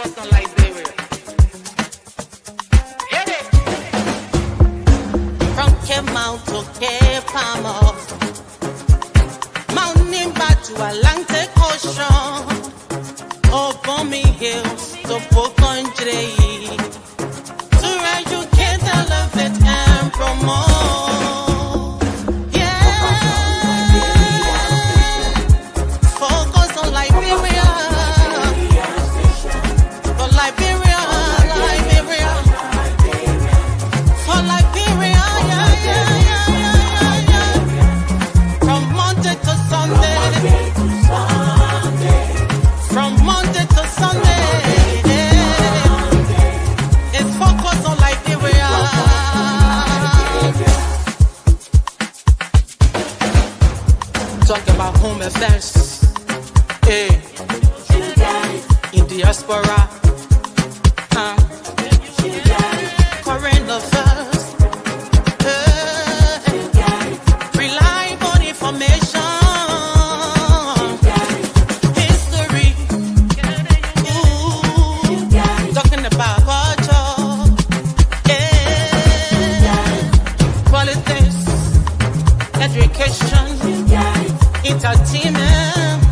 focus on Liberia. Hit it. From Cape Mount to Cape Palmer, Mount Nimba to Atlantic Ocean, Obomi Hills to Bokonjre, to educate, elevate, and promote. Yeah, focus on Liberia. For Liberia, Liberia. For Liberia, yeah, yeah, yeah, yeah, yeah. From Monday to Sunday. From Monday to Sunday. It's focus on Liberia. Talk about home affairs. Hey. In diaspora. Current affairs. Reliable information. History. Talking about culture. Politics. Education. Entertainment.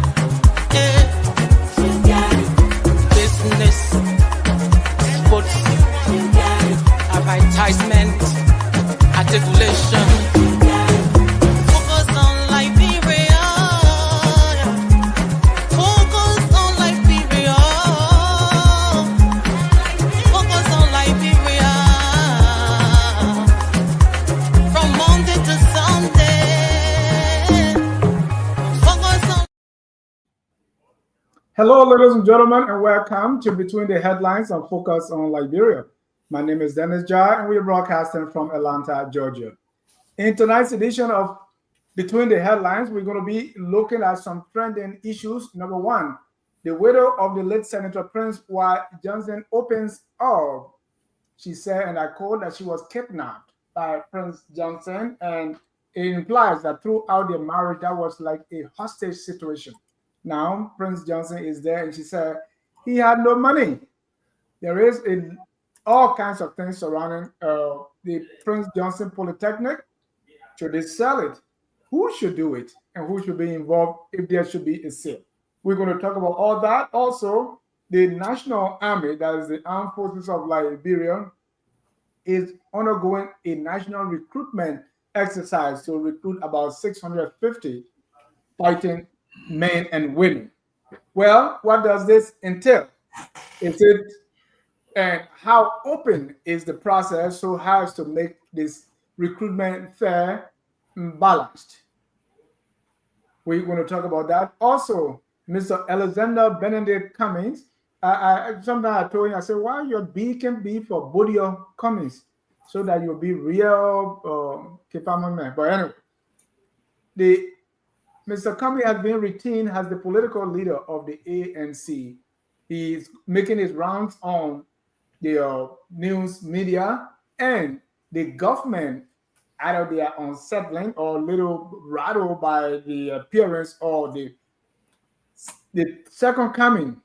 Business. Sports. Advertisement. Articulation. Focus on Liberia. Focus on Liberia. Focus on Liberia. From Monday to Sunday. Focus on. Hello, ladies and gentlemen, and welcome to Between the Headlines and Focus on Liberia. My name is Dennis Jar, and we are broadcasting from Atlanta, Georgia. In tonight's edition of Between the Headlines, we're going to be looking at some trending issues. Number one, the widow of the late Senator Prince Y. Johnson opens up. She said, and I quote, that she was kidnapped by Prince Johnson, and it implies that throughout their marriage, that was like a hostage situation. Now, Prince Johnson is there, and she said he had no money. There is all kinds of things surrounding the Prince Johnson Polytechnic. Should they sell it? Who should do it? And who should be involved if there should be a sale? We're going to talk about all that. Also, the National Army, that is the Armed Forces of Liberia, is undergoing a national recruitment exercise to recruit about 650 fighting men and women. Well, what does this entail? Is it and how open is the process so as to make this recruitment fair and balanced? We're going to talk about that. Also, Mr. Alexander Benedict Cummings. Sometimes I told him, I said, why your B can be for Bodio Cummings so that you'll be real man. But anyway, Mr. Cummings has been retained as the political leader of the ANC. He's making his rounds on the news media, and the government, either they are unsettling or a little rattled by the appearance or the second coming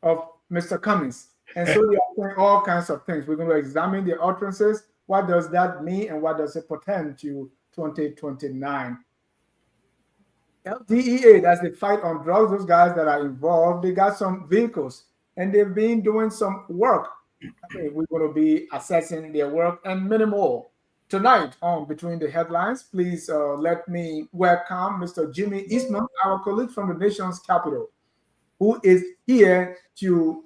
of Mr. Cummings. And so they are doing all kinds of things. We're going to examine the utterances. What does that mean, and what does it portend to 2029? LDEA, that's the fight on drugs. Those guys that are involved, they got some vehicles, and they've been doing some work. Okay, we're going to be assessing their work and many more. Tonight on Between the Headlines, please let me welcome Mr. Jimmy Eastman, our colleague from the nation's capital, who is here to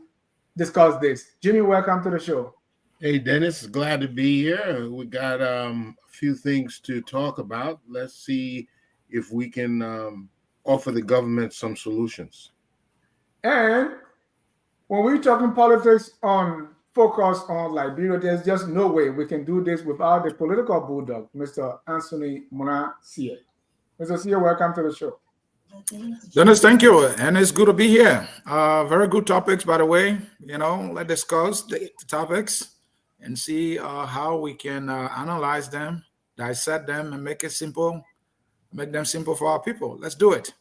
discuss this. Jimmy, welcome to the show. Hey, Dennis, glad to be here. We got a few things to talk about. Let's see if we can offer the government some solutions. And when we're talking politics on focus on Liberia, there's just no way we can do this without the political bulldog, Mr. Anthony Mona Sie. Mr. Sie, welcome to the show. Dennis, thank you. And it's good to be here. Very good topics, by the way. Let's discuss the topics and see how we can analyze them, dissect them, and make them simple for our people. Let's do it.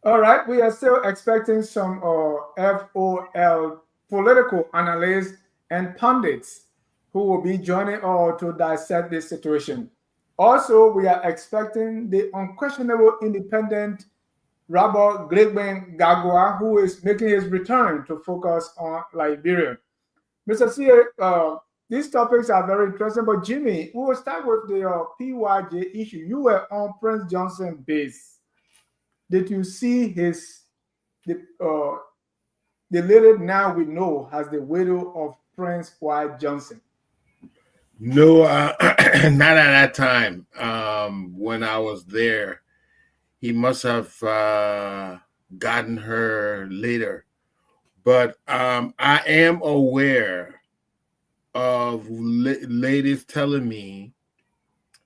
All right. We are still expecting some FOL political analysts, and pundits who will be joining us to dissect this situation. Also, we are expecting the unquestionable independent Robert Glegben Gagua, who is making his return to focus on Liberia. Mr. C, these topics are very interesting, but Jimmy, we will start with the PYJ issue. You were on Prince Johnson base. Did you see the lady now we know as the widow of Prince Y. Johnson? No, not at that time. When I was there, he must have gotten her later. But I am aware of ladies telling me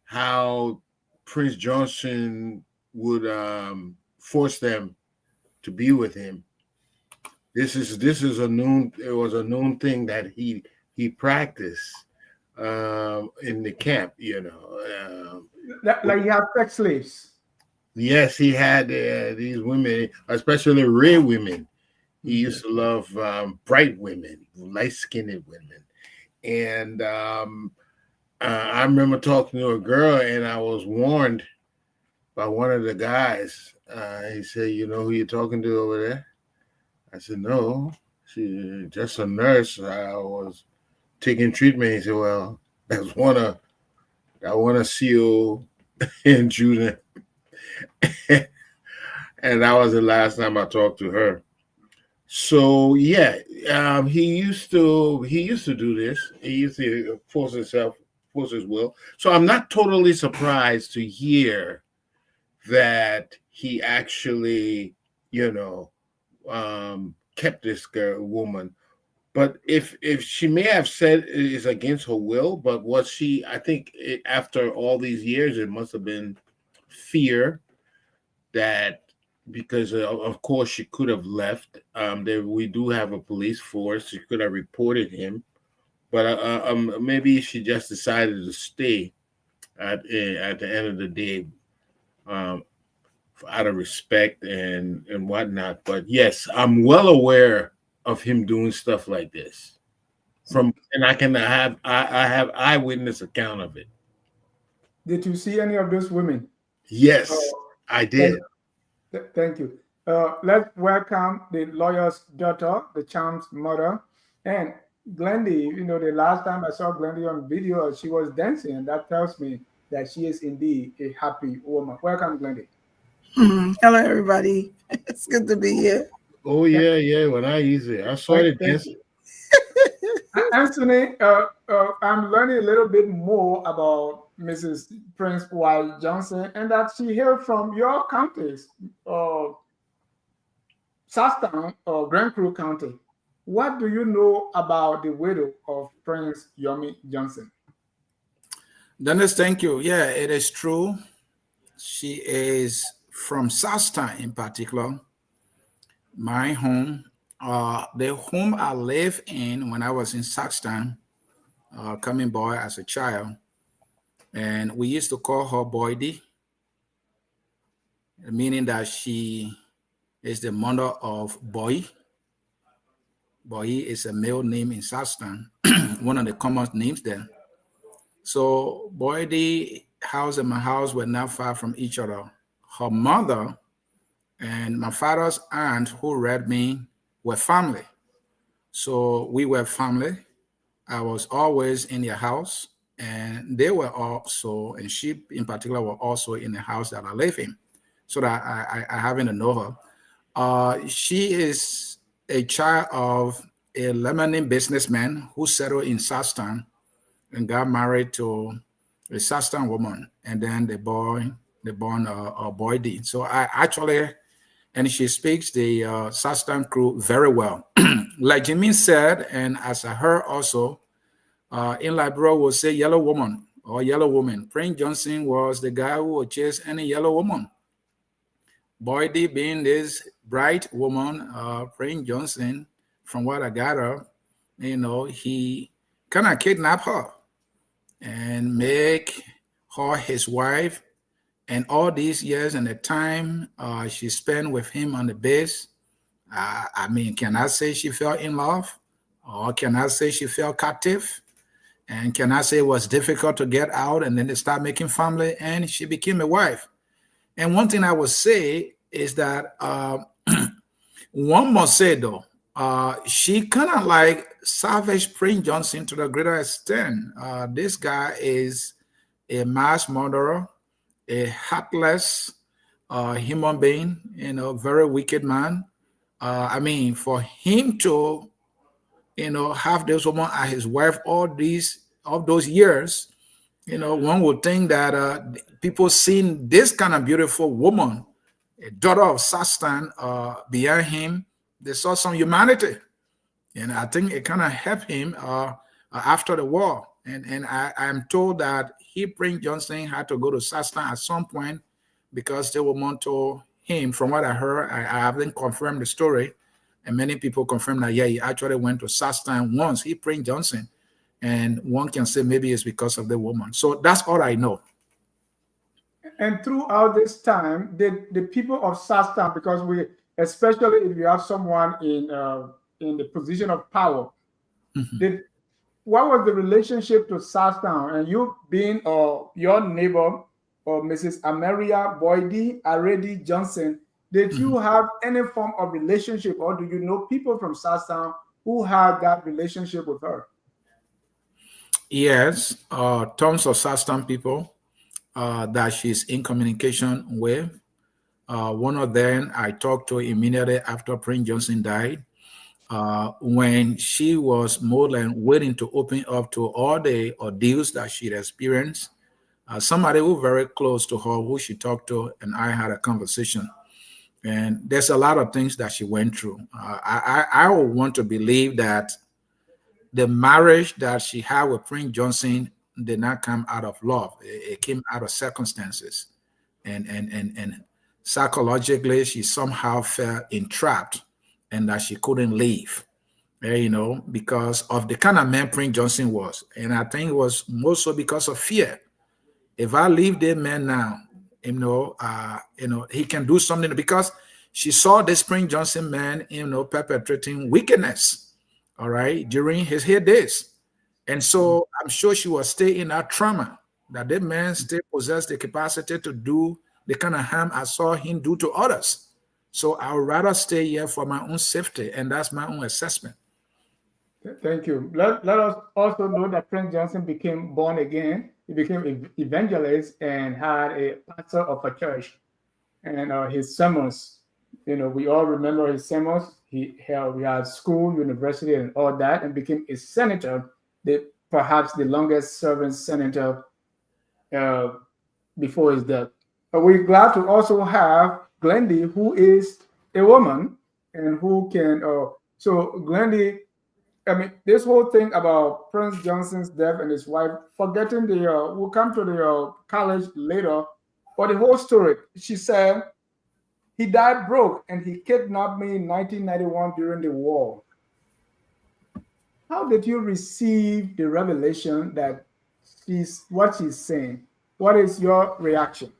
how Prince Johnson would force them to be with him. This is a known. It was a known thing that he practiced in the camp. Like you have sex slaves. Yes, he had these women, especially red women. He used to love bright women, light-skinned women. And I remember talking to a girl, and I was warned by one of the guys. He said, "You know who you're talking to over there?" I said, "No, she's just a nurse. I was taking treatment." He said, "Well, that's I want to see you in June." And that was the last time I talked to her. So yeah, he used to do this. He used to force his will. So I'm not totally surprised to hear that he actually, kept this woman. But if she may have said it is against her will, but was she? I think after all these years, it must have been fear that. Because of course she could have left. We do have a police force. She could have reported him, but maybe she just decided to stay at the end of the day, out of respect and whatnot. But yes, I'm well aware of him doing stuff like this. And I have eyewitness account of it. Did you see any of those women? Yes, I did. Thank you. Let's welcome the lawyer's daughter, the champ's mother, and Glendy. The last time I saw Glendy on video, she was dancing, and that tells me that she is indeed a happy woman. Welcome, Glendy. Hello, everybody. It's good to be here. Oh yeah. When I saw it dancing. Anthony, I'm learning a little bit more about Mrs. Prince Y. Johnson, and that she hailed from your counties, Southtown or Grand Crew County. What do you know about the widow of Prince Yomi Johnson? Dennis, thank you. Yeah, it is true. She is from Southtown in particular, my home. The home I lived in when I was in Southtown, coming boy as a child. And we used to call her Boydie, meaning that she is the mother of Boy. Boy is a male name in Southtown, one of the common names there. So Boydie house and my house were not far from each other. Her mother and my father's aunt who reared me were family. So we were family. I was always in their house, and they were also, and she in particular were also in the house that I live in. So that I happen to know her. She is a child of a Lebanese businessman who settled in Southtown and got married to a Southtown woman, and then they born a boy D. So I actually, and she speaks the Southtown crew very well. Like Jimmy said, and as I heard also, in Liberia will say yellow woman or yellow woman. Prince Johnson was the guy who would chase any yellow woman. Boydie being this bright woman, Prince Johnson, from what I gather, he kind of kidnapped her and make her his wife. And all these years and the time she spent with him on the base, can I say she fell in love? Or can I say she fell captive? And can I say it was difficult to get out, and then they start making family and she became a wife? And one thing I would say is that one must say though, she kind of like savage Prince Johnson to the greater extent. This guy is a mass murderer, a heartless human being, very wicked man. I mean, for him to, have this woman as his wife all those years, one would think that people seeing this kind of beautiful woman, a daughter of Sastan, behind him, they saw some humanity. And I think it kind of helped him after the war. And I'm told that Prince Johnson had to go to Sastan at some point because the woman told him, from what I heard, I haven't confirmed the story, and many people confirm that, yeah, he actually went to Sastan once, Prince Johnson. And one can say maybe it's because of the woman. So that's all I know. And throughout this time, the people of Sastan, because especially if you have someone in the position of power, what was the relationship to Sastan? And you being your neighbor, or Mrs. Ameria Boydie Aredi Johnson, did you have any form of relationship, or do you know people from Sastan who had that relationship with her? Yes, tons of Sastan people that she's in communication with. One of them I talked to immediately after Prince Johnson died, when she was more than willing to open up to all the ordeals that she'd experienced. Somebody who very close to her, who she talked to, and I had a conversation. And there's a lot of things that she went through. I would want to believe that the marriage that she had with Prince Johnson did not come out of love. It came out of circumstances. And psychologically, she somehow felt entrapped and that she couldn't leave, because of the kind of man Prince Johnson was. And I think it was mostly because of fear. If I leave the man now, he can do something, because she saw this Prince Johnson man, perpetrating wickedness, all right, during his days. And so I'm sure she was still in that trauma, that that man still possessed the capacity to do the kind of harm I saw him do to others. So I would rather stay here for my own safety, and that's my own assessment. Thank you. Let us also know that Prince Johnson became born again. He became an evangelist and had a pastor of a church. And his sermons, we all remember his sermons. We had school, university, and all that, and became a senator, perhaps the longest serving senator before his death. We're glad to also have Glendy, who is a woman and who can. So Glendy, I mean, this whole thing about Prince Johnson's death and his wife, forgetting we'll come to the college later, but the whole story, she said, he died broke and he kidnapped me in 1991 during the war. How did you receive the revelation that what she's saying? What is your reaction?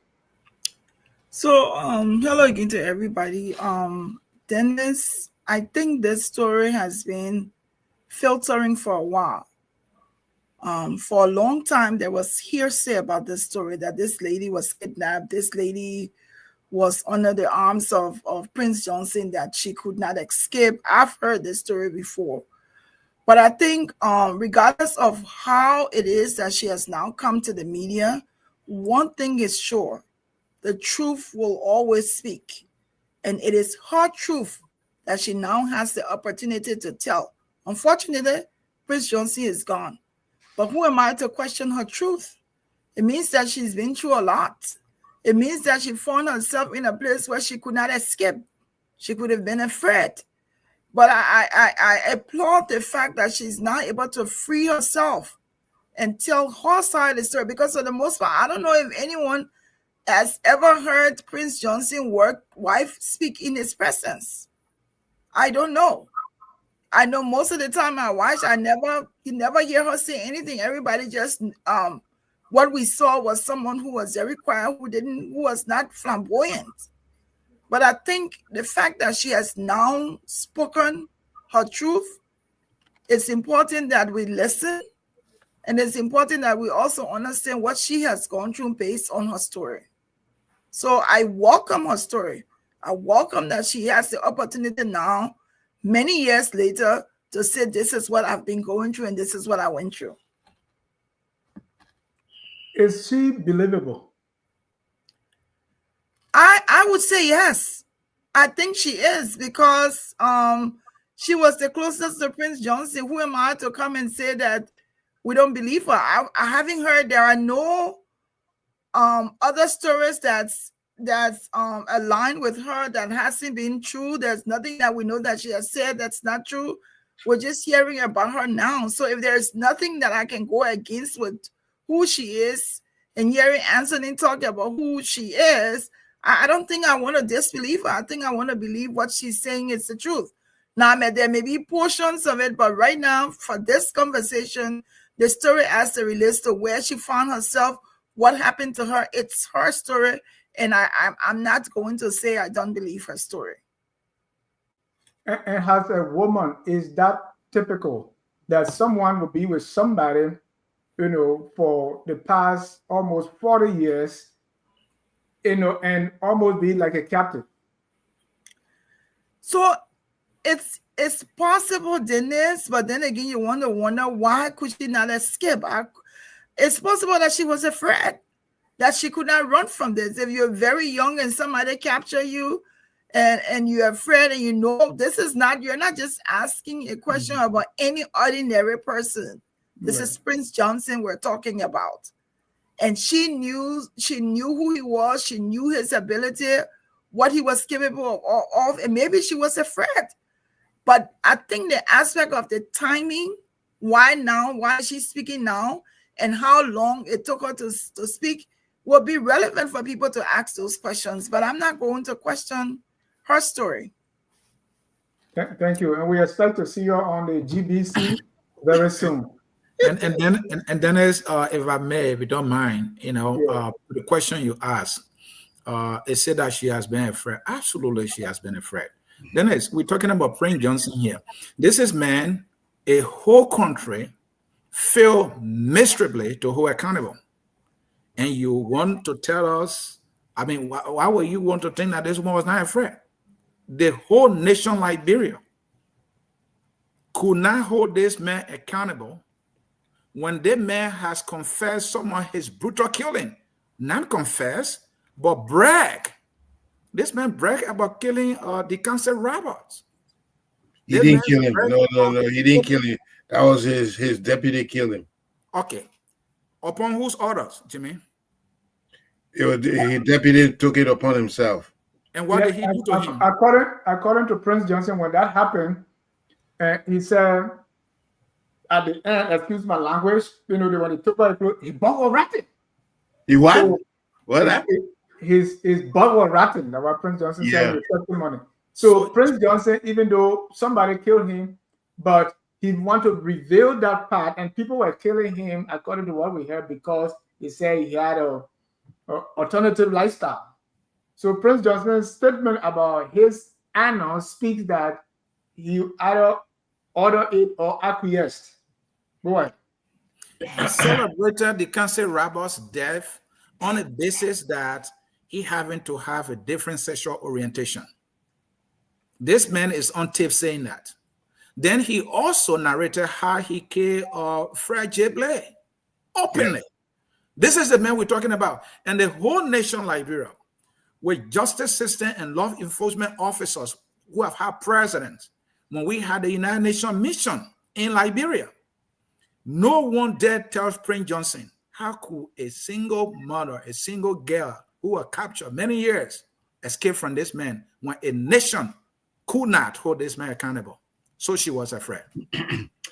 So, hello again to everybody. Dennis, I think this story has been filtering for a while. For a long time, there was hearsay about this story, that this lady was kidnapped. This lady was under the arms of Prince Johnson, that she could not escape. I've heard this story before. But I think regardless of how it is that she has now come to the media, one thing is sure: the truth will always speak. And it is her truth that she now has the opportunity to tell. Unfortunately, Prince Johnson is gone. But who am I to question her truth? It means that she's been through a lot. It means that she found herself in a place where she could not escape. She could have been afraid. But I applaud the fact that she's now able to free herself and tell her side of the story. Because for the most part, I don't know if anyone has ever heard Prince Johnson's wife speak in his presence. I don't know. I know most of the time I watch, you never hear her say anything. Everybody just what we saw was someone who was very quiet, who was not flamboyant. But I think the fact that she has now spoken her truth it's important that we listen, and it's important that we also understand what she has gone through based on her story. So I welcome her story. I welcome that she has the opportunity now, many years later, to say, this is what I've been going through and this is what I went through. Is she believable? I would say yes. I think she is, because she was the closest to Prince Johnson. Who am I to come and say that we don't believe her? I haven't heard there are no other stories that's aligned with her that hasn't been true. There's nothing that we know that she has said that's not true. We're just hearing about her now. So if there's nothing that I can go against with who she is, and hearing Anthony talk about who she is, I don't think I want to disbelieve her. I think I want to believe what she's saying is the truth. Now, there may be portions of it, but right now, for this conversation, the story as it relates to where she found herself, what happened to her, it's her story, and I'm not going to say I don't believe her story. And as a woman, is that typical that someone will be with somebody, for the past almost 40 years, and almost be like a captive? So it's possible, Dennis, but then again, you wonder why could she not escape? It's possible that she was afraid, that she could not run from this. If you're very young and somebody capture you, and you're afraid, and this is not, you're not just asking a question about any ordinary person. This is Prince Johnson we're talking about. And she knew who he was. She knew his ability, what he was capable of, and maybe she was afraid. But I think the aspect of the timing, why now, why is she speaking now, and how long it took her to speak will be relevant for people to ask those questions. But I'm not going to question her story. Thank you. And we expect to see you on the GBC very soon. And Dennis, if I may, if you don't mind, the question you asked, it said that she has been afraid. Absolutely, she has been afraid. Dennis, we're talking about Prince Johnson here. This is man, a whole country failed miserably to hold accountable. And you want to tell us, why would you want to think that this woman was not afraid? The whole nation, Liberia, could not hold this man accountable when that man has confessed some of his brutal killing. Not confess, but brag. This man bragged about killing the cancer robbers. He didn't kill him. No, he didn't kill him. That was his deputy killed him. Okay. Upon whose orders, Jimmy? His deputy took it upon himself. And what did he do to him? According to Prince Johnson, when that happened, he said, at the end, excuse my language, when he took out he bubble ratted. He what? So, what happened? His bubble ratting. That's what Prince Johnson said in the testimony. So Prince Johnson, even though somebody killed him, but he wanted to reveal that part, and people were killing him, according to what we heard, because he said he had a alternative lifestyle. So Prince Johnson's statement about his honor speaks that he either ordered it or acquiesced. Go ahead. He celebrated the cancer robber's death on the basis that he having to have a different sexual orientation. This man is on tape saying that. Then he also narrated how he killed Fred J. Blair openly. Yeah. This is the man we're talking about. And the whole nation, Liberia, with justice system and law enforcement officers who have had presidents, when we had the United Nations mission in Liberia, no one dared tell Prince Johnson, how could a single mother, a single girl who was captured many years escape from this man when a nation could not hold this man accountable? So she was afraid.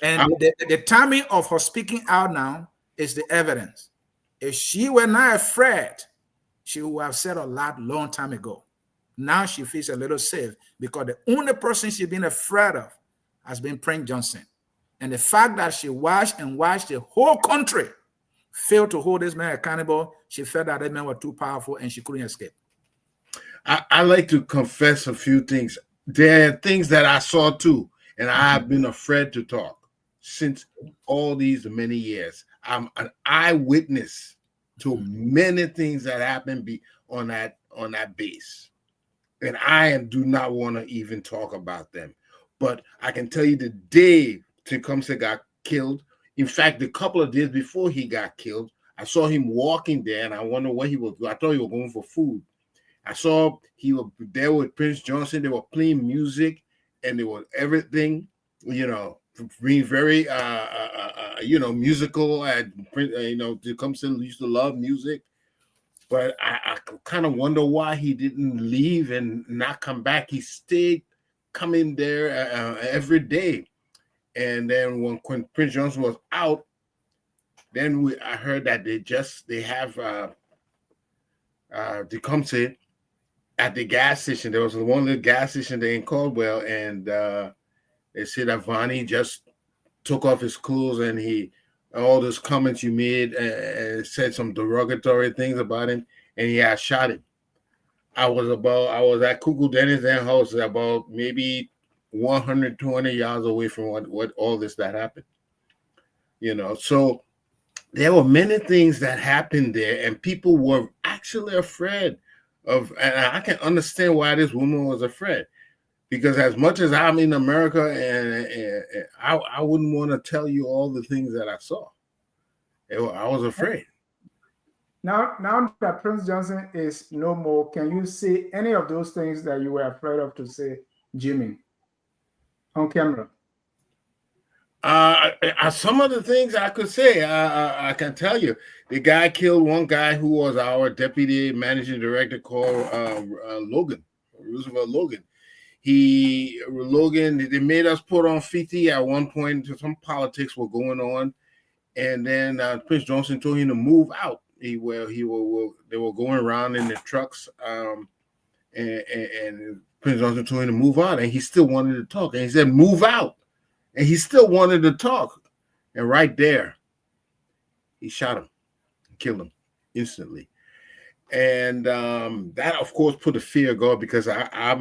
And the timing of her speaking out now is the evidence. If she were not afraid, she would have said a lot long time ago. Now she feels a little safe because the only person she's been afraid of has been Prince Johnson. And the fact that she watched the whole country failed to hold this man accountable, she felt that that man was too powerful and she couldn't escape. I like to confess a few things. There are things that I saw too, and I have been afraid to talk. since all these many years. I'm an eyewitness to many things that happened on that base, and I do not want to even talk about them. But I can tell you the day Tecumseh got killed. In fact, a couple of days before he got killed, I saw him walking there, and I wonder what he was doing. I thought he was going for food. I saw he was there with Prince Johnson. They were playing music, and they were everything, being very, musical. Tecumseh used to love music, but I kind of wonder why he didn't leave and not come back. He stayed coming there every day, and then when Prince Johnson was out, then I heard that they have Tecumseh at the gas station. There was one little gas station there in Caldwell, and they said that Vonnie just took off his clothes, and all those comments you made and said some derogatory things about him, and he had shot him. I was at Cuckoo Dennis' house, about maybe 100, 200 yards away from what all this that happened. So there were many things that happened there, and people were actually afraid of, and I can understand why this woman was afraid, because as much as I'm in America, and I wouldn't want to tell you all the things that I saw. I was afraid. Now that Prince Johnson is no more, can you say any of those things that you were afraid of to say, Jimmy, on camera? Some of the things I could say, I can tell you. The guy killed one guy who was our deputy managing director, called Logan, Roosevelt Logan. They made us put on FITI at one point. Some politics were going on, and then Prince Johnson told him to move out. They were going around in the trucks, and Prince Johnson told him to move out, and he still wanted to talk. And he said, "Move out," and he still wanted to talk. And right there, he shot him, killed him instantly. And that, of course, put a fear of God, because I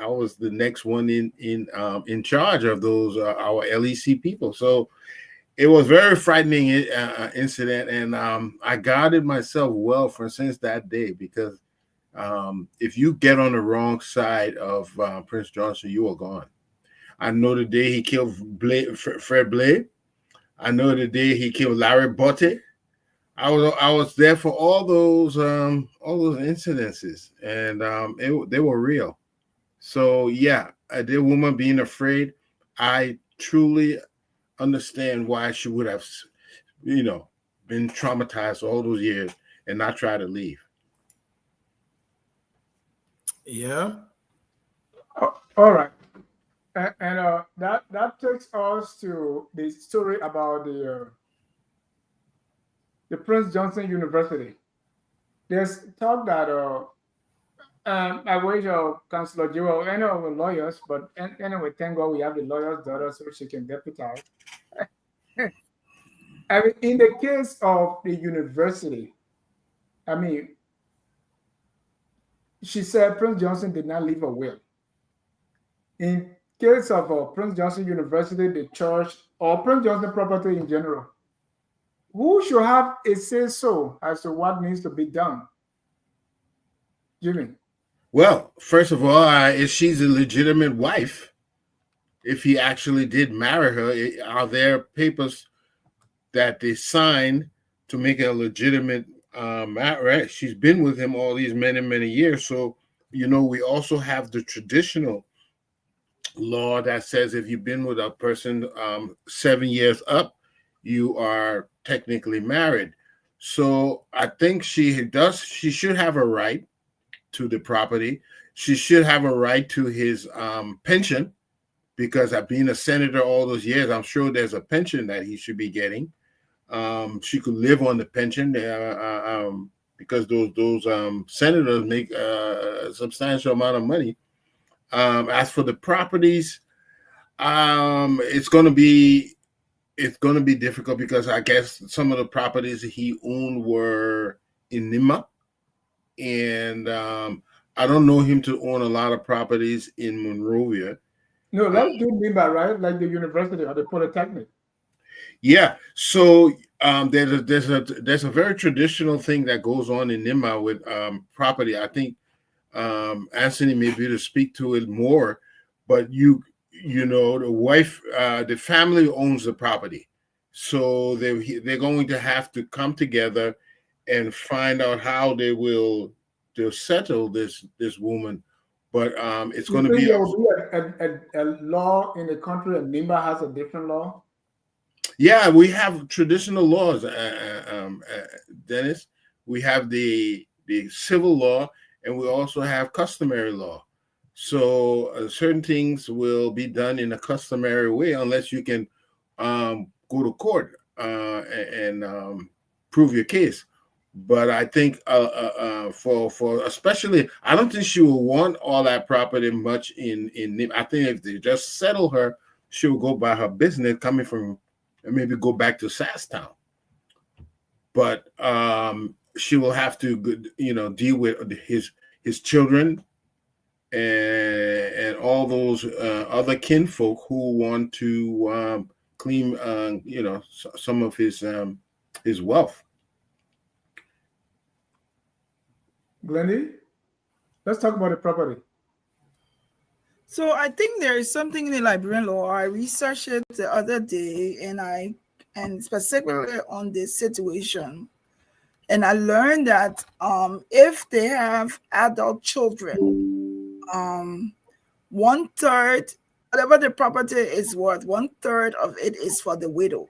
was the next one in charge of those our LEC people. So it was very frightening incident, and I guarded myself well since that day, because if you get on the wrong side of Prince Johnson, you are gone. I know the day he killed Fred Blade. I know the day he killed Larry Botte. I was there for all those incidences, and they were real. So yeah, the woman being afraid, I truly understand why she would have, been traumatized all those years and not try to leave. Yeah. All right. And that takes us to the story about the Prince Johnson University. There's talk that I wish Councillor Jewel, any of the lawyers, but anyway, thank God we have the lawyer's daughter so she can deputize. I mean, in the case of the university, she said Prince Johnson did not leave a will. In case of Prince Johnson University, the church, or Prince Johnson property in general, who should have a say-so as to what needs to be done? Jimmy. Well, first of all, if she's a legitimate wife, if he actually did marry her, are there papers that they signed to make it a legitimate marriage? She's been with him all these many, many years. So, we also have the traditional law that says if you've been with a person 7 years up, you are technically married. So I think she should have a right to the property. She should have a right to his pension, because I've been a senator all those years. I'm sure there's a pension that he should be getting. She could live on the pension because those senators make a substantial amount of money. As for the properties, it's going to be difficult, because I guess some of the properties he owned were in Nima, and I don't know him to own a lot of properties in Monrovia. No, let's do Nima, right? Like the university or the Polytechnic. Yeah. So there's a very traditional thing that goes on in Nima with property. I think Anthony may be able to speak to it more, but the wife, the family owns the property, so they're going to have to come together and find out how they'll settle this woman. But it's You going to think be there will be a law in the country and NIMBA has a different law? yeah, we have traditional laws, Dennis. We have the civil law, and we also have customary law. So certain things will be done in a customary way unless you can go to court and prove your case. But I think for especially, I don't think she will want all that property much in. I think if they just settle her, she will go by her business coming from, and maybe go back to Sasstown. But she will have to, deal with his children and all those other kinfolk who want to claim, some of his wealth. Glendy, let's talk about the property. So I think there is something in the Liberian law. I researched it the other day, and specifically on this situation, and I learned that if they have adult children, 1/3, whatever the property is worth, 1/3 of it is for the widow.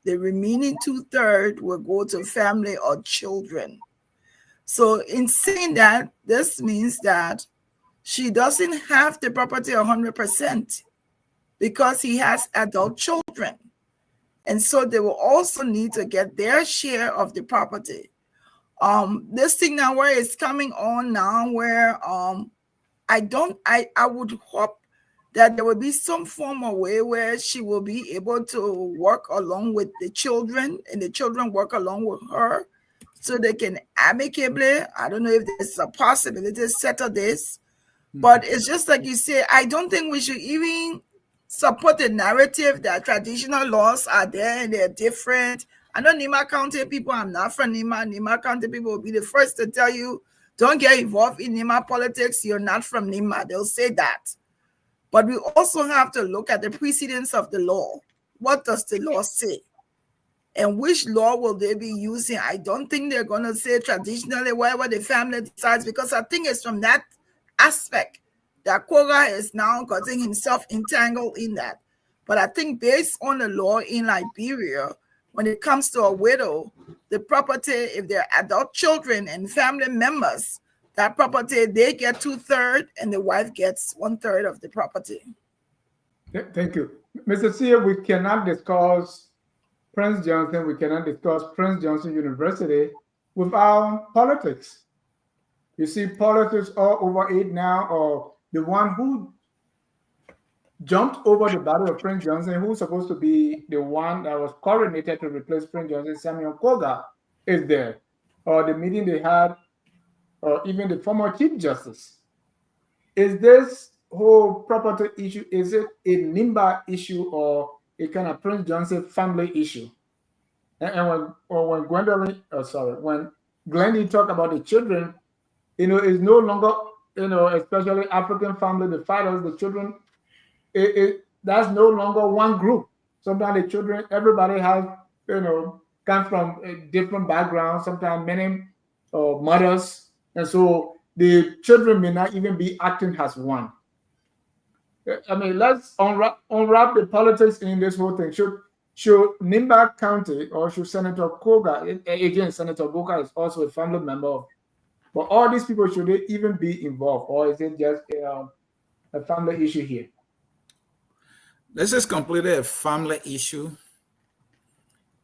The remaining 2/3 will go to family or children. So in saying that, this means that she doesn't have the property 100% because he has adult children. And so they will also need to get their share of the property. This thing now where it's coming on now, where I would hope that there will be some form of way where she will be able to work along with the children and the children work along with her so they can amicably, I don't know if there's a possibility to settle this, but it's just like you say, I don't think we should even support the narrative that traditional laws are there and they're different. I know Nima County people, I'm not from Nima. Nima County people will be the first to tell you, don't get involved in Nima politics. You're not from Nima. They'll say that. But we also have to look at the precedents of the law. What does the law say? And which law will they be using? I don't think they're going to say traditionally whatever the family decides, because I think it's from that aspect that Koga is now getting himself entangled in that. But I think based on the law in Liberia, when it comes to a widow, the property, if they're adult children and family members, that property, they get 2/3 and the wife gets 1/3 of the property. Thank you. Mr. Sear, we cannot discuss Prince Johnson, we cannot discuss Prince Johnson University without politics. You see politics all over it now, or the one who jumped over the battle of Prince Johnson, who's supposed to be the one that was coronated to replace Prince Johnson, Samuel Koga, is there. Or the meeting they had, or even the former Chief Justice. Is this whole property issue, is it a NIMBA issue or a kind of Prince Johnson family issue? And when when Glendy talked about the children, it's no longer, especially African family, the fathers, the children, that's no longer one group. Sometimes the children, everybody has, come from different backgrounds, sometimes many mothers. And so the children may not even be acting as one. I mean, let's unwrap the politics in this whole thing. Should Nimba County, or should Senator Koga, again, Senator Koga is also a family member, but all these people, should they even be involved, or is it just a family issue here? This is completely a family issue,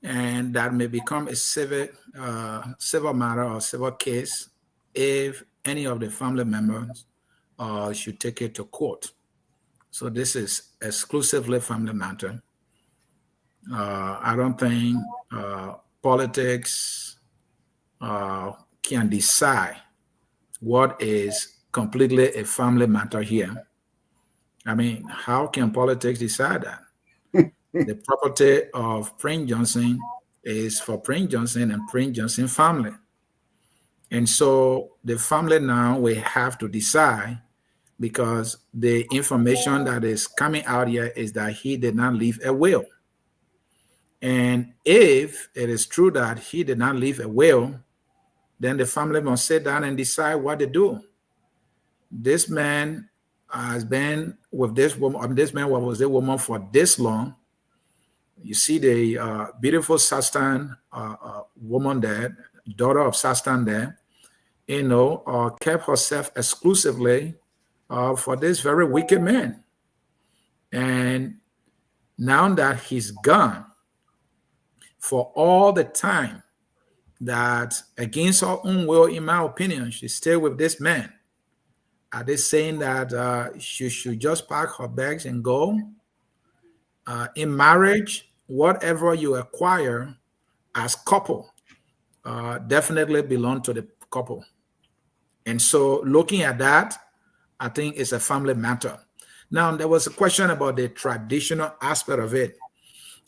and that may become a civil matter or civil case if any of the family members should take it to court. So this is exclusively family matter. I don't think politics can decide what is completely a family matter here. I mean, how can politics decide that? The property of Prince Johnson is for Prince Johnson and Prince Johnson family. And so the family now will have to decide, because the information that is coming out here is that he did not leave a will. And if it is true that he did not leave a will, then the family must sit down and decide what to do. This man has been with this woman. This man was with the woman for this long. You see the beautiful Sastan woman there, daughter of Sastan there, kept herself exclusively for this very wicked man. And now that he's gone, for all the time that against her own will, in my opinion, she stayed with this man, are they saying that she should just pack her bags and go? In marriage, whatever you acquire as couple definitely belong to the couple. And so looking at that, I think it's a family matter. Now, there was a question about the traditional aspect of it.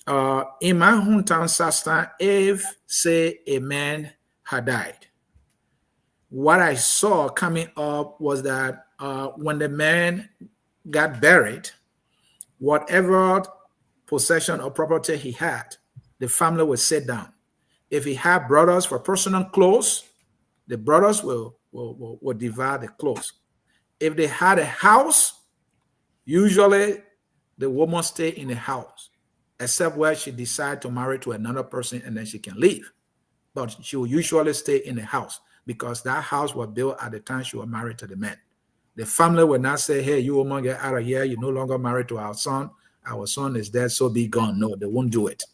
In my hometown, Sastan, if, say, a man had died, what I saw coming up was that when the man got buried, whatever possession or property he had, the family would sit down. If he had brothers for personal clothes, the brothers will divide the clothes. If they had a house, usually the woman stay in the house, except where she decide to marry to another person and then she can leave. But she will usually stay in the house because that house was built at the time she was married to the man. The family will not say, hey, you woman, get out of here. You're no longer married to our son. Our son is dead, so be gone. No, they won't do it.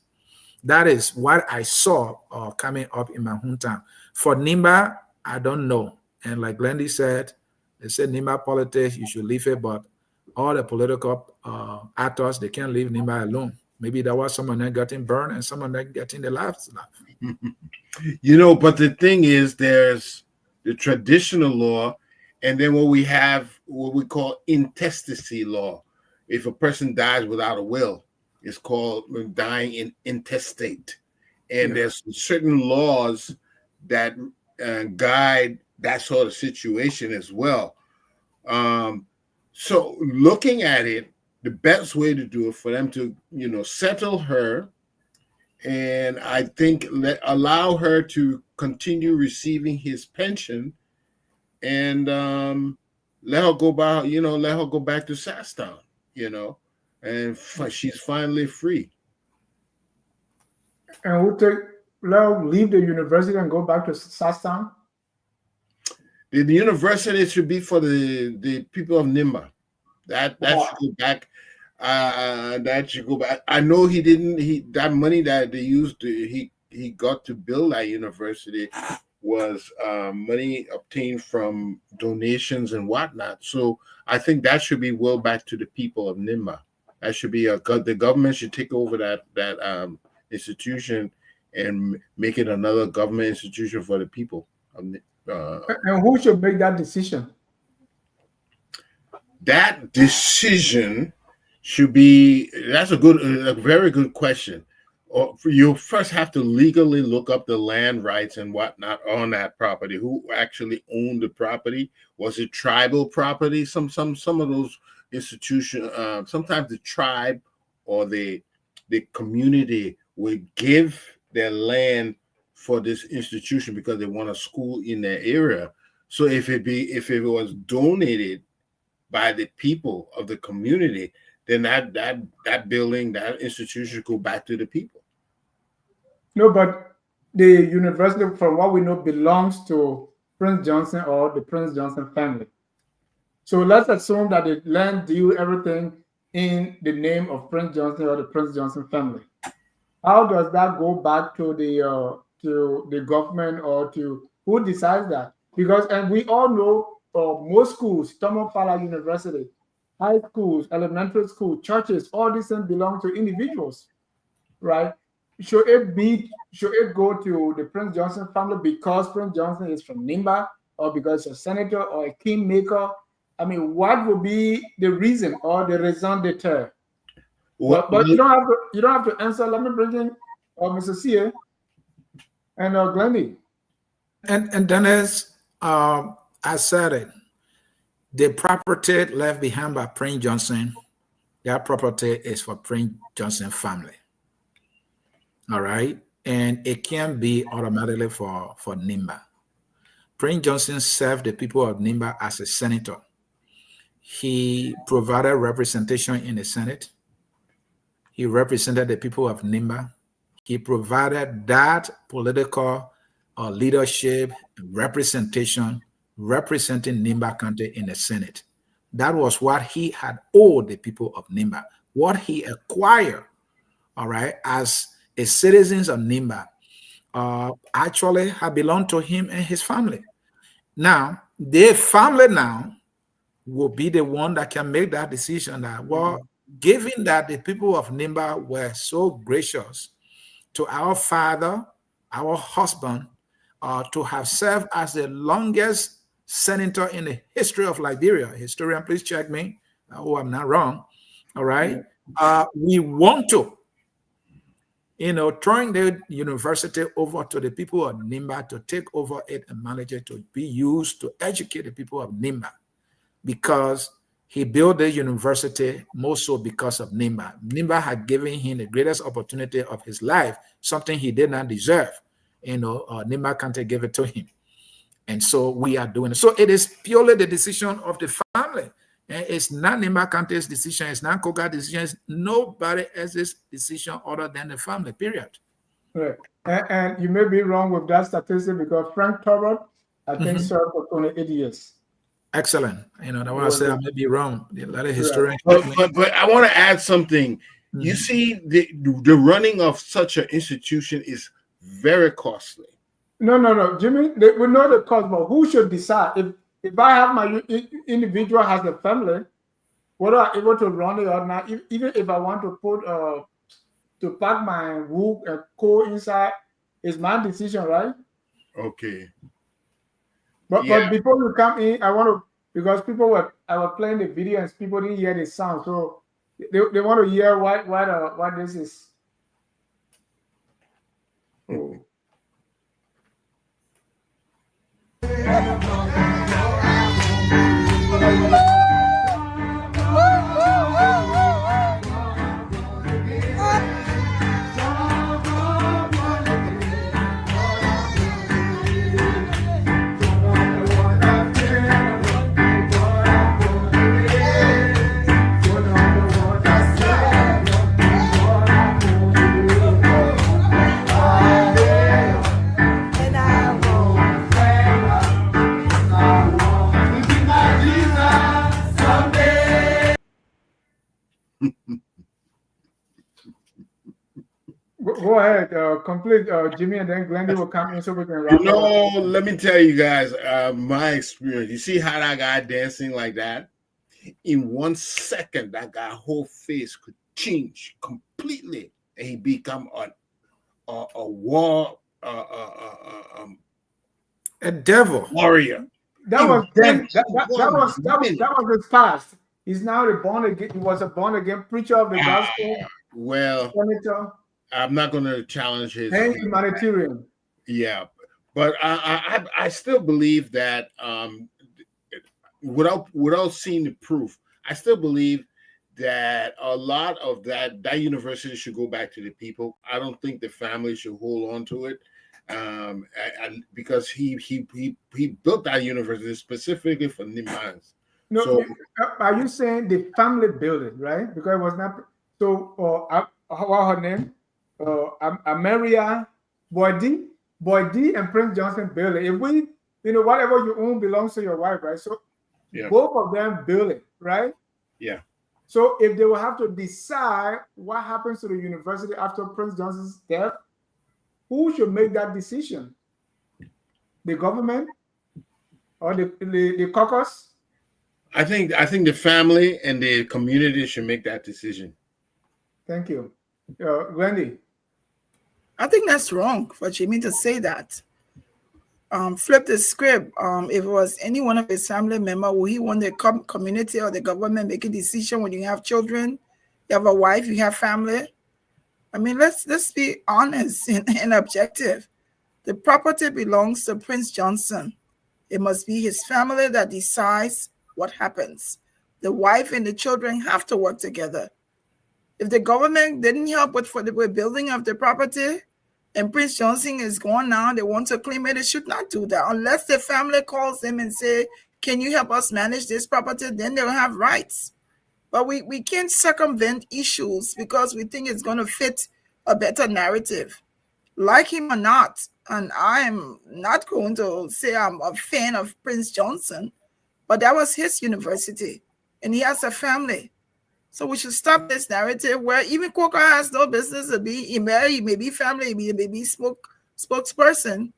That is what I saw coming up in my hometown. For Nimba, I don't know. And like Glendy said, they said Nimba politics, you should leave it, but all the political actors, they can't leave Nimba alone. Maybe there was someone that getting burned and someone that getting the last life. But the thing is, there's the traditional law, and then what we have, what we call intestacy law. If a person dies without a will, it's called dying in intestate. And there's certain laws that guide that sort of situation as well. So looking at it, the best way to do it for them to, settle her, and I think allow her to continue receiving his pension, and let her go back, let her go back to Sasstown, and she's finally free. And let her leave the university and go back to Sasstown? The university should be for the people of Nimba. That should go back. That should go back. I know that money that they used he got to build that university was money obtained from donations and whatnot. So I think that should be willed back to the people of Nimba. That should be the government should take over that institution and make it another government institution for the people. And who should make that decision? That decision should be, that's a very good question. You first have to legally look up the land rights and whatnot on that property. Who actually owned the property? Was it tribal property? Some of those institutions, sometimes the tribe or the community would give their land for this institution because they want a school in their area. So if it was donated by the people of the community, then that building, that institution go back to the people. No, but the university, from what we know, belongs to Prince Johnson or the Prince Johnson family. So let's assume that the land deal everything in the name of Prince Johnson or the Prince Johnson family. How does that go back to the government, or to who decides that? Because, and we all know most schools, Thomas Fowler University, high schools, elementary school, churches, all these things belong to individuals, right? Should it go to the Prince Johnson family because Prince Johnson is from Nimba, or because he's a senator or a kingmaker? I mean, what would be the reason or the raison d'etre? But you don't have to answer. Let me bring in Mr. CA and Glendy. And Dennis, I said it. The property left behind by Prince Johnson, that property is for Prince Johnson family. All right. And it can be automatically for Nimba. Prince Johnson served the people of Nimba as a senator. He provided representation in the Senate. He represented the people of Nimba. He provided that political leadership, representation, representing Nimba County in the Senate. That was what he had owed the people of Nimba, what he acquired, all right, as a citizen of Nimba, actually had belonged to him and his family. Now, their family now will be the one that can make that decision that, well, given that the people of Nimba were so gracious to our father, our husband, to have served as the longest senator in the history of Liberia. Historian, please check me. Oh, I'm not wrong. All right. We want to, turn the university over to the people of Nimba to take over it and manage it to be used to educate the people of Nimba, because he built the university more so because of Nimba. Nimba had given him the greatest opportunity of his life, something he did not deserve. Nimba County gave it to him. And so we are doing it. So it is purely the decision of the family. And it's not Nimba County's decision. It's not Koga's decision. It's nobody else's decision other than the family, period. Right. And you may be wrong with that statistic, because Frank Turbot, I think, served for 28 years. Excellent. That's why I said I may be wrong. Let a historian. But I want to add something. You see, the running of such an institution is very costly. No, Jimmy. We know the cost, but who should decide? If I have my individual has a family, whether I'm able to run it or not, even if I want to put to pack my wood and coal inside, it's my decision, right? Okay. But before you come in, I want to, because I was playing the video and people didn't hear the sound, so they want to hear what this is. Oh. Go ahead, complete, Jimmy, and then Glendy will come in so we can wrap up. Let me tell you guys my experience. You see how that guy dancing like that? In 1 second, that guy's whole face could change completely, and he become a war a devil warrior. That was his past. He's now a born again. He was a born again preacher of the gospel. Well, senator. I'm not going to challenge his humanitarian. Yeah, but I still believe that without seeing the proof, I still believe that a lot of that university should go back to the people. I don't think the family should hold on to it, because he built that university specifically for Nimans. No, so, are you saying the family built it, right? Because it was not. So, what her name? Ameria, Boy D, and Prince Johnson built it. If we, whatever you own belongs to your wife, right? So, both of them built it, right? Yeah. So, if they will have to decide what happens to the university after Prince Johnson's death, who should make that decision? The government or the caucus? I think the family and the community should make that decision. Thank you, Wendy. I think that's wrong for Jimmy to say that. Flip the script. If it was any one of his family member, would he want the community or the government make a decision when you have children You have a wife, you have family. I mean, let's be honest and objective. The property belongs to Prince Johnson. It must be his family that decides what happens. The wife and the children have to work together. If the government didn't help with for the building of the property, and Prince Johnson is gone now, they want to claim it, they should not do that. Unless the family calls them and say, can you help us manage this property? Then they'll have rights. But we can't circumvent issues because we think it's going to fit a better narrative. Like him or not, and I am not going to say I'm a fan of Prince Johnson, but that was his university, and he has a family. So we should stop this narrative where even Coker has no business to be, he may be family, he may be spokesperson,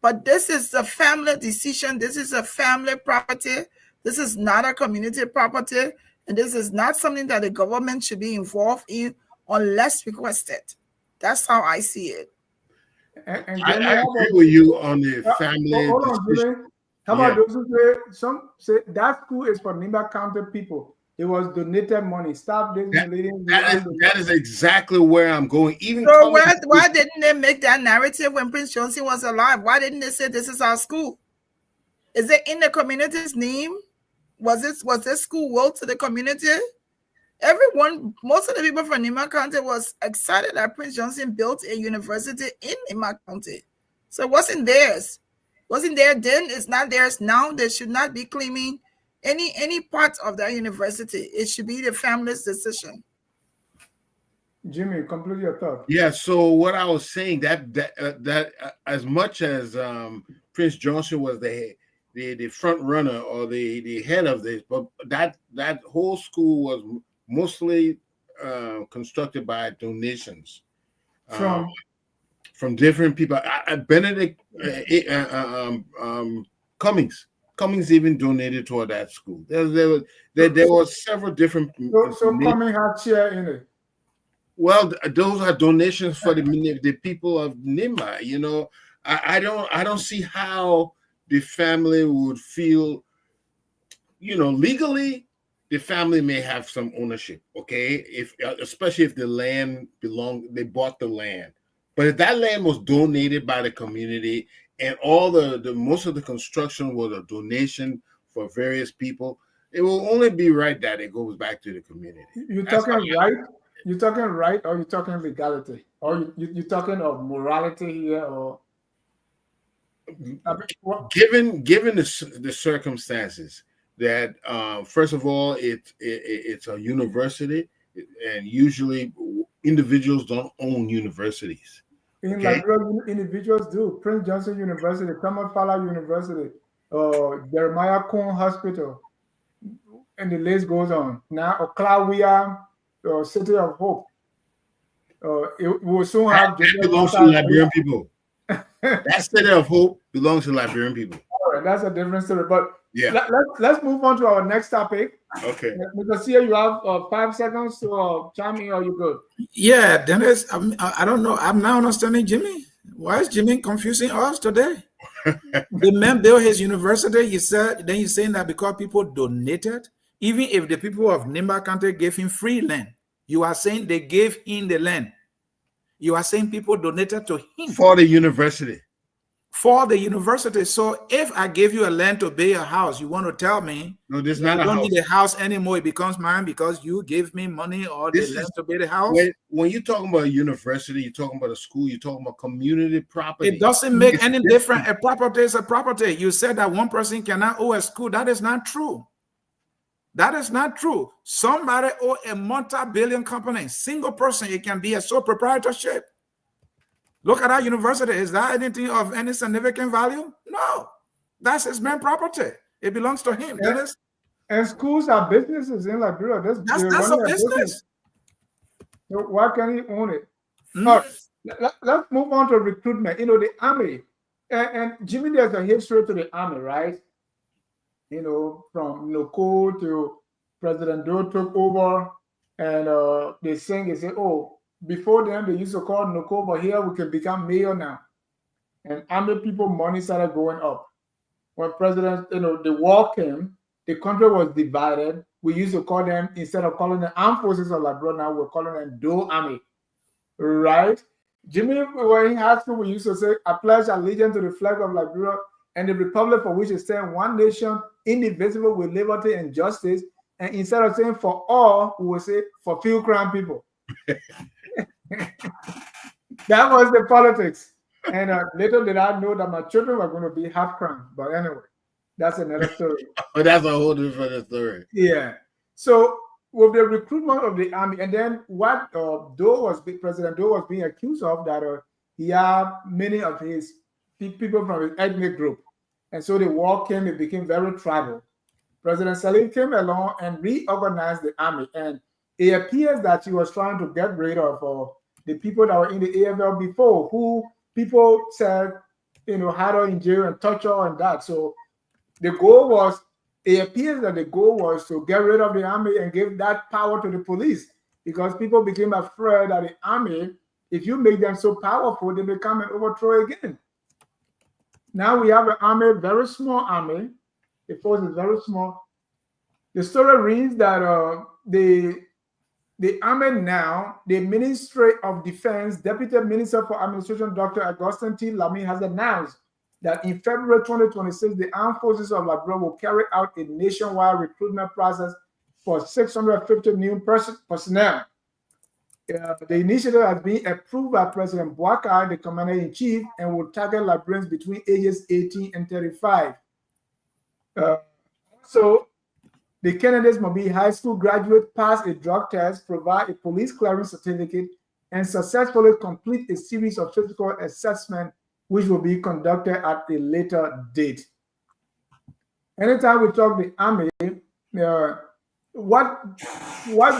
but this is a family decision. This is a family property. This is not a community property, and this is not something that the government should be involved in unless requested. That's how I see it. And I agree with you on the family hold on, decision. Jimmy. How about those who say, some say that school is for Nimba County people? It was donated money. Stop this. That is exactly where I'm going. Even so why didn't they make that narrative when Prince Johnson was alive? Why didn't they say this is our school? Is it in the community's name? Was this school willed to the community? Everyone, most of the people from Nimba County was excited that Prince Johnson built a university in Nimba County. So it wasn't theirs. Wasn't there then, it's not theirs now. They should not be claiming any part of that university. It should be the family's decision. Jimmy, complete your thought. Yeah, so what I was saying, that as much as Prince Johnson was the front runner or the head of this, but that whole school was mostly constructed by donations from different people. Benedict Cummings even donated toward that school. There were several different. So Cummings had share in it. Well, those are donations for the people of Nimba. You know, I don't see how the family would feel. You know, legally, the family may have some ownership. Okay, especially if the land they bought the land. But if that land was donated by the community and all the most of the construction was a donation for various people, it will only be right that it goes back to the community. You're talking right? You're talking right, or you're talking legality? Or you're talking of morality here, or given the circumstances that first of all it's a university, and usually individuals don't own universities. In Liberia, individuals do. Prince Johnson University, Kamafala University, Jeremiah Cohn Hospital, and the list goes on. Now, Oklahoma, City of Hope. It will soon have. That belongs to Liberian people. That City of Hope belongs to Liberian people. All right, that's a different story. But yeah, let's move on to our next topic. Okay. Because here you have 5 seconds to chime in. Are you good? Yeah, Dennis. I don't know. I'm now understanding Jimmy. Why is Jimmy confusing us today? The man built his university. You said then you're saying that because people donated, even if the people of Nimba County gave him free land, you are saying they gave him the land. You are saying people donated to him for the university. For the university. So if I give you a land to build a house, you want to tell me no, this is not a house. You don't need a house anymore. It becomes mine because you gave me money or the land to build a house. When you're talking about a university, you're talking about a school, you're talking about community property. It doesn't make any difference. A property is a property. You said that one person cannot own a school. That is not true. That is not true. Somebody owe a multi-billion company, single person, it can be a sole proprietorship. Look at our university. Is that anything of any significant value? No. That's his main property. It belongs to him. Yeah. And schools are businesses in Liberia. That's a business. So why can't he own it? All right. Let's move on to recruitment. You know, the army. And Jimmy, there's a history to the army, right? You know, from Noko to President Doe took over, and they say, oh, before then, they used to call Noko, but here we can become mayor now. And army people, money started going up. When President, the war came, the country was divided, we used to call them, instead of calling them Armed Forces of Liberia, now we're calling them Dole Army, right? Jimmy, when we were in high school, we used to say, I pledge allegiance to the flag of Liberia and the republic for which it stands, one nation, indivisible, with liberty and justice. And instead of saying for all, we would say for few crown people. That was the politics. And little did I know that my children were going to be half crown. But anyway, that's another story. But that's a whole different story. Yeah. So with the recruitment of the army, and then what President Doe was being accused of, that he had many of his people from his ethnic group. And so the war came, it became very tribal. President Salim came along and reorganized the army. And it appears that he was trying to get rid of the people that were in the AFL before, who people said, had her in jail and torture and that. So the goal was, it appears that the goal was to get rid of the army and give that power to the police, because people became afraid that the army, if you make them so powerful, they may come and overthrow again. Now we have an army, very small army. The force is very small. The story reads that the army now, the Ministry of Defense, Deputy Minister for Administration, Dr. Augustin T. Lamy, has announced that in February 2026, the Armed Forces of Liberia will carry out a nationwide recruitment process for 650 new personnel. The initiative has been approved by President Boakai, the Commander-in-Chief, and will target Liberians between ages 18 and 35. So the candidates must be high school graduate, pass a drug test, provide a police clearance certificate, and successfully complete a series of physical assessment, which will be conducted at a later date. Anytime we talk the army, what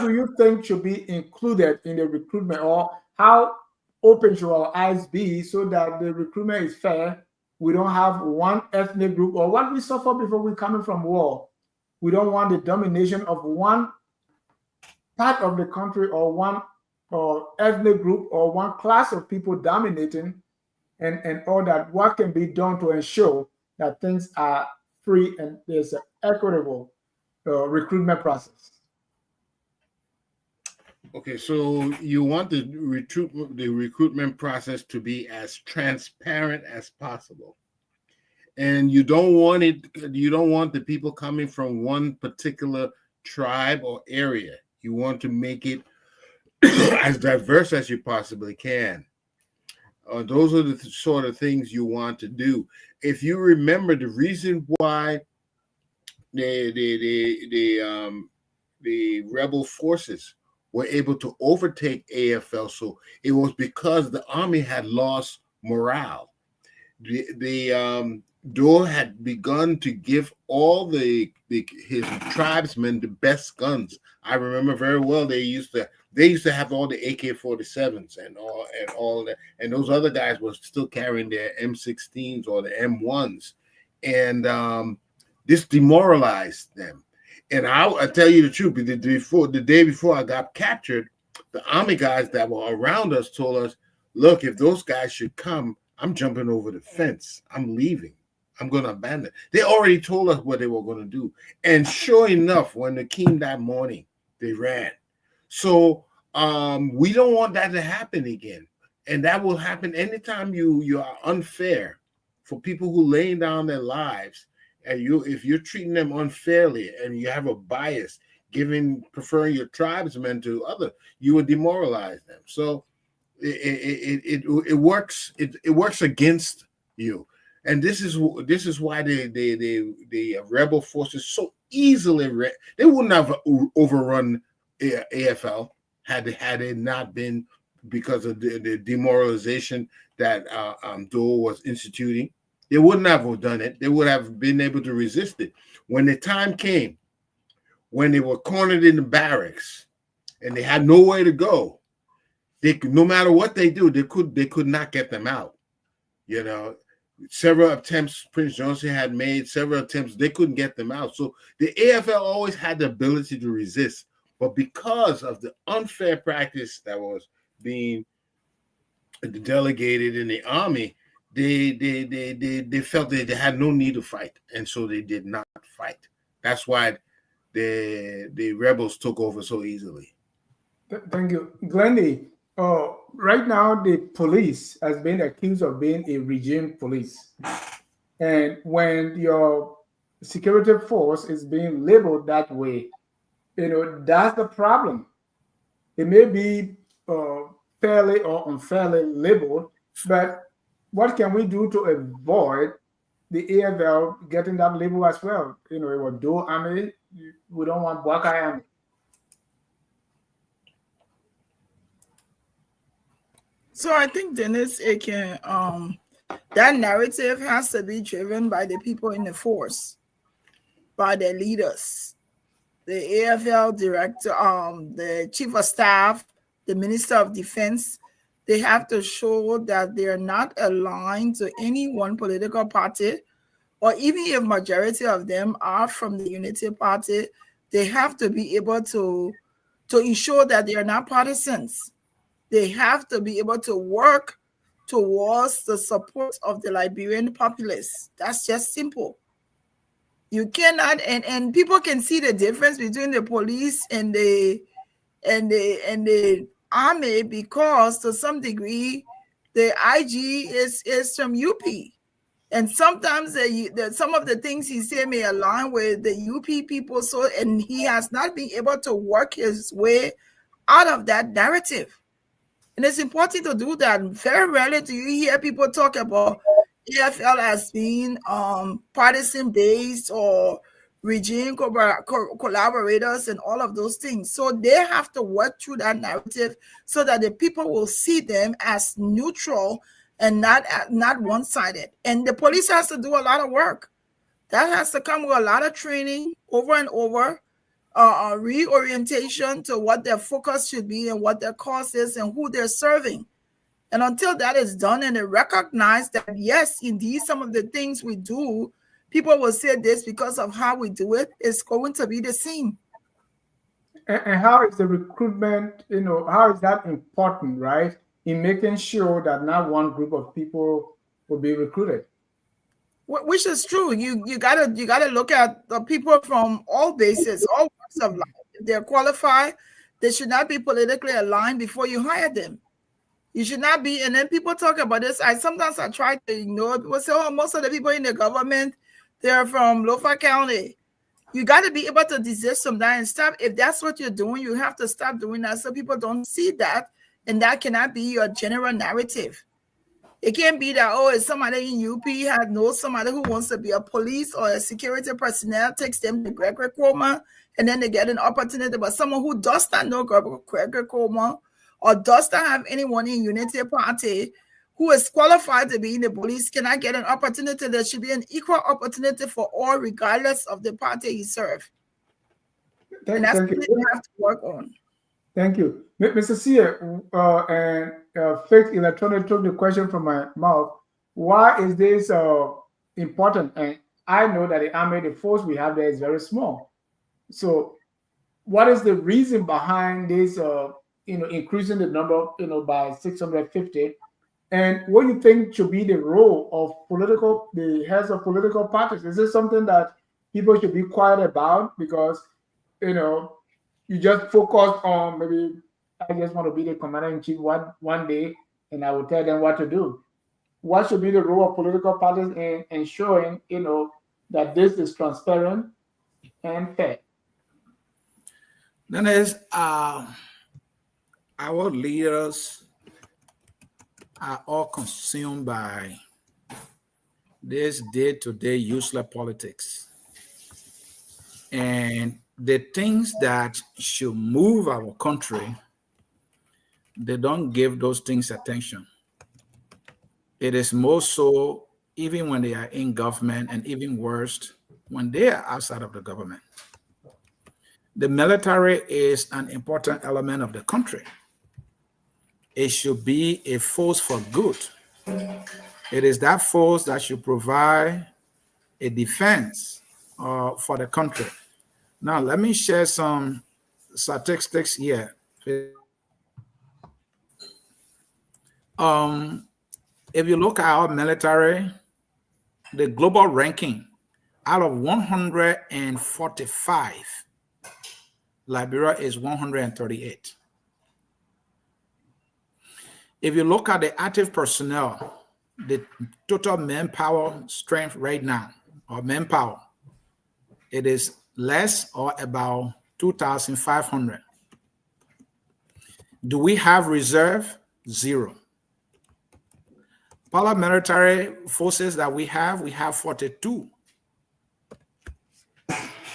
do you think should be included in the recruitment, or how open should our eyes be so that the recruitment is fair? We don't have one ethnic group, or what we suffer before we coming from war. We don't want the domination of one part of the country or one ethnic group or one class of people dominating, and all that. What can be done to ensure that things are free and there's an equitable recruitment process? Okay, so you want the recruitment process to be as transparent as possible. And you don't want the people coming from one particular tribe or area. You want to make it as diverse as you possibly can. Those are the sort of things you want to do. If you remember, the reason why the rebel forces were able to overtake AFL, so it was because the army had lost morale. Doe had begun to give all his tribesmen the best guns. I remember very well. They used to have all the AK-47s and all that, and those other guys were still carrying their M16s or the M1s, and this demoralized them. And I tell you the truth, the day before I got captured, the army guys that were around us told us, "Look, if those guys should come, I'm jumping over the fence. I'm leaving. I'm going to abandon." They already told us what they were going to do. And sure enough, when they came that morning, they ran. So we don't want that to happen again. And that will happen anytime you are unfair for people who laying down their lives. And if you're treating them unfairly and you have a bias, preferring your tribesmen to other, you will demoralize them. So it works. It works against you. And this is why the rebel forces so easily they wouldn't have overrun AFL had it not been because of the demoralization that Doe was instituting. They wouldn't have done it. They would have been able to resist it. When the time came, when they were cornered in the barracks and they had nowhere to go, no matter what they do, they could not get them out. Several attempts Prince Johnson had made, they couldn't get them out. So the AFL always had the ability to resist, but because of the unfair practice that was being delegated in the army, they felt they had no need to fight, and so they did not fight. That's why the rebels took over so easily. Thank you. Glendy, right now the police has been accused of being a regime police. And when your security force is being labeled that way, that's the problem. It may be fairly or unfairly labeled, but what can we do to avoid the AFL getting that label as well? It was Do Army. We don't want Black Eye Army. So I think Dennis, it can that narrative has to be driven by the people in the force, by their leaders, the AFL director, the chief of staff, the minister of defense. They have to show that they're not aligned to any one political party, or even if majority of them are from the Unity Party, they have to be able to ensure that they are not partisans. They have to be able to work towards the support of the Liberian populace. That's just simple. You cannot, and people can see the difference between the police and the army, because to some degree the IG is from UP, and sometimes some of the things he said may align with the UP people. So, and he has not been able to work his way out of that narrative. And it's important to do that. Very rarely do you hear people talk about AFL as being partisan based or regime collaborators and all of those things. So they have to work through that narrative so that the people will see them as neutral and not one-sided. And the police has to do a lot of work. That has to come with a lot of training over and over. Reorientation to what their focus should be and what their cause is and who they're serving. And until that is done and they recognize that, yes, indeed, some of the things we do, people will say this because of how we do it, is going to be the same. And how is the recruitment, how is that important, right, in making sure that not one group of people will be recruited? Which is true. You gotta look at the people from all bases, all walks of life. If they're qualified, they should not be politically aligned before you hire them. You should not be. And then people talk about this. Sometimes I try to ignore. People say, "Oh, most of the people in the government, they're from Lofa County." You got to be able to desist from that and stop. If that's what you're doing, you have to stop doing that so people don't see that, and that cannot be your general narrative. It can't be that, oh, if somebody in UP knows somebody who wants to be a police or a security personnel, takes them to Gregory Coleman, and then they get an opportunity. But someone who does not know Gregory Coleman or does not have anyone in Unity Party who is qualified to be in the police cannot get an opportunity. There should be an equal opportunity for all, regardless of the party you serve. And that's what we have to work on. Thank you. Mr. Sear, and Fake Electronic took the question from my mouth. Why is this important? And I know that the army, the force we have there is very small. So what is the reason behind this, increasing the number, by 650? And what do you think should be the role of the heads of political parties? Is this something that people should be quiet about because, you just focus on maybe I just want to be the commander-in-chief one day and I will tell them what to do? What should be the role of political parties in ensuring, that this is transparent and fair? Then is our leaders are all consumed by this day-to-day useless politics. And the things that should move our country, they don't give those things attention. It is more so even when they are in government, and even worse when they are outside of the government. The military is an important element of the country. It should be a force for good. It is that force that should provide a defense for the country. Now, let me share some statistics here. If you look at our military, the global ranking out of 145, Liberia is 138. If you look at the active personnel, the total manpower strength right now, or manpower, it is less or about 2,500. Do we have reserve? Zero. Paramilitary forces that we have 42.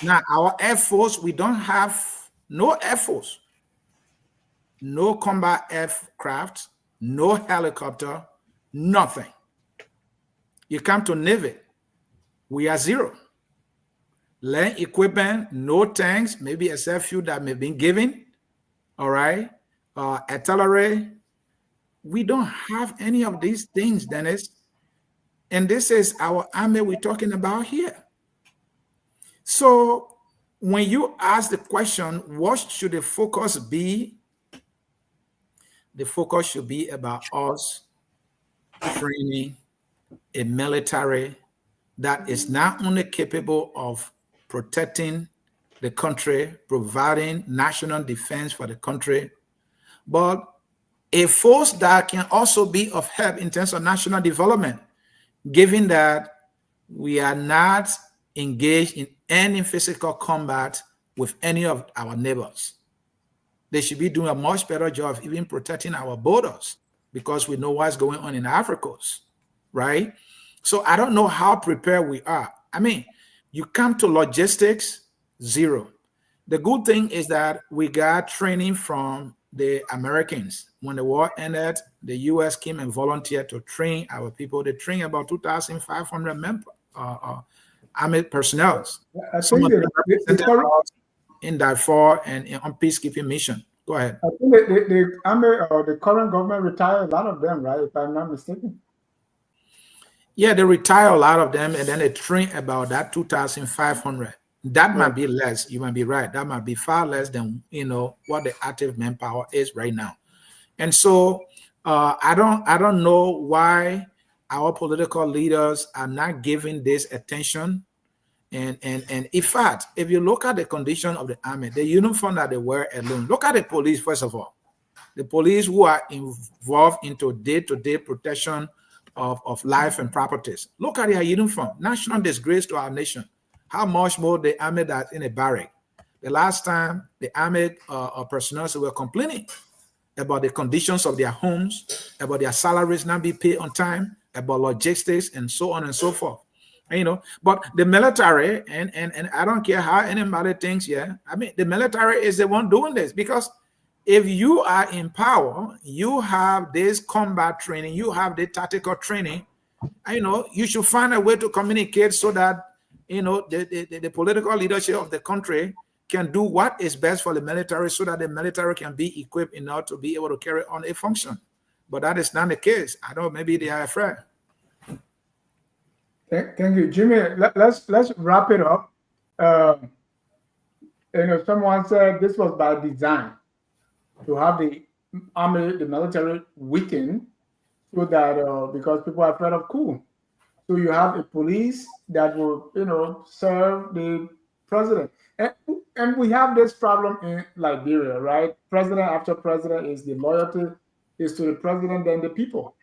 Now, our Air Force, we don't have no Air Force, no combat aircraft, no helicopter, nothing. You come to Navy, we are zero. Land equipment, no tanks, maybe except few that may be given. All right. Artillery, we don't have any of these things, Dennis. And this is our army we're talking about here. So when you ask the question, what should the focus be? The focus should be about us training a military that is not only capable of protecting the country, providing national defense for the country, but a force that can also be of help in terms of national development, given that we are not engaged in any physical combat with any of our neighbors. They should be doing a much better job of even protecting our borders because we know what's going on in Africa, right? So I don't know how prepared we are. I mean, you come to logistics, zero. The good thing is that we got training from the Americans. When the war ended, the U.S. came and volunteered to train our people. They trained about 2,500 army personnel. I Some think of them represented us in Darfur and on peacekeeping mission. Go ahead. I think the army or the current government retired a lot of them, right? If I'm not mistaken. Yeah, they retire a lot of them, and then they train about that 2,500. That might be less. You might be right. That might be far less than what the active manpower is right now. And so I don't know why our political leaders are not giving this attention. And in fact, if you look at the condition of the army, the uniform that they wear alone, look at the police first of all. The police who are involved into day-to-day protection of life and properties. Look at their uniform. National disgrace to our nation. How much more the army that's in a barrack. The last time the army personnel were complaining about the conditions of their homes, about their salaries not being paid on time, about logistics, and so on and so forth. But the military, and I don't care how anybody thinks, I mean, the military is the one doing this, because if you are in power, you have this combat training, you have the tactical training, you should find a way to communicate so that the political leadership of the country can do what is best for the military so that the military can be equipped enough to be able to carry on a function. But that is not the case. I don't know, maybe they are afraid. Thank you, Jimmy. Let's wrap it up. Someone said this was by design to have the army, the military weakened, so that because people are afraid of coup. So you have a police that will, serve the president. And we have this problem in Liberia, right? President after president is the loyalty is to the president than the people,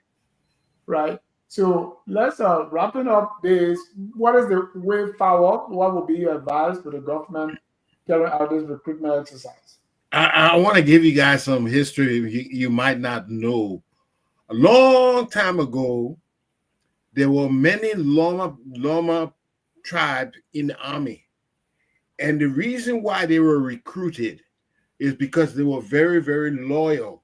right? So let's wrapping up this. What is the way forward? What would be your advice to the government carrying out this recruitment exercise? I want to give you guys some history you might not know. A long time ago, there were many Loma tribes in the army. And the reason why they were recruited is because they were very, very loyal.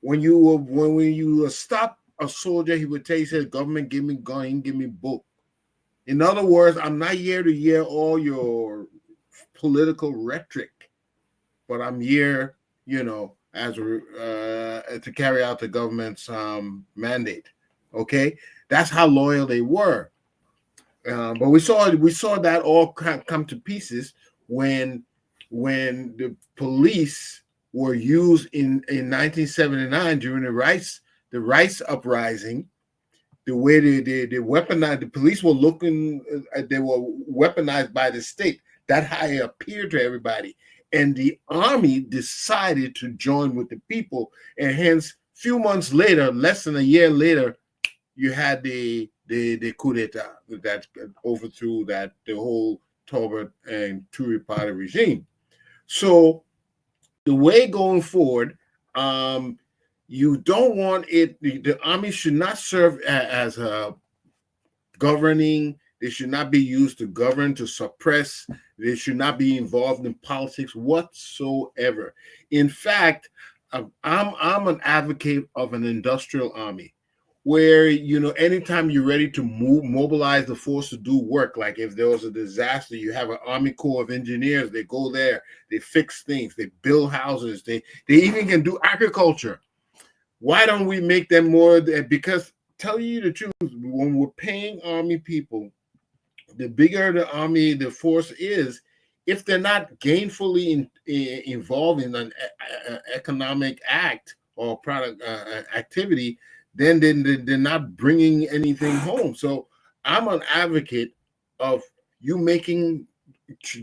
When you stop a soldier, he would tell you, says, government, give me gun, give me book. In other words, I'm not here to hear all your political rhetoric, but I'm here, as to carry out the government's mandate. Okay, that's how loyal they were. But we saw that all come to pieces when the police were used in 1979 during the rights uprising the way they weaponized, the police were looking, they were weaponized by the state. That's how it appeared to everybody. And the army decided to join with the people. And hence, few months later, less than a year later, you had the coup d'etat that overthrew the whole Tolbert and Toure Party regime. So the way going forward, you don't want it. The army should not serve as a governing. They should not be used to govern, to suppress. They should not be involved in politics whatsoever. In fact, I'm an advocate of an industrial army, where anytime you're ready to mobilize the force to do work, like if there was a disaster, you have an Army Corps of Engineers. They go there, they fix things, they build houses, they even can do agriculture. Why don't we make them more? Because tell you the truth, when we're paying army people, the bigger the force is, if they're not gainfully involved in an economic act or product activity, then they're not bringing anything home. So I'm an advocate of you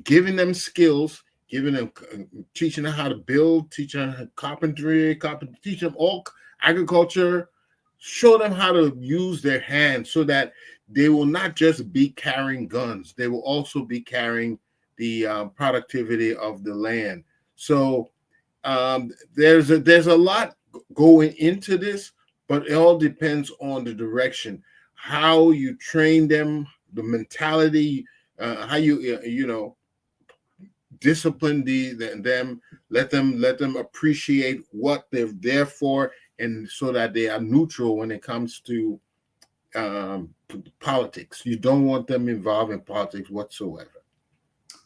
giving them skills, teaching them how to build, teaching them carpentry, teach them all agriculture, show them how to use their hands so that they will not just be carrying guns. They will also be carrying the productivity of the land. So there's a lot going into this, but it all depends on the direction, how you train them, the mentality, how you discipline them, let them appreciate what they're there for, and so that they are neutral when it comes to politics. You don't want them involved in politics whatsoever.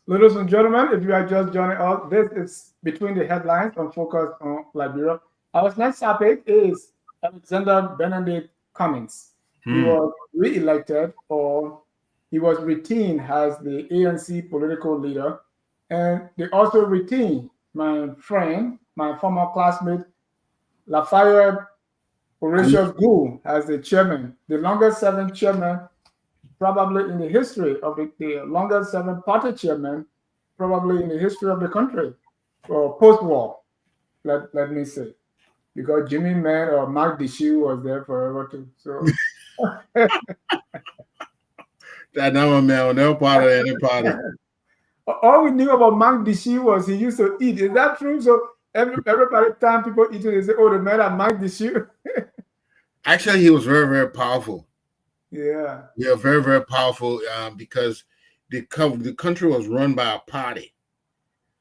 Ladies and gentlemen, if you are just joining us, this is Between the Headlines on Focus on Liberia. Our next topic is Alexander Benedict Cummings. He was re-elected, or he was retained as the ANC political leader. And they also retained my friend, my former classmate, Lafayette Horatius Gould, as the chairman, the longest serving chairman probably in the history of the longest serving party chairman probably in the history of the country, or post-war, let me say, because Jimmy Mann or Mark Deshu was there forever too. So that number man was never part of any party. All we knew about Mark Deshu was he used to eat. Is that true? So every time people eat it, they say, "Oh, the man at Mark Deshu." Actually, he was very, very powerful. Yeah, very, very powerful because the country was run by a party.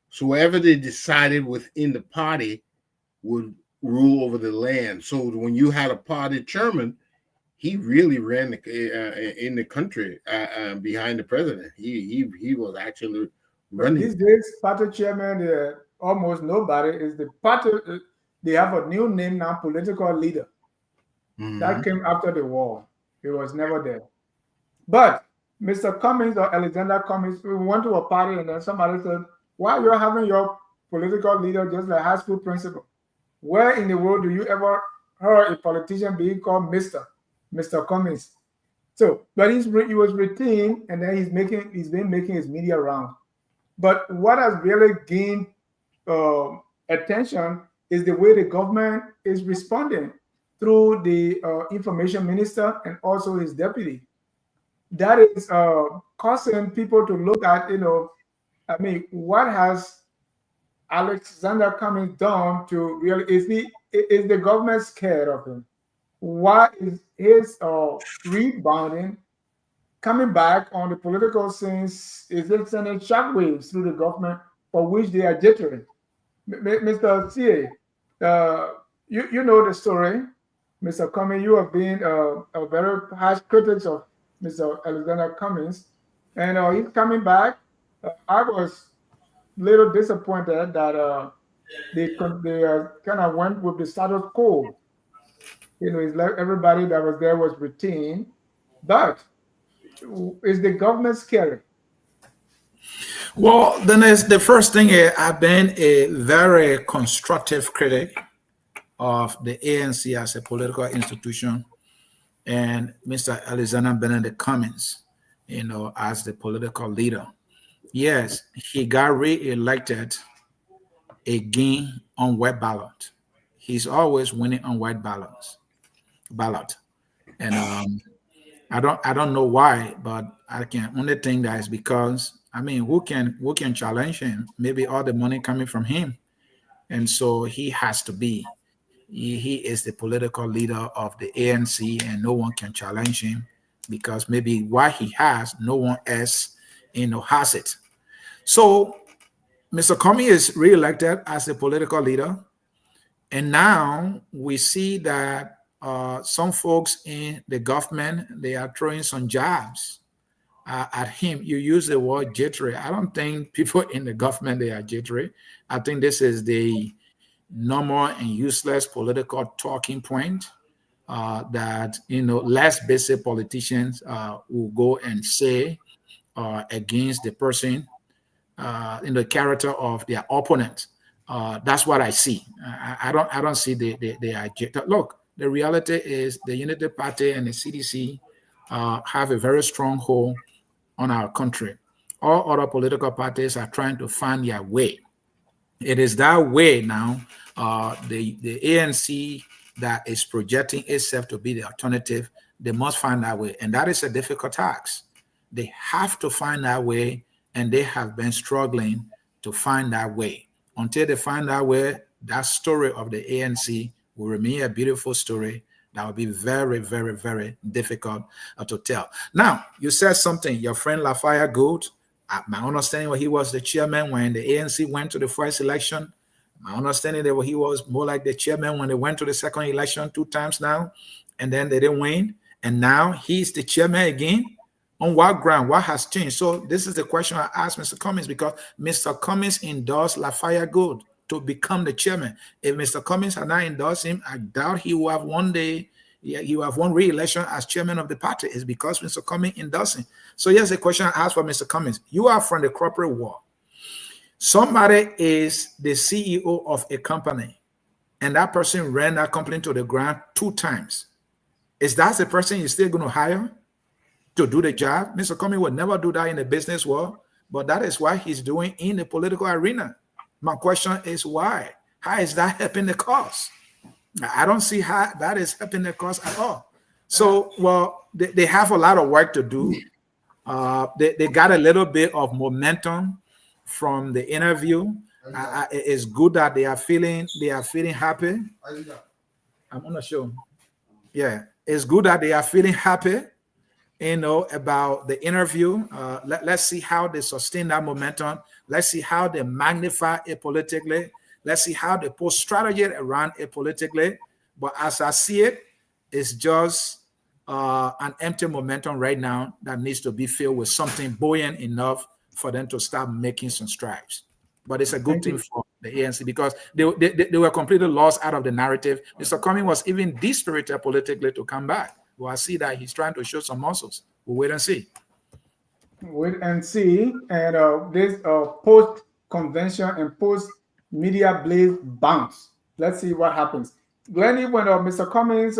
So whatever they decided within the party would rule over the land. So when you had a party chairman, he really ran in the country behind the president. He was actually running. These days, party chairman, almost nobody is the party. They have a new name now, political leader. Mm-hmm. That came after the war. It was never there. But Mr. Cummings or Alexander Cummings, we went to a party and then somebody said, "Why you're having your political leader just like high school principal? Where in the world do you ever heard a politician being called Mr. Cummings?" So, but he was retained, and then he's been making his media round. But what has really gained attention is the way the government is responding through the information minister and also his deputy. That is causing people to look at, what has Alexander Cummings done to really, is the government scared of him? Why is his rebounding, coming back on the political scene, is it sending shockwaves through the government for which they are jittery? Mr. CA, you know the story. Mr. Cummings, you have been a very harsh critic of Mr. Alexander Cummings, and he's coming back. I was a little disappointed that they kind of went with the status quo. It's like everybody that was there was retained, but is the government scary? Well, then the first thing is, I've been a very constructive critic of the ANC as a political institution and Mr. Alexander Benedict Cummings, as the political leader. Yes, he got re-elected again on wet ballot. He's always winning on white ballot. And I don't know why, but I can only think that is because who can challenge him? Maybe all the money coming from him. And so he has to be. He is the political leader of the ANC, and no one can challenge him because maybe what he has, no one else, has it. So Mr. Comey is re-elected as the political leader, and now we see that some folks in the government, they are throwing some jabs at him. You use the word jittery. I don't think people in the government, they are jittery. I think this is the normal and useless political talking point that less basic politicians will go and say against the person in the character of their opponent. That's what I see. I don't see the agenda. Look, the reality is the Unity Party and the CDC have a very strong hold on our country. All other political parties are trying to find their way. It is that way now. The ANC that is projecting itself to be the alternative, they must find that way. And that is a difficult task. They have to find that way, and they have been struggling to find that way. Until they find that way, that story of the ANC will remain a beautiful story that will be very, very, very difficult to tell. Now, you said something, your friend Lafayette Gould, my understanding was he was the chairman when the ANC went to the first election. My understanding that he was more like the chairman when they went to the second election 2 times now, and then they didn't win. And now he's the chairman again. On what ground? What has changed? So this is the question I asked Mr. Cummings, because Mr. Cummings endorsed Lafayette Gould to become the chairman. If Mr. Cummings had not endorsed him, I doubt he will have one day, he will have won re-election as chairman of the party. It's because Mr. Cummings endorsed him. So here's the question I asked for Mr. Cummings. You are from the corporate world. Somebody is the CEO of a company, and that person ran that company to the ground 2 times. Is that the person you're still going to hire to do the job? Mr. Cummings would never do that in the business world, but that is what he's doing in the political arena. My question is why? How is that helping the cause? I don't see how that is helping the cause at all. So, well, they have a lot of work to do. They got a little bit of momentum from the interview. It's good that they are feeling happy. I'm on the show. Yeah, it's good that they are feeling happy, about the interview. Let's see how they sustain that momentum. Let's see how they magnify it politically. Let's see how they put strategy around it politically. But as I see it, it's just an empty momentum right now that needs to be filled with something buoyant enough for them to start making some strides. But it's a good thing for the ANC because they were completely lost out of the narrative. Mr. Cummings was even dispirited politically to come back. Well, I see that he's trying to show some muscles. We'll wait and see. Wait and see. And this post-convention and post-media blaze bounce. Let's see what happens. Glennie, when Mr. Cummings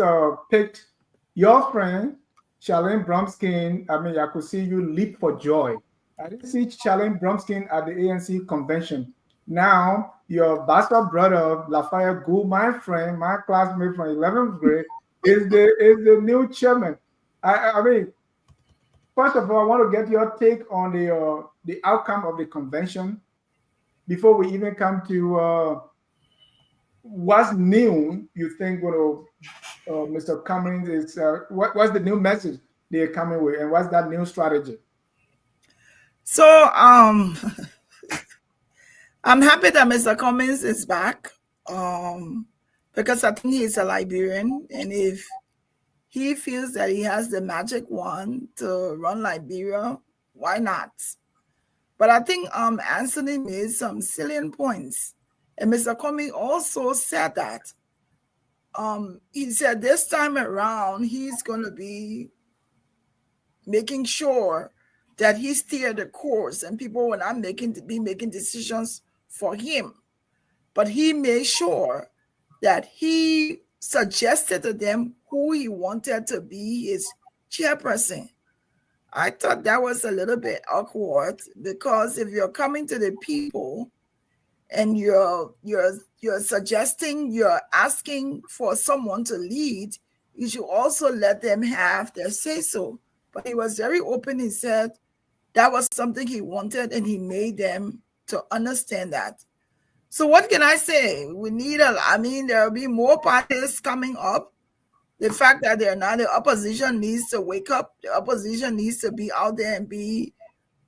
picked your friend, Charlene Bromskin, I could see you leap for joy. I didn't see Charlene Bromskin at the ANC convention. Now, your bastard brother, Lafayette Gould, my friend, my classmate from 11th grade, is the new chairman. First of all, I want to get your take on the outcome of the convention before we even come to what's new. You think Mr. Cummings is what's the new message they're coming with, and what's that new strategy? So I'm happy that Mr. Cummings is back because I think he's a Liberian, and if he feels that he has the magic wand to run Liberia, why not? But I think Anthony made some salient points, and Mr. Cummings also said that he said this time around he's going to be making sure that he steered the course and people will not be making decisions for him. But he made sure that he suggested to them who he wanted to be his chairperson. I thought that was a little bit awkward, because if you're coming to the people and you're suggesting, you're asking for someone to lead, you should also let them have their say so. But he was very open. He said that was something he wanted, and he made them to understand that. So what can I say? We need there will be more parties coming up. The fact that they're not, the opposition needs to wake up. The opposition needs to be out there and be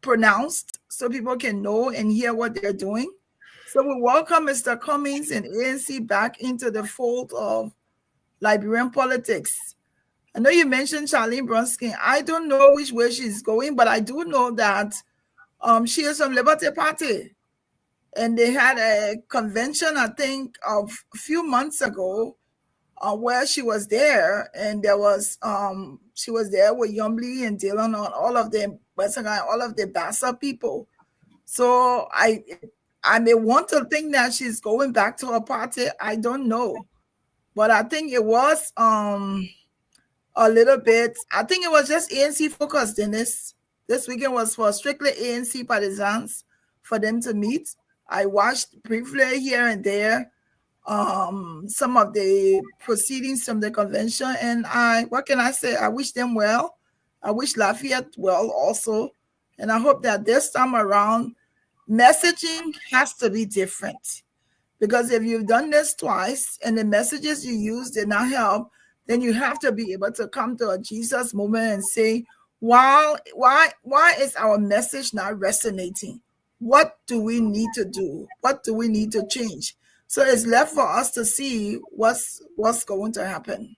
pronounced so people can know and hear what they're doing. So we welcome Mr. Cummings and ANC back into the fold of Liberian politics. I know you mentioned Charlene Bronsky. I don't know which way she's going, but I do know that she is from Liberty Party. And they had a convention, I think, of a few months ago, where she was there, and there was she was there with Yombly and Dylan on all of the Bassa people. So I may want to think that she's going back to her party. I don't know, but I think it was a little bit. I think it was just ANC focused. Dennis, this weekend was for strictly ANC partisans for them to meet. I watched briefly here and there some of the proceedings from the convention, and what can I say? I wish them well. I wish Lafayette well also, and I hope that this time around messaging has to be different, because if you've done this twice and the messages you use did not help, then you have to be able to come to a Jesus moment and say, why is our message not resonating? What do we need to do? What do we need to change? So it's left for us to see what's going to happen.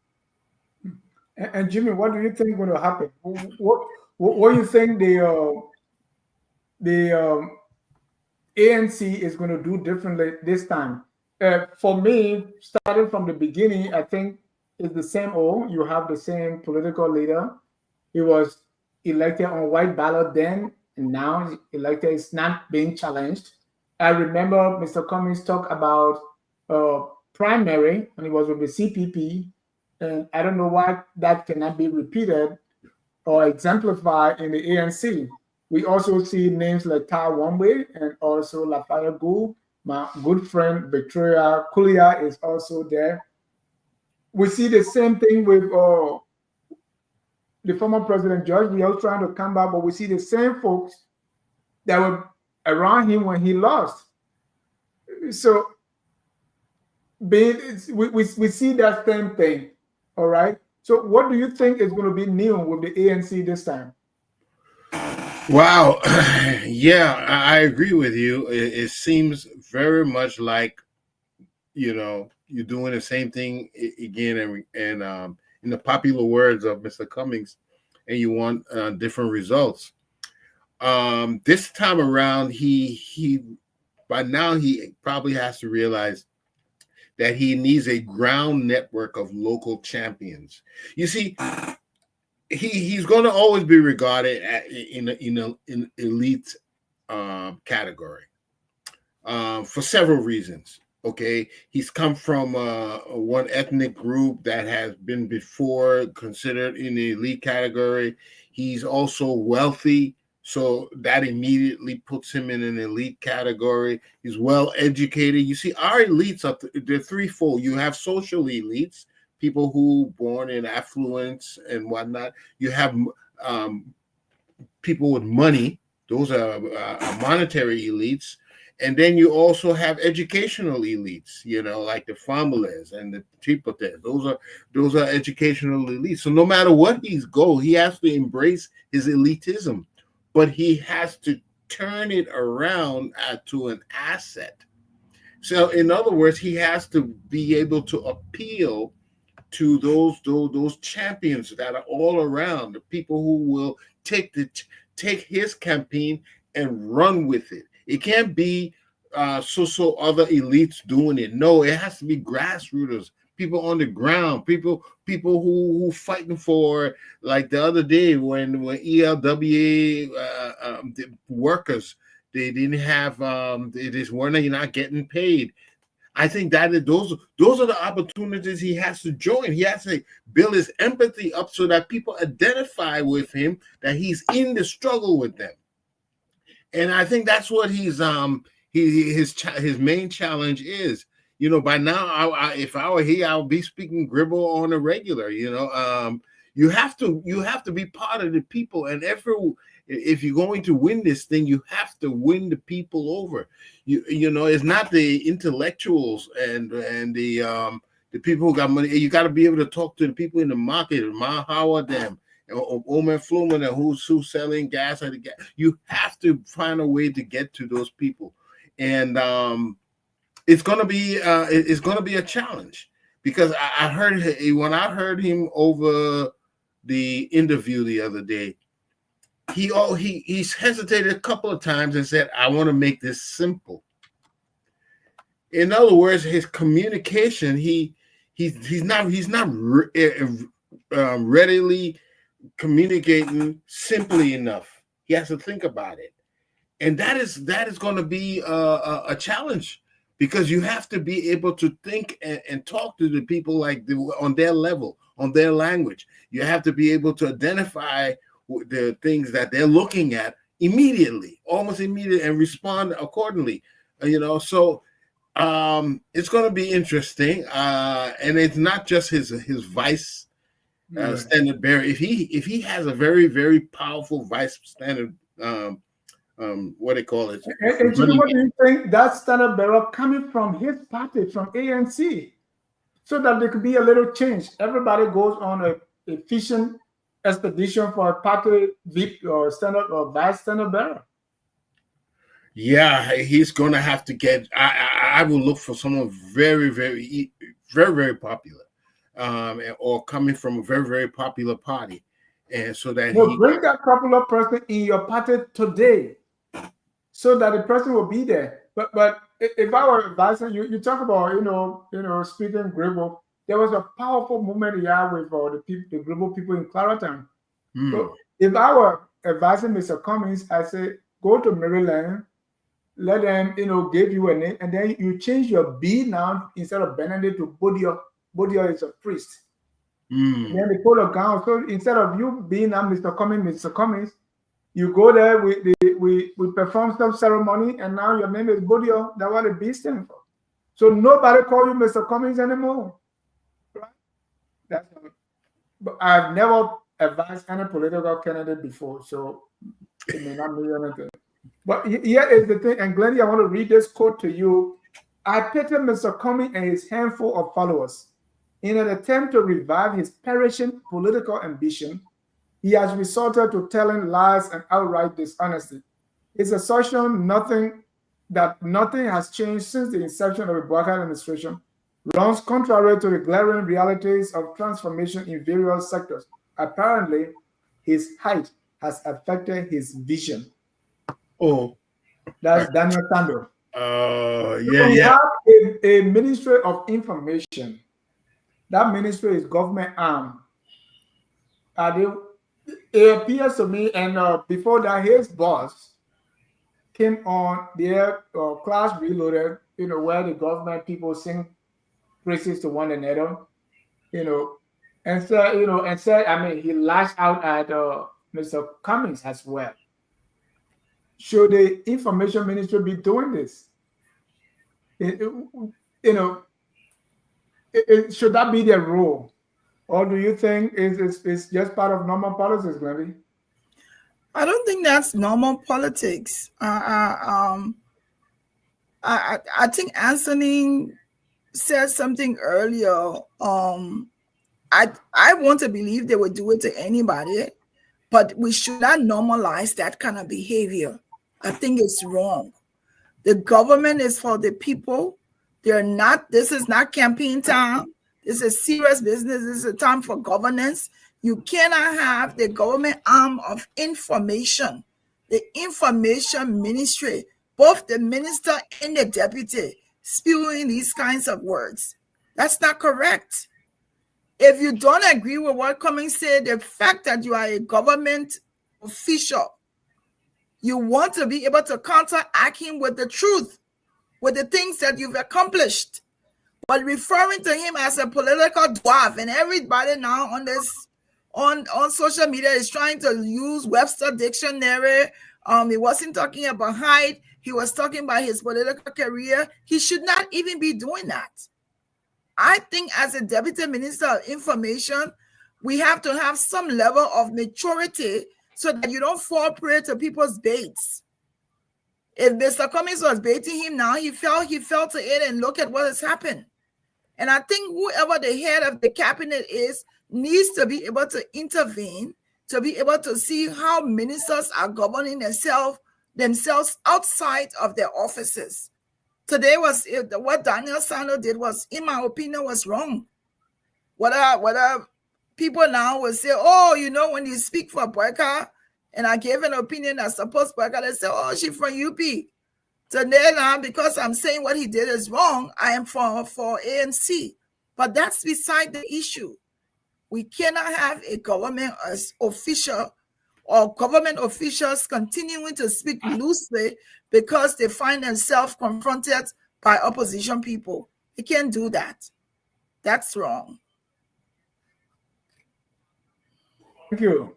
And Jimmy, what do you think going to happen? What do you think the ANC is going to do differently this time? For me, starting from the beginning, I think it's the same old. You have the same political leader. He was elected on white ballot then, and now elected is not being challenged. I remember Mr. Cummings talk about primary, and he was with the CPP, and I don't know why that cannot be repeated or exemplified in the ANC. We also see names like Tar Wombe and also Lafayette Gould. My good friend Victoria Kulia is also there. We see the same thing with the former President George. He was trying to come back, but we see the same folks that were around him when he lost. So we see that same thing. All right. So what do you think is going to be new with the ANC this time? Wow. Yeah, I agree with you. It seems very much like, you're doing the same thing again, and in the popular words of Mr. Cummings, and you want different results. This time around, he by now he probably has to realize that he needs a ground network of local champions. You see, he's going to always be regarded in an elite category for several reasons. Okay, he's come from one ethnic group that has been before considered in the elite category. He's also wealthy, so that immediately puts him in an elite category. He's well educated. You see, our elites they're threefold. You have social elites, people who born in affluence and whatnot. You have people with money; those are monetary elites. And then you also have educational elites, like the Famales and the Tripotes. Those are educational elites. So no matter what he has to embrace his elitism, but he has to turn it around to an asset. So in other words, he has to be able to appeal to those champions that are all around, the people who will take his campaign and run with it. It can't be so other elites doing it. No, it has to be grassroots, people on the ground, people who fighting for, like the other day when ELWA the workers, they didn't have they just weren't not getting paid. I think that those are the opportunities he has to join. He has to build his empathy up so that people identify with him, that he's in the struggle with them. And I think that's what his main challenge is. You know, by now, if I were here, I would be speaking Gribble on a regular. You know, you have to be part of the people, and if you're going to win this thing, you have to win the people over. You know, it's not the intellectuals and the people who got money. You got to be able to talk to the people in the market, Ma Howard, them, Omen Fluman, and who's selling gas at the gas. You have to find a way to get to those people, and it's gonna be a challenge, because I heard him over the interview the other day. He's hesitated a couple of times and said, "I want to make this simple." In other words, his communication, he's not readily communicating simply enough. He has to think about it, and that is going to be a challenge, because you have to be able to think and talk to the people on their level, on their language. You have to be able to identify the things that they're looking at almost immediately, and respond accordingly. You know, so it's going to be interesting, and it's not just his vice standard bearer. If he has a very, very powerful vice standard, what they call it. And Jimmy, what do you think that standard bearer coming from his party, from ANC, so that there could be a little change? Everybody goes on a efficient expedition for a party VIP or standard or vice standard bearer. Yeah, he's going to have to get. I will look for someone very, very, very, very popular, or coming from a very, very popular party, and so that bring that popular person in your party today, so that the person will be there. But if I were advising you talk about speaking Gribble, there was a powerful movement here with the Gribble people in Clarendon. So if I were advising Mr. Cummings, I say go to Maryland, let them give you a name, and then you change your B now, instead of Benedict, to Bodio. Bodio is a priest. And then they put a gown. So instead of you being Mr. Cummings, you go there, we perform some ceremony, and now your name is Bodio. That's what the B stands for. So nobody call you Mr. Cummings anymore. Right? But I've never advised any political candidate before, so it may not mean anything. But here is the thing, and Glennie, I want to read this quote to you. I pity Mr. Cummings and his handful of followers. In an attempt to revive his perishing political ambition, he has resorted to telling lies and outright dishonesty. His assertion that nothing has changed since the inception of the Buhari administration runs contrary to the glaring realities of transformation in various sectors. Apparently, his height has affected his vision. Oh, that's Daniel Tando. We have a Ministry of Information. That ministry is government arm. It appears to me, and before that, his boss came on their Class Reloaded, where the government people sing praises to one another, and said, I mean, he lashed out at Mr. Cummings as well. Should the information ministry be doing this? Should that be their role? Or do you think it's just part of normal politics, Glennie? I don't think that's normal politics. I think Anthony said something earlier. I want to believe they would do it to anybody, but we should not normalize that kind of behavior. I think it's wrong. The government is for the people. This is not campaign time. This is serious business. This is a time for governance. You cannot have the government arm of information, the information ministry, both the minister and the deputy spewing these kinds of words. That's not correct. If you don't agree with what Cummings said, the fact that you are a government official, you want to be able to counteract him with the truth, with the things that you've accomplished. but referring to him as a political dwarf, and everybody now on this on social media is trying to use Webster Dictionary. He wasn't talking about height, he was talking about his political career. He should not even be doing that. I think as a Deputy Minister of Information, we have to have some level of maturity so that you don't fall prey to people's baits. If Mr. Cummings was baiting him now, he fell to it, and look at what has happened. And I think whoever the head of the cabinet is needs to be able to intervene, to be able to see how ministers are governing themselves outside of their offices. Today what Daniel Sano did was, in my opinion, was wrong. What people now will say, oh, you know, when you speak for Boyka, and I gave an opinion that supports Boyka, they say, oh, she's from UP. Today now, because I'm saying what he did is wrong, I am for ANC. But that's beside the issue. We cannot have a government official or government officials continuing to speak loosely because they find themselves confronted by opposition people. You can't do that. That's wrong. Thank you.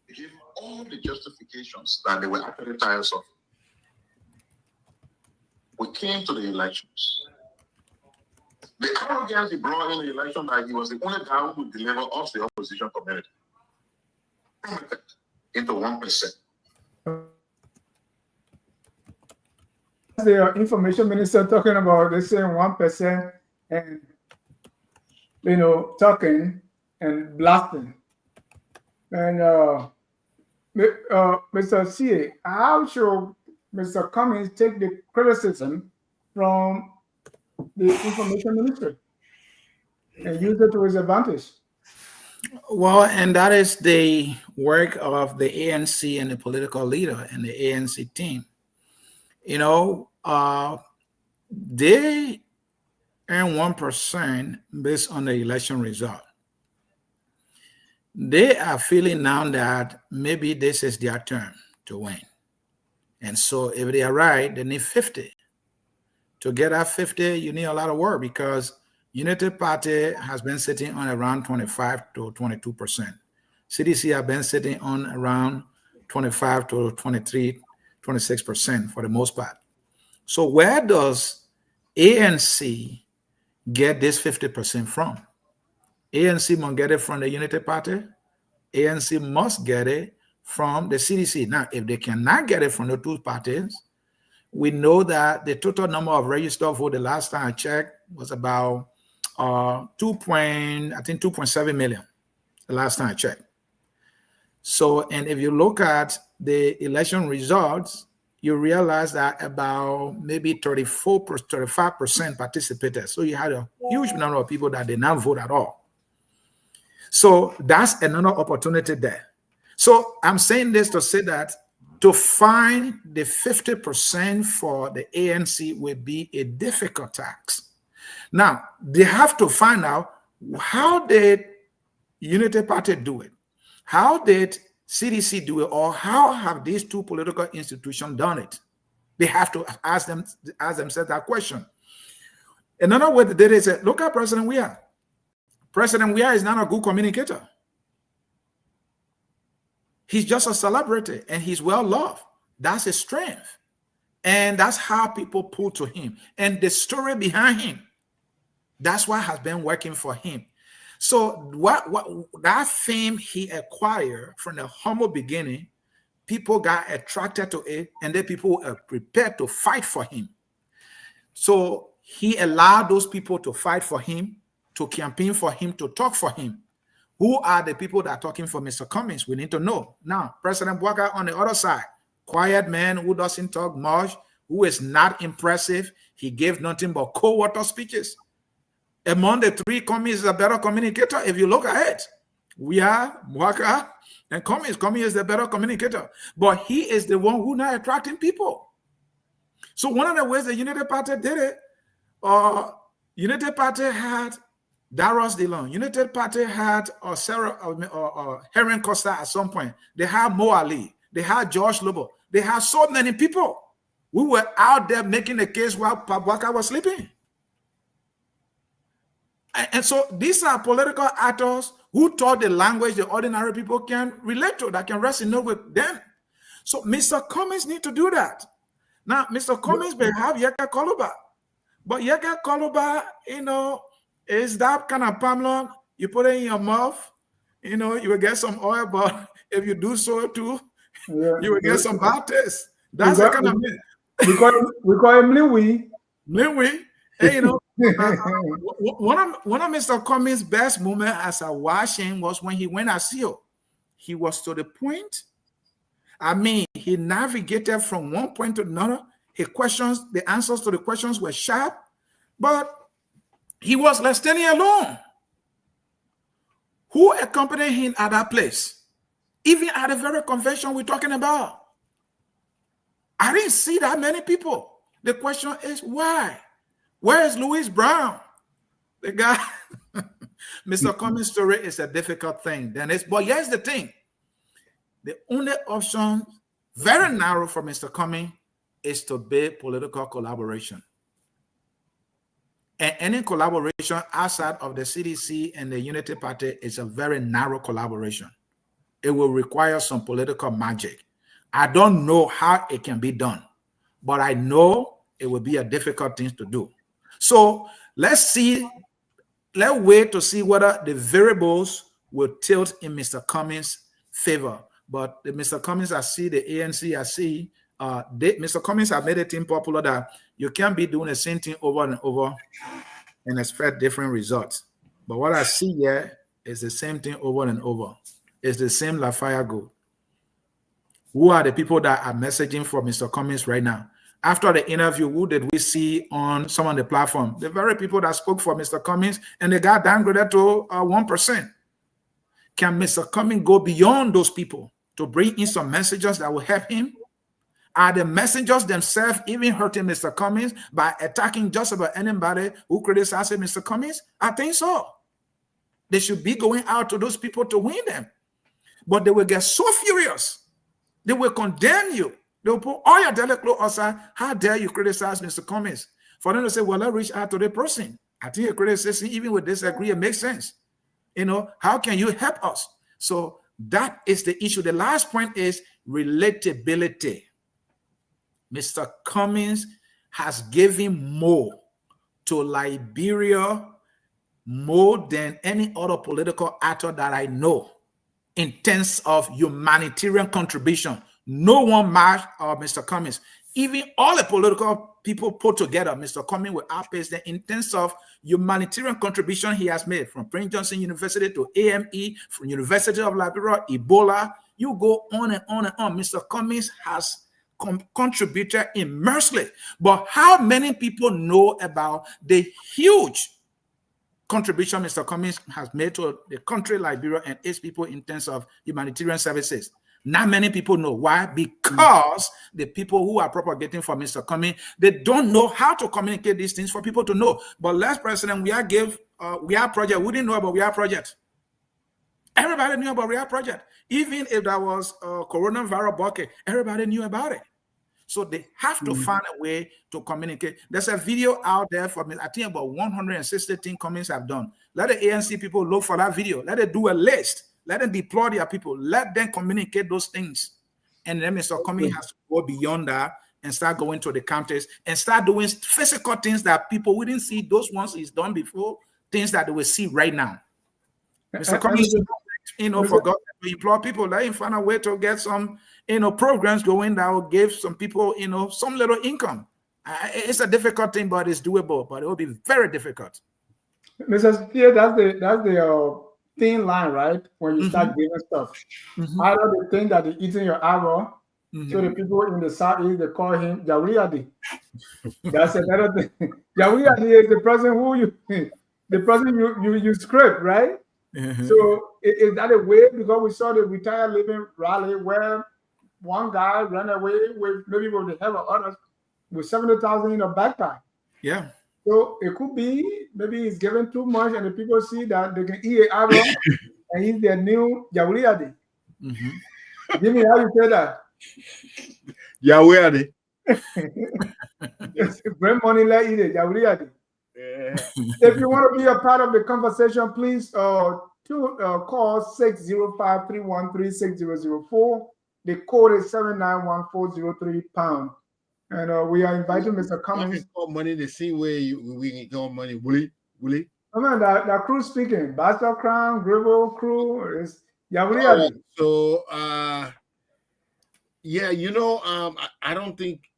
They gave all the justifications that they were actually tired of. We came to the elections. The arrogance he brought in the election that he was the only guy who would deliver us the opposition community. Into 1%. The information minister talking about they saying 1% and talking and blasting. And Mr. C, how should Mr. Cummings take the criticism from the information minister and use it to his advantage? Well, and that is the work of the ANC and the political leader and the ANC team. They earn 1% based on the election result. They are feeling now that maybe this is their turn to win. And so if they are right, they need 50. To get that 50, you need a lot of work because United Party has been sitting on around 25 to 22%. CDC have been sitting on around 25 to 23, 26% for the most part. So where does ANC get this 50% from? ANC must get it from the United Party. ANC must get it from the CDC. Now, if they cannot get it from the two parties, we know that the total number of registered votes the last time I checked was about 2.7 million the last time I checked. So, and if you look at the election results, you realize that about maybe 35% participated. So you had a huge number of people that did not vote at all. So that's another opportunity there. So I'm saying this to say that to find the 50% for the ANC will be a difficult task. Now, they have to find out how did Unity Party do it? How did CDC do it? Or how have these two political institutions done it? They have to ask themselves that question. Another way they did it is, look at President Weah. President Weah is not a good communicator. He's just a celebrity and he's well loved. That's his strength. And that's how people pull to him. And the story behind him, that's what has been working for him. So what that fame he acquired from the humble beginning, people got attracted to it, and then people were prepared to fight for him. So he allowed those people to fight for him, to campaign for him, to talk for him. Who are the people that are talking for Mr. Cummings? We need to know. Now, President Boyka on the other side, quiet man who doesn't talk much, who is not impressive. He gave nothing but cold water speeches. Among the three, Cummings is a better communicator. If you look at it, we are Boyka and Cummings. Cummings is the better communicator. But he is the one who not attracting people. So one of the ways the United Party did it, United Party had Darius Dillon. United Party had Heron Costa at some point. They had Mo Ali. They had George Lobo. They had so many people. We were out there making a case while Boyka was sleeping. And so these are political actors who taught the language the ordinary people can relate to, that can resonate with them. So Mr. Cummings need to do that. Now, Mr. Cummings may have Yeka Koluba, but Yeka Koluba, is that kind of pamlon. You put it in your mouth, you will get some oil, but if you do so too, you will get some bad taste. That's the kind of we call him Louis. Louis. Hey, one of Mr. Cummings' best moments as a washing was when he went as CEO. He was to the point. I mean, he navigated from one point to another. The answers to the questions were sharp, but he was less standing alone. Who accompanied him at that place? Even at the very convention we're talking about. I didn't see that many people. The question is why? Where is Louis Brown? The guy, Mr. Cummings' story is a difficult thing. But here's the thing. The only option, very narrow for Mr. Cummings, is to build political collaboration. And any collaboration outside of the CDC and the Unity Party is a very narrow collaboration. It will require some political magic. I don't know how it can be done, but I know it will be a difficult thing to do. So let's wait to see whether the variables will tilt in Mr. Cummings' favor. But Mr. Cummings, I see the ANC, Mr. Cummings have made it unpopular that you can't be doing the same thing over and over and expect different results. But what I see here is the same thing over and over. It's the same Lafayette Gold. Who are the people that are messaging for Mr. Cummings right now? After the interview, who did we see on some of the platform? The very people that spoke for Mr. Cummings, and they got downgraded to 1%. Can Mr. Cummings go beyond those people to bring in some messages that will help him? Are the messengers themselves even hurting Mr. Cummings by attacking just about anybody who criticizes Mr. Cummings? I think so. They should be going out to those people to win them. But they will get so furious. They will condemn you. They will put all your direct clothes outside. How dare you criticize Mr. Cummings? For them to say, well, let's reach out to the person. I think a criticism, even with disagree, it makes sense. How can you help us? So that is the issue. The last point is relatability. Mr. Cummings has given more to Liberia, more than any other political actor that I know in terms of humanitarian contribution. No one matched Mr. Cummings. Even all the political people put together, Mr. Cummings will outpace them in terms of humanitarian contribution he has made, from Prince Johnson University to AME, from University of Liberia, Ebola. You go on and on and on. Mr. Cummings has contributed immensely. But how many people know about the huge contribution Mr. Cummings has made to the country Liberia and its people in terms of humanitarian services? Not many people know. Why? Because the people who are propagating for Mr. Cummings, they don't know how to communicate these things for people to know. But last president, we are project. We didn't know about we are project. Everybody knew about we are project. Even if that was coronavirus bucket, everybody knew about it. So they have to find a way to communicate. There's a video out there for me. I think about 160 things Cummings have done. Let the ANC people look for that video. Let them do a list. Let them deploy their people. Let them communicate those things. And then Mr. Cummings has to go beyond that and start going to the counties and start doing physical things that people wouldn't see. Those ones he's done before, things that they will see right now. Mr. Cummings, forgot to employ people. Let him find a way to get some, programs going that will give some people, some little income. It's a difficult thing, but it's doable. But it will be very difficult. Mr. Spear, that's the thin line, right? When you start giving stuff. Either they think that they're eating your arrow, so the people in the Southeast, they call him Jawriadi. That's another thing. Jawriadi is the person you script, right? So is that a way? Because we saw the retired living rally where one guy ran away with maybe with the help of others with 70,000 in a backpack. Yeah. So it could be maybe he's given too much, and the people see that they can eat an arrow, and he's their new Jawriadi. Give me how you say that. Jawriadi. Bring money like eat it, Jawriadi. If you want to be a part of the conversation, please call 605-313-6004. The code is 791403#. And we are inviting Mr. Cummings. Call money the same way we can call money. Will it? I mean, the crew speaking. Bastard Crown, Gribble crew is So yeah, I don't think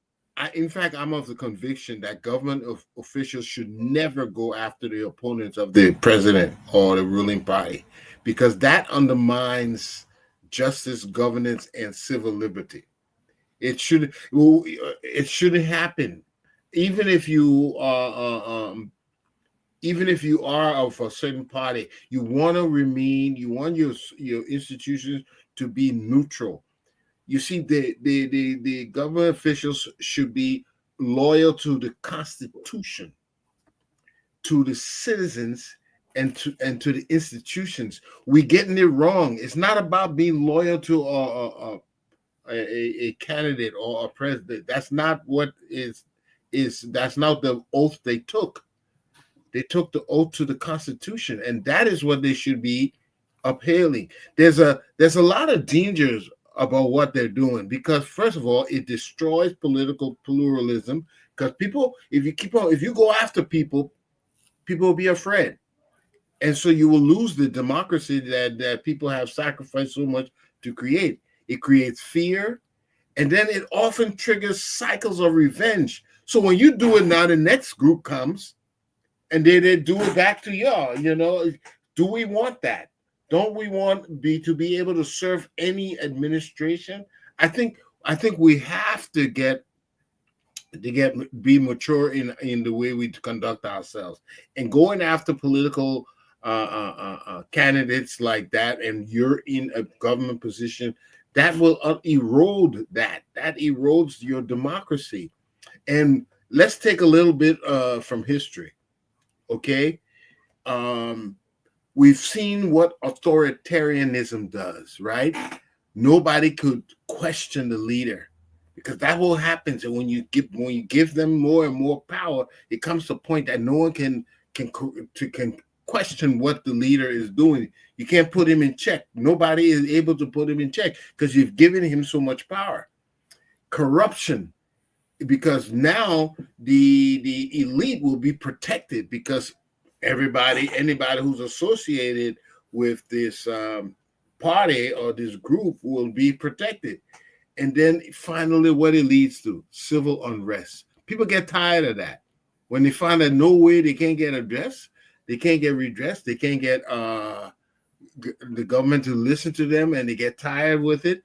in fact, I'm of the conviction that government officials should never go after the opponents of the president or the ruling party, because that undermines justice, governance, and civil liberty. It shouldn't happen. Even if you are of a certain party, you want your institutions to be neutral. You see, the government officials should be loyal to the Constitution, to the citizens, and to the institutions. We're getting it wrong. It's not about being loyal to a candidate or a president. That's not what is. That's not the oath they took. They took the oath to the Constitution, and that is what they should be uphailing. There's a lot of dangers about what they're doing, because first of all, it destroys political pluralism, because people, if you go after people will be afraid, and so you will lose the democracy that people have sacrificed so much to create. It creates fear, and then it often triggers cycles of revenge. So when you do it now, the next group comes and they do it back to y'all. Do we want that? Don't we want to be able to serve any administration? I think we have to be mature in the way we conduct ourselves, and going after political candidates like that, and you're in a government position, that will erode that erodes your democracy. And let's take a little bit from history, okay? We've seen what authoritarianism does, right? Nobody could question the leader, because that will happen. And when you give them more and more power, it comes to a point that no one can question what the leader is doing. You can't put him in check. Nobody is able to put him in check because you've given him so much power. Corruption, because now the elite will be protected, because anybody who's associated with this party or this group will be protected. And then finally, what it leads to, civil unrest. People get tired of that. When they find that no way they can't get addressed, they can't get redressed, they can't get the government to listen to them, and they get tired with it.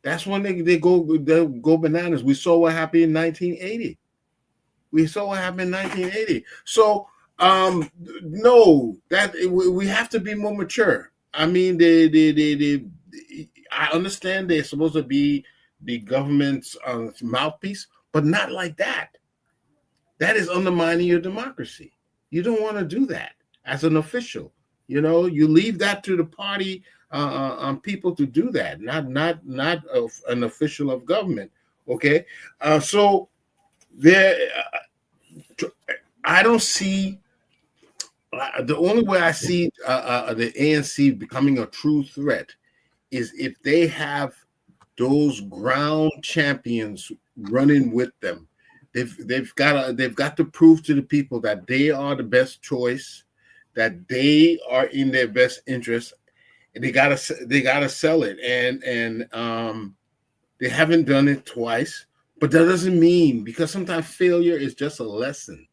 That's when they go bananas. We saw what happened in 1980. So no, that we have to be more mature. I mean, I understand they're supposed to be the government's mouthpiece, but not like that. That is undermining your democracy. You don't want to do that as an official. You leave that to the party people to do that, not an official of government. Okay, so there, I don't see. The only way I see the ANC becoming a true threat is if they have those ground champions running with them. They've got to prove to the people that they are the best choice, that they are in their best interest, and they gotta sell it. And they haven't done it twice, but that doesn't mean, because sometimes failure is just a lesson.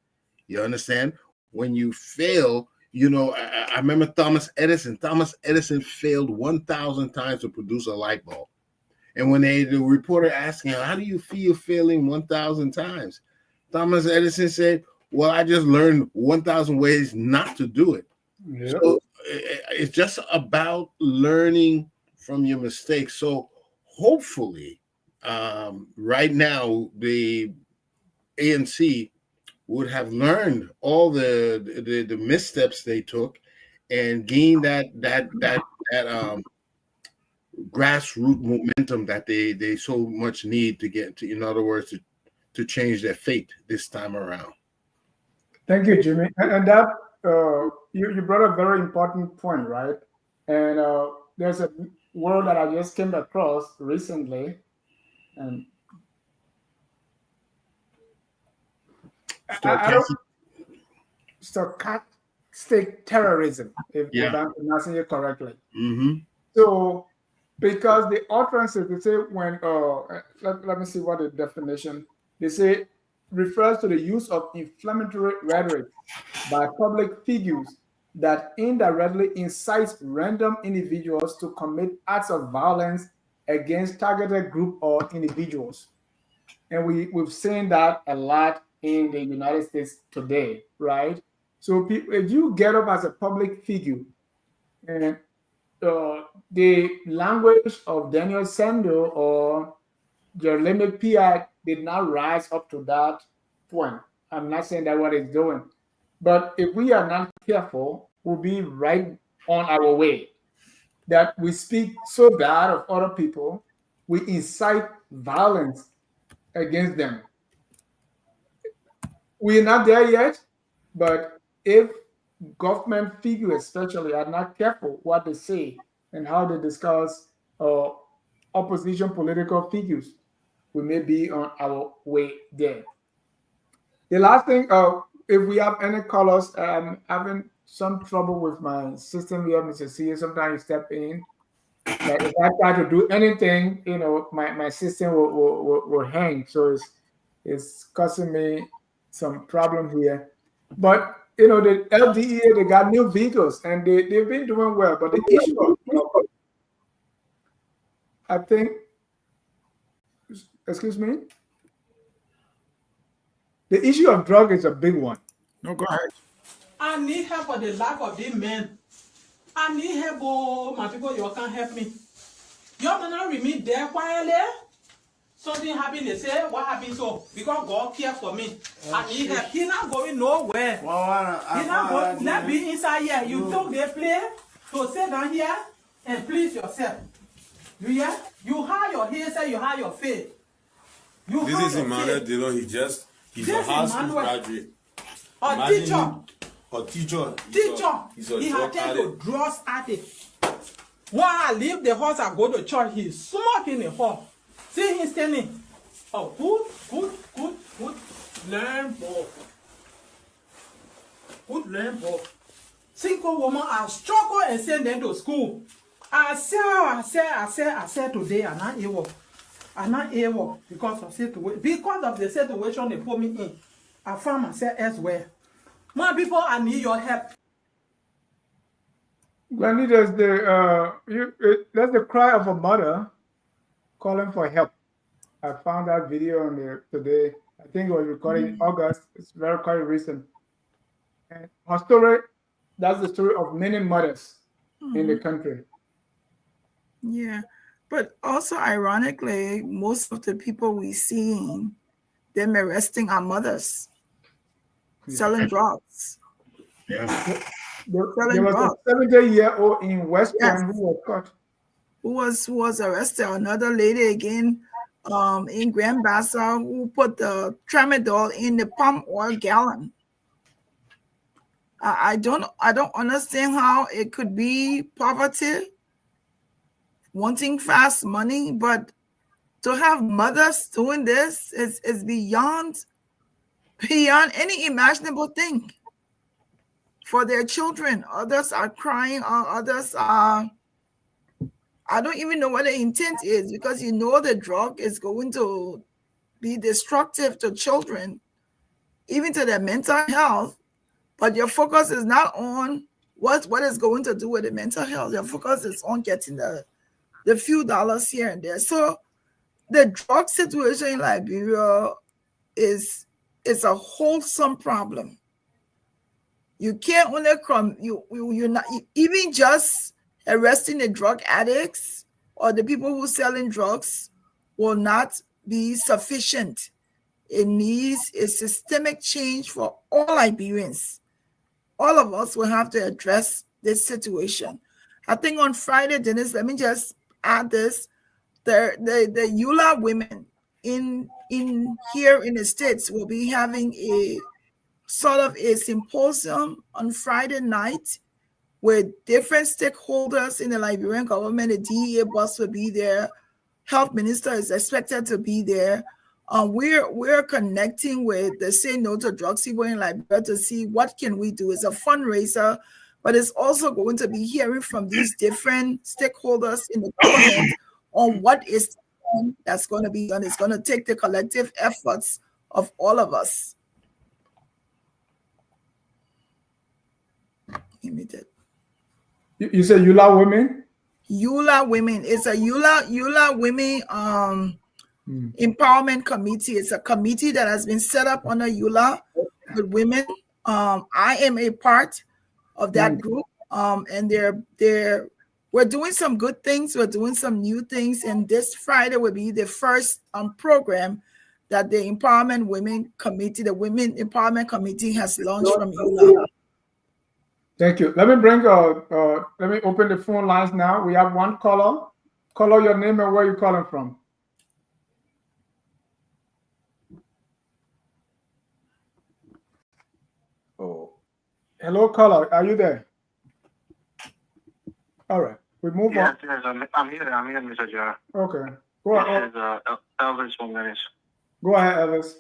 You understand? When you fail, I remember Thomas Edison. Thomas Edison failed 1,000 times to produce a light bulb. And when the reporter asked him, how do you feel failing 1,000 times? Thomas Edison said, well, I just learned 1,000 ways not to do it. Yep. So it's just about learning from your mistakes. So hopefully, right now, the ANC would have learned all the missteps they took and gained that grassroots momentum that they so much need to get to, in other words, to change their fate this time around. Thank you, Jimmy. And that you brought a very important point, right? And there's a word that I just came across recently, and I don't Stochastic. stochastic terrorism, if Yeah. I'm pronouncing it correctly. Mm-hmm. So, because the utterances, they say when, let me see what the definition, they say refers to the use of inflammatory rhetoric by public figures that indirectly incites random individuals to commit acts of violence against targeted group or individuals. And we've seen that a lot in the United States today, right? So if you get up as a public figure and the language of Daniel Sando or Jeremy Piat did not rise up to that point. I'm not saying that what it's doing, but if we are not careful, we'll be right on our way. That we speak so bad of other people, we incite violence against them. We're not there yet, but if government figures, especially, are not careful what they say and how they discuss uh, opposition political figures, we may be on our way there. The last thing, if we have any callers, I'm having some trouble with my system here, Mr. C. Sometimes you step in. Like if I try to do anything, my system will hang. So it's causing me some problem here. But the LDEA, they got new vehicles and they've been doing well. But the issue I think, excuse me, the issue of drug is a big one. No, go ahead. I need help for the life of these men. I need help, oh, my people, you can't help me. You are not with me there quietly. Something happened, they say, what happened so? Because God cares for me. I need help. He's not going nowhere. He's not going, let's be inside here. You took the play to sit down here and please yourself. You hear? You hide your hearsay, you hide your faith. This is Emmanuel Dillon. He's a high school graduate. A teacher. A teacher. He's a He drug attend to addict. drugs addict. When I leave the house, I go to church, he's smoking in the hall. See him standing. Oh, good. Learn more. Good learn more. Single woman, I struggle and send them to school. I said today, I'm not able because of the situation they put me in. I found myself elsewhere. My people, I need your help. Glennie, that's the cry of a mother calling for help. I found that video on there today. I think it was recorded in August. It's very quite recent. And her story, that's the story of many mothers in the country. Yeah. But also, ironically, most of the people we see, them arresting our mothers, selling drugs. Yeah. There was a 70-year-old in West Point who was caught. Who was arrested. Another lady again in Grand Bassa who put the tramadol in the palm oil gallon. I don't understand how it could be poverty, wanting fast money, but to have mothers doing this is beyond any imaginable thing for their children. Others are crying, others are, I don't even know what the intent is, because the drug is going to be destructive to children, even to their mental health. But your focus is not on what is going to do with the mental health. Your focus is on getting the few dollars here and there. So the drug situation in Liberia is a wholesome problem. You can't only you're not even just arresting the drug addicts or the people who selling drugs will not be sufficient. It needs a systemic change for all Liberians. All of us will have to address this situation. I think on Friday, Dennis, let me just add this. The EULA women in here in the States will be having sort of a symposium on Friday night with different stakeholders in the Liberian government. The DEA boss will be there. Health minister is expected to be there. We're connecting with the Say No to Drugs people in Liberia to see what can we do. It's a fundraiser, but it's also going to be hearing from these different stakeholders in the government on what is that's going to be done. It's going to take the collective efforts of all of us. You said Eula Women? Eula Women. It's a Eula Women Empowerment Committee. It's a committee that has been set up under Eula with women. I am a part of that group. And we're doing some good things. We're doing some new things. And this Friday will be the first program that the Empowerment Women Committee, the Women Empowerment Committee, has launched from Eula. Thank you. Let me open the phone lines now. We have one caller. Caller, your name and where you're calling from. Oh, hello, caller. Are you there? All right. We move on. Yes, I'm here, Mr. Jar. Okay. Go ahead. This is Elvis from Venice. Go ahead, Elvis.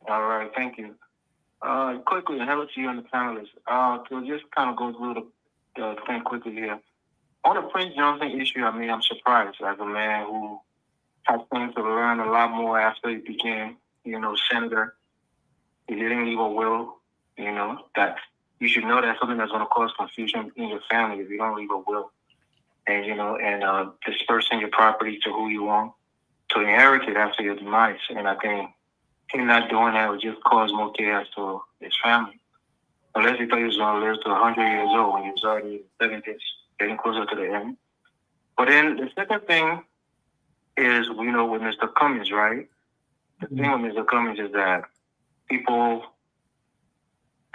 All right, thank you. Quickly, hello to you and the panelists. To just kind of go through the thing quickly here. On the Prince Johnson issue, I'm surprised as a man who has things to learn a lot more after he became, senator. He didn't leave a will, that you should know that's something that's going to cause confusion in your family if you don't leave a will. And, dispersing your property to who you want to inherit it after your demise. And I think him not doing that would just cause more chaos to his family. Unless he thought he was going to live to 100 years old when he was already in the 70s, getting closer to the end. But then the second thing is, with Mr. Cummings, right? The thing with Mr. Cummings is that people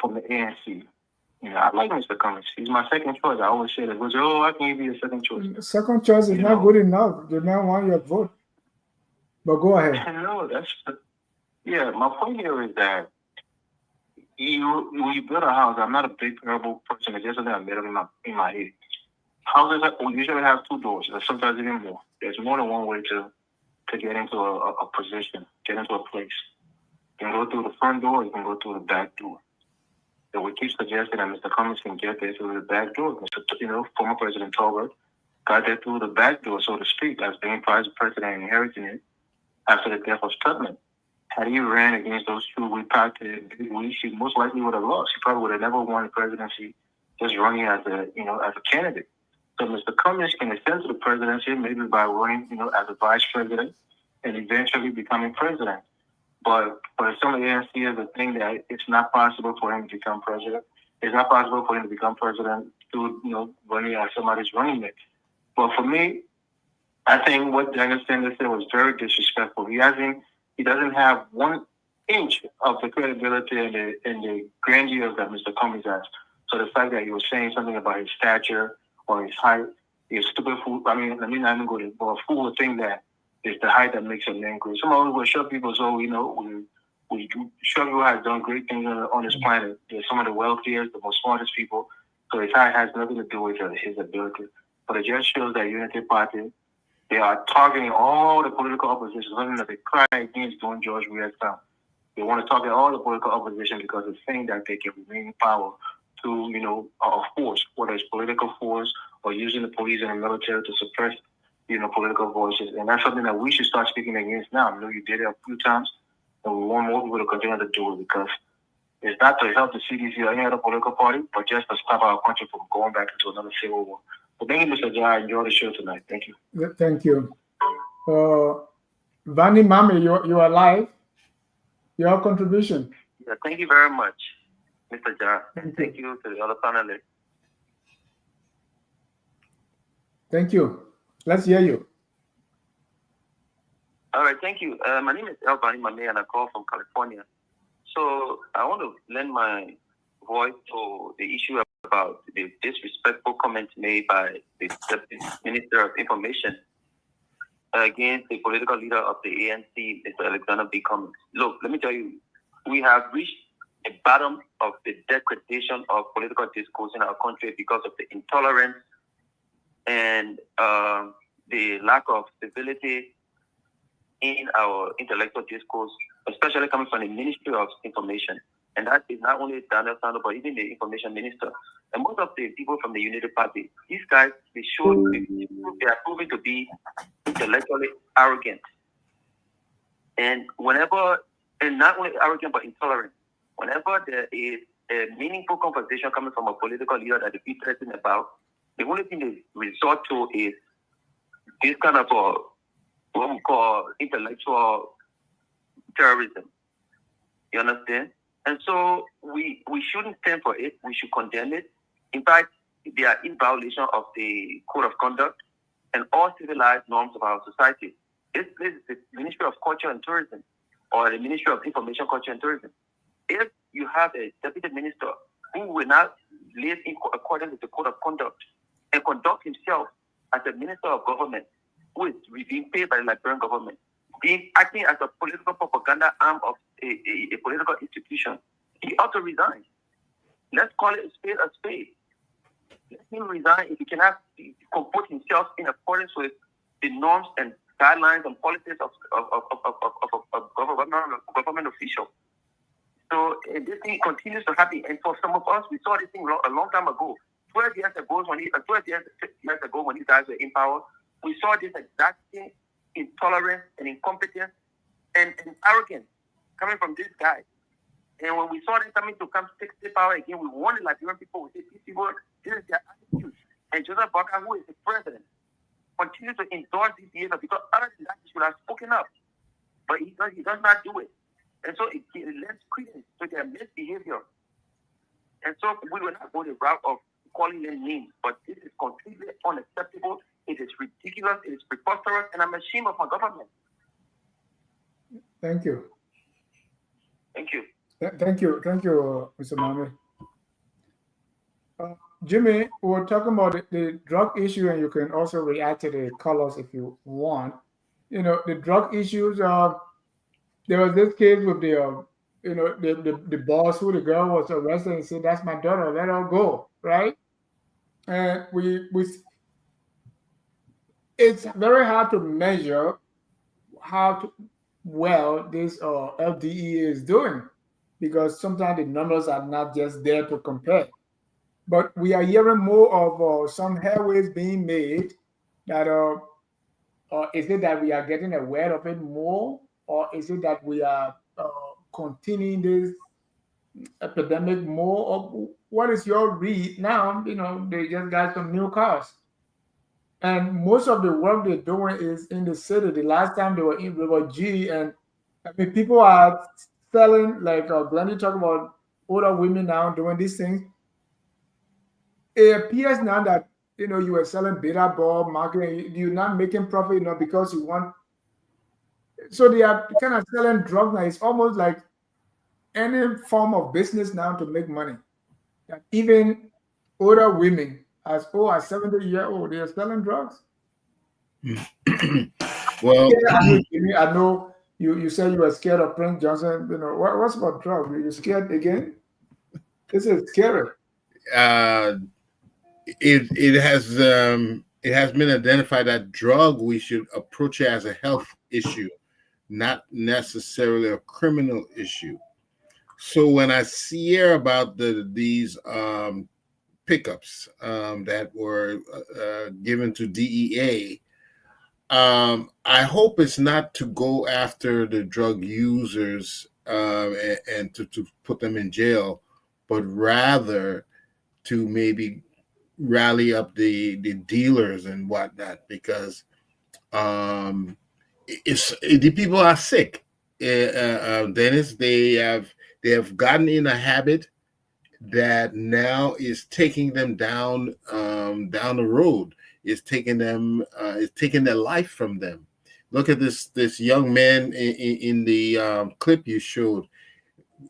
from the ANC, I like Mr. Cummings. He's my second choice. I always say that. I can be a second choice. Second choice is not good enough. The man want your vote. But go ahead. No, my point here is that when you build a house, I'm not a big parable person. It's just something I made up in my head. Houses usually have two doors, or sometimes even more. There's more than one way to get into a position, get into a place. You can go through the front door, you can go through the back door. So we keep suggesting that Mr. Cummings can get there through the back door. Former President Tolbert got there through the back door, so to speak, as being vice president and inheriting it after the death of Tubman. Had he ran against those two we packed in big weeks, he most likely would have lost. He probably would have never won the presidency just running as a candidate. So Mr. Cummings can ascend to the presidency maybe by running, as a vice president and eventually becoming president. But for some of the ANC is the thing that it's not possible for him to become president. It's not possible for him to become president through, running as somebody's running mate. But for me, I think what Daniel Sanders said was very disrespectful. He doesn't have 1 inch of the credibility and the grandeur that Mr. Cummings has. So the fact that he was saying something about his stature or his height is stupid fool. Let me not even go to a fool would think that it's the height that makes a man great. Some of us will show people, we show people has done great things on this planet. They're some of the wealthiest, the most smartest people. So his height has nothing to do with his ability. But it just shows that Unity Party, they are targeting all the political opposition, something that they cry against during George Weah's time. They want to target all the political opposition because they think that they can remain in power through, a force, whether it's political force or using the police and the military to suppress, political voices. And that's something that we should start speaking against now. I know you did it a few times, and we want more people to continue to do it because it's not to help the CDC or any other political party, but just to stop our country from going back into another civil war. So thank you, Mr. Jai. I enjoyed the show tonight. Thank you. Thank you. Vani Mami, you are live. Your contribution. Yeah, thank you very much, Mr. Jai. Thank you to the other panelists. Thank you. Let's hear you. All right, thank you. My name is Elvani Mame, and I call from California. So I want to lend my voice to the issue about the disrespectful comments made by the Deputy Minister of Information against the political leader of the ANC, Mr. Alexander B. Cummings. Look, let me tell you, we have reached the bottom of the degradation of political discourse in our country because of the intolerance and the lack of civility in our intellectual discourse, especially coming from the Ministry of Information. And that is not only Daniel Sanders, but even the Information Minister. And most of the people from the Unity Party, these guys, they are proven to be intellectually arrogant. And not only arrogant, but intolerant. Whenever there is a meaningful conversation coming from a political leader that they feel threatened about, the only thing they resort to is this kind of what we call intellectual terrorism. You understand? And so we shouldn't stand for it. We should condemn it. In fact, they are in violation of the code of conduct and all civilized norms of our society. This is the Ministry of Culture and Tourism, or the Ministry of Information, Culture and Tourism. If you have a deputy minister who will not live in accordance with the code of conduct and conduct himself as a minister of government who is being paid by the Liberian government, acting as a political propaganda arm of a political institution, he ought to resign. Let's call it a spade a spade. Let him resign if he cannot comport himself in accordance with the norms and guidelines and policies of government officials. So this thing continues to happen, and for some of us, we saw this thing a long time ago. 12 years ago, when these guys were in power, we saw this exact thing, intolerance and incompetence and arrogance coming from this guy. And when we saw them coming to take power again, we warned the Liberian people, we said, these people, this is their attitude. And Joseph Barker, who is the president, continues to endorse this behavior because other than that, he should have spoken up. But he does not do it. And so it lends credence to their misbehavior. And so we will not go the route of calling them names, but this is completely unacceptable. It is ridiculous. It is preposterous, and I'm ashamed of my government. Thank you. Thank you. Thank you, Mr. Mame. Jimmy, we're talking about the drug issue, and you can also react to the colors if you want. You know, the drug issues. There was this case with the boss who the girl was arrested and said, "That's my daughter, let her go," right? And it's very hard to measure how well this LDEA is doing, because sometimes the numbers are not just there to compare. But we are hearing more of some headways being made. That is it that we are getting aware of it more, or is it that we are continuing this epidemic more? Or what is your read now? You know, they just got some new cars, and most of the work they're doing is in the city. The last time they were in River G, and I mean, people are selling, like Glenn talked about older women now doing these things. It appears now that, you know, you are selling beta ball marketing, you're not making profit, you know, because you want. So they are kind of selling drugs now. It's almost like any form of business now to make money. That even older women, as old as 70-year-old, they are selling drugs. Well, yeah, I know you said you were scared of Prince Johnson. You know, what's about drugs? Are you scared again? This is scary. It has been identified that drug, we should approach it as a health issue, not necessarily a criminal issue. So when I hear about these pickups that were given to DEA, I hope it's not to go after the drug users and to put them in jail, but rather to maybe rally up the dealers and whatnot, because the people are sick. Dennis, they have gotten in a habit that now is taking them down the road. It's taking their life from them. Look at this young man in the clip you showed,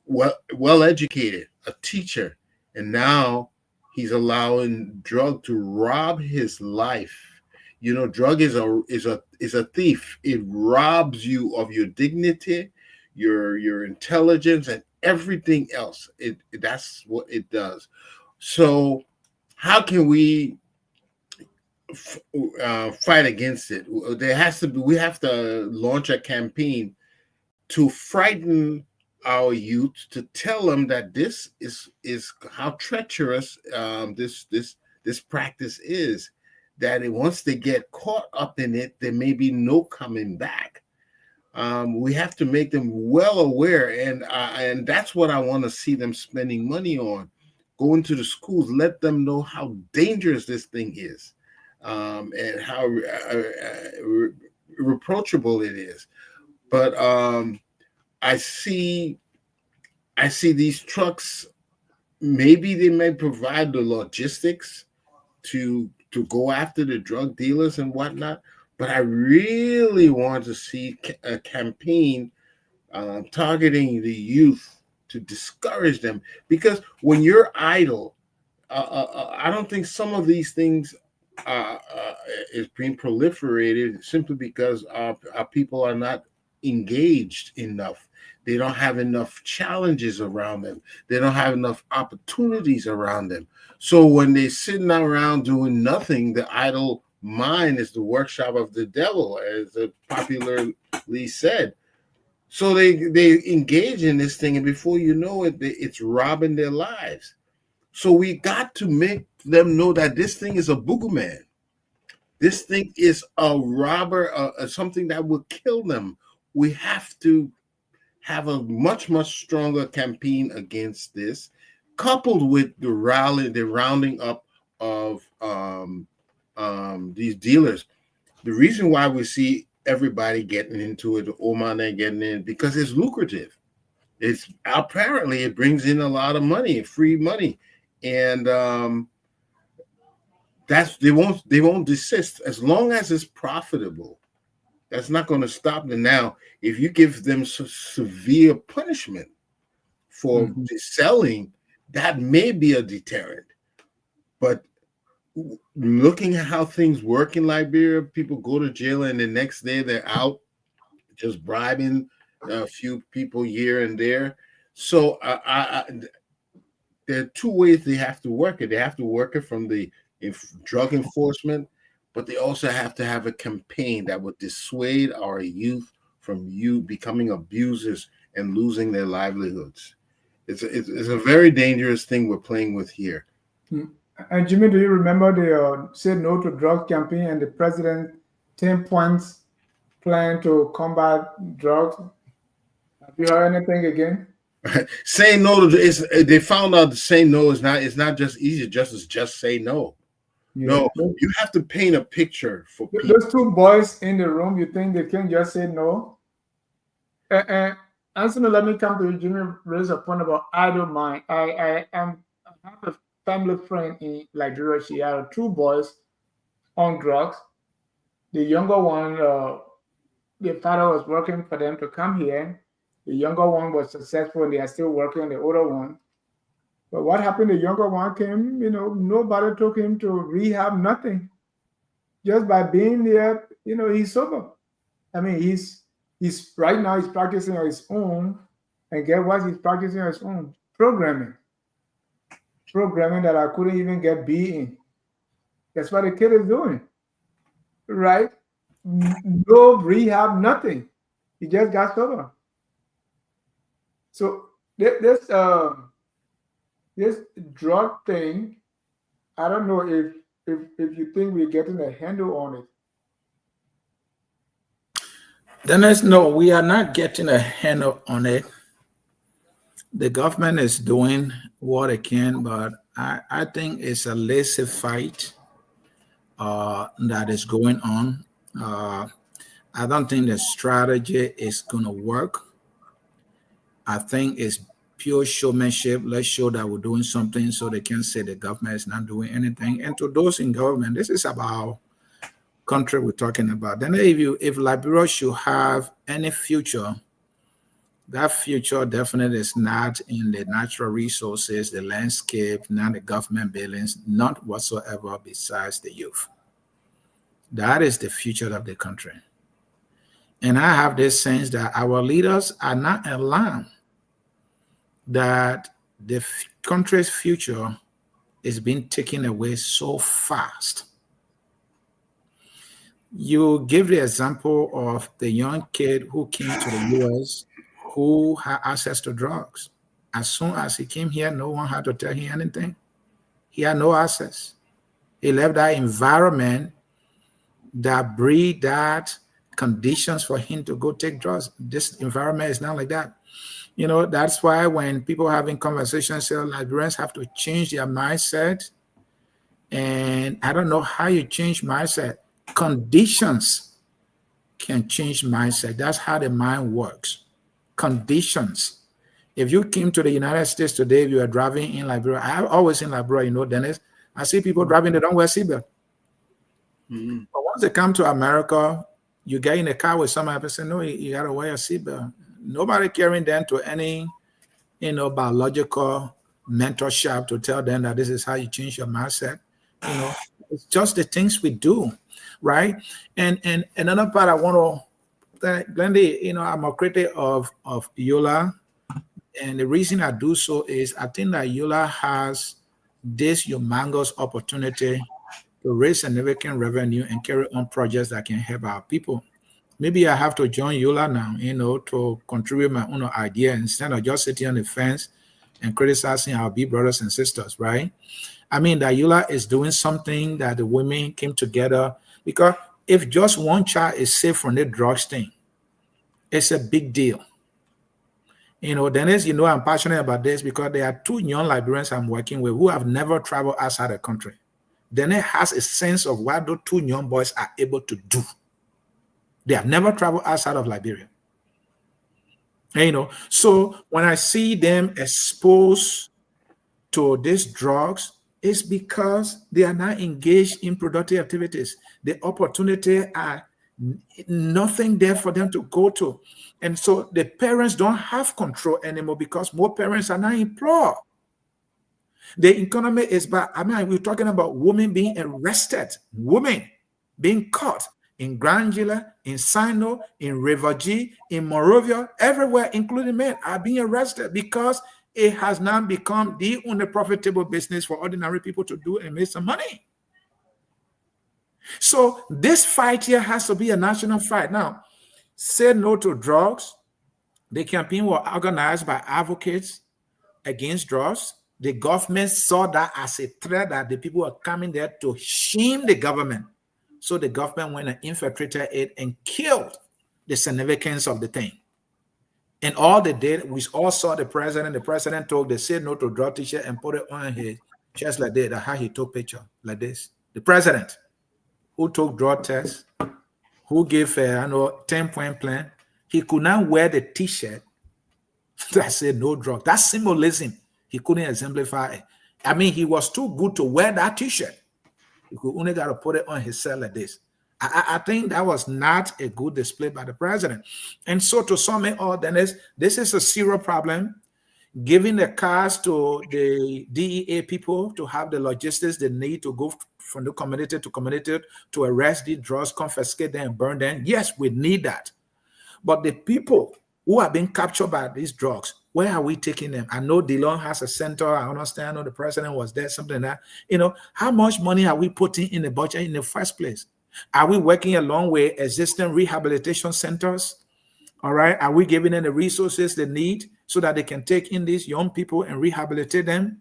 well educated, a teacher, and now he's allowing drug to rob his life. You know, drug is a thief. It robs you of your dignity, your intelligence, and everything else. That's what it does. So how can we fight against it? We have to launch a campaign to frighten our youth, to tell them that this is how treacherous this practice is, that once they get caught up in it, there may be no coming back. We have to make them well aware, and that's what I want to see them spending money on. Go into the schools, let them know how dangerous this thing is, and how reproachable it is. But I see these trucks. Maybe they may provide the logistics to go after the drug dealers and whatnot. But I really want to see a campaign targeting the youth to discourage them, because when you're idle, I don't think some of these things is being proliferated simply because our people are not engaged enough. They don't have enough challenges around them. They don't have enough opportunities around them. So when they're sitting around doing nothing, the idle mind is the workshop of the devil, as popularly said. So they engage in this thing, and before you know it, it's robbing their lives. So we got to make them know that this thing is a boogeyman. This thing is a robber, something that will kill them. We have to have a much, much stronger campaign against this, coupled with the rounding up of these dealers. The reason why we see everybody getting into it, the Oman getting in, because it's lucrative. It's apparently it brings in a lot of money, free money, and they won't desist as long as it's profitable. That's not going to stop them. Now, if you give them severe punishment for selling, that may be a deterrent. But looking at how things work in Liberia, people go to jail and the next day they're out just bribing a few people here and there. So there are two ways they have to work it. They have to work it from the drug enforcement, but they also have to have a campaign that would dissuade our youth from becoming abusers and losing their livelihoods. It's a very dangerous thing we're playing with here. And Jimmy, do you remember the Say No to Drugs campaign and the president 10 points plan to combat drugs? Have you heard anything again? Saying no to they found out that saying no is not just easy, just say no. Yeah. No, you have to paint a picture for people. Those two boys in the room, you think they can just say no? Anthony, let me come to you. Jimmy raised a point about idle mind. I have a family friend in Liberia. She had two boys on drugs. The younger one, the father was working for them to come here. The younger one was successful, and they are still working on the older one. But what happened? The younger one came, nobody took him to rehab, nothing. Just by being there, he's sober. I mean, he's right now he's practicing on his own, and get what he's practicing on his own? Programming that I couldn't even get B in. That's what the kid is doing, right? No rehab, nothing. He just got sober. So this drug thing, I don't know if you think we're getting a handle on it. Dennis, no, we are not getting a handle on it. The government is doing what it can, but I think it's a lazy fight that is going on. I don't think the strategy is going to work. I think it's pure showmanship. Let's show that we're doing something so they can say the government is not doing anything. And to those in government, this is about country we're talking about. Then if Liberia should have any future, that future definitely is not in the natural resources, the landscape, not the government buildings, not whatsoever besides the youth. That is the future of the country. And I have this sense that our leaders are not alarmed that the country's future is being taken away so fast. You give the example of the young kid who came to the US who had access to drugs. As soon as he came here, no one had to tell him anything. He had no access. He left that environment that breed that conditions for him to go take drugs. This environment is not like that. You know, that's why when people having conversations say Liberians have to change their mindset, and I don't know how you change mindset. Conditions can change mindset. That's how the mind works. Conditions. If you came to the United States today, if you are driving in Liberia, I'm always in Liberia, you know, Dennis, I see people driving, they don't wear seatbelt. Mm-hmm. But once they come to America, you get in a car with somebody and say, no, you got to wear a seatbelt. Nobody carrying them to any, you know, biological mentorship to tell them that this is how you change your mindset. You know, it's just the things we do, right? And another part I want to, Glendy, you know, I'm a critic of Yola. And the reason I do so is I think that Yola has this humongous opportunity to raise significant revenue and carry on projects that can help our people. Maybe I have to join Yola now, you know, to contribute my own idea instead of just sitting on the fence and criticizing our big brothers and sisters, right? I mean, that Yola is doing something that the women came together, because if just one child is safe from the drugs thing, it's a big deal. You know, Dennis, you know, I'm passionate about this because there are two young Liberians I'm working with who have never traveled outside the country. Dennis has a sense of what those two young boys are able to do. They have never traveled outside of Liberia. And, you know, so when I see them exposed to these drugs, it's because they are not engaged in productive activities. The opportunity are nothing there for them to go to. And so the parents don't have control anymore because more parents are not employed. The economy is bad. I mean, we're talking about women being arrested, women being caught in Grangela, in Sino, in Rivergy, in Morovia, everywhere, including men, are being arrested because it has now become the only profitable business for ordinary people to do and make some money. So this fight here has to be a national fight. Now, say no to drugs. The campaign was organized by advocates against drugs. The government saw that as a threat that the people were coming there to shame the government. So the government went and infiltrated it and killed the significance of the thing. And all they did, we all saw the president. The president told, they said no to drug t-shirt and put it on his chest like that, how he took picture like this. The president who took drug tests, who gave a 10-point plan, he could not wear the t-shirt that said no drug. That symbolism, he couldn't exemplify it. I mean, he was too good to wear that t-shirt. He could only got to put it on his cell like this. I think that was not a good display by the president. And so to sum it all, then this is a serious problem. Giving the cars to the DEA people to have the logistics they need to go from the community to community to arrest the drugs, confiscate them, and burn them. Yes, we need that. But the people who are being captured by these drugs, where are we taking them? I know DeLong has a center. I understand. I know the president was there, something like that. You know, how much money are we putting in the budget in the first place? Are we working along with existing rehabilitation centers? All right. Are we giving them the resources they need so that they can take in these young people and rehabilitate them?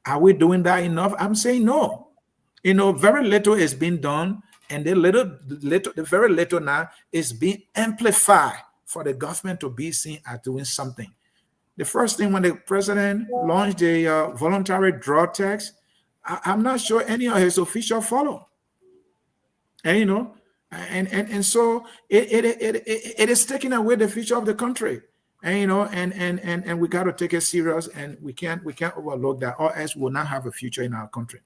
Are we doing that enough? I'm saying no. You know, very little is being done, and the very little now is being amplified for the government to be seen as doing something. The first thing when the president launched the voluntary drug tax, I'm not sure any of his officials follow. And you know, and so it is taking away the future of the country. And you know, and we got to take it serious, and we can't overlook that, or else we'll not have a future in our country.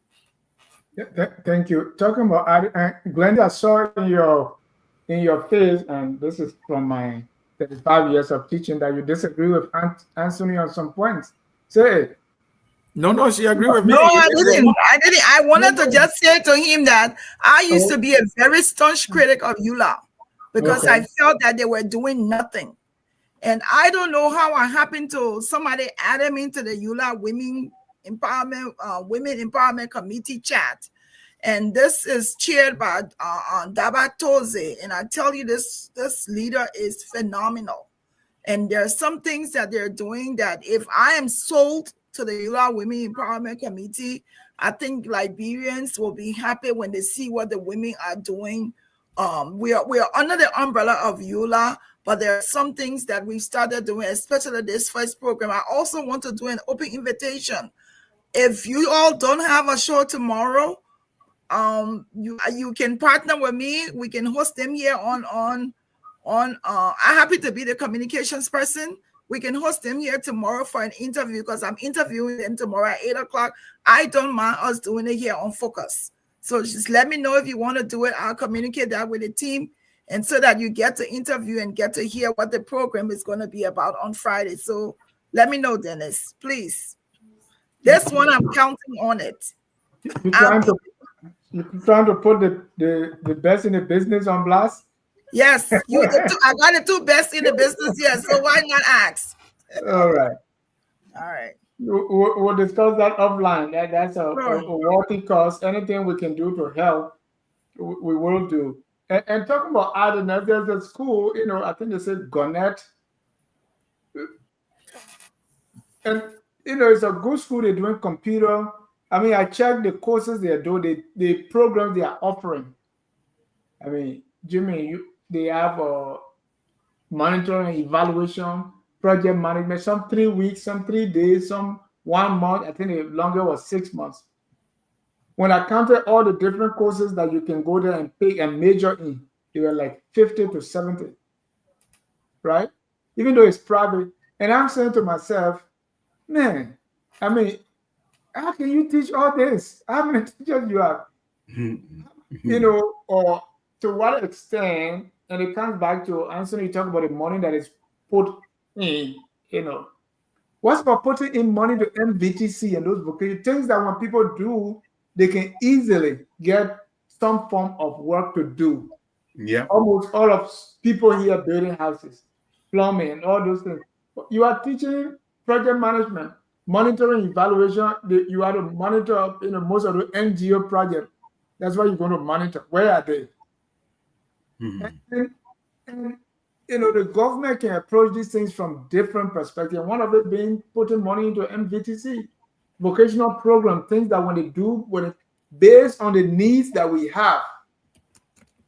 Yeah, thank you. Talking about Glenda, I saw in your face, and this is from my 35 years of teaching, that you disagree with Anthony on some points. Say it. No, she agreed with me. No, I didn't. I wanted to just say to him that I used to be a very staunch critic of Yola. because I felt that they were doing nothing. And I don't know how I happened to somebody added me into the EULA Women Empowerment Committee chat. And this is chaired by Daba Toze. And I tell you, this leader is phenomenal. And there are some things that they're doing that if I am sold to the EULA Women Empowerment Committee, I think Liberians will be happy when they see what the women are doing. We are under the umbrella of EULA, but there are some things that we started doing, especially this first program. I also want to do an open invitation. If you all don't have a show tomorrow, you can partner with me. We can host them here on I'm happy to be the communications person. We can host them here tomorrow for an interview because I'm interviewing them tomorrow at 8 o'clock. I don't mind us doing it here on Focus. So just let me know if you want to do it. I'll communicate that with the team, and so that you get to interview and get to hear what the program is going to be about on Friday. So let me know, Dennis, please. This one, I'm counting on it. You're trying to put the best in the business on blast? Yes, I got the two best in the business here, so why not ask? All right. We'll discuss that offline. That's a worthy cause. Anything we can do to help, we will do. And talking about idleness, there's a school, I think they said Gannett. And, it's a good school. They're doing computer. I mean, I checked the courses they are doing, the programs they are offering. I mean, Jimmy, they have monitoring, evaluation, project management, some 3 weeks, some 3 days, some 1 month. I think the longer was 6 months. When I counted all the different courses that you can go there and pick and major in, they were like 50 to 70, right? Even though it's private. And I'm saying to myself, man, I mean, how can you teach all this? How many teachers you have? Or to what extent, and it comes back to Anthony, you talk about the money that is put in, What's about putting in money to MVTC and those vocational things that when people do, they can easily get some form of work to do. Yeah. Almost all of people here building houses, plumbing, all those things. You are teaching project management, monitoring, evaluation. You are to monitor, most of the NGO projects. That's what you're going to monitor. Where are they? And the government can approach these things from different perspectives. One of it being putting money into MVTC, vocational program, things that when it's based on the needs that we have,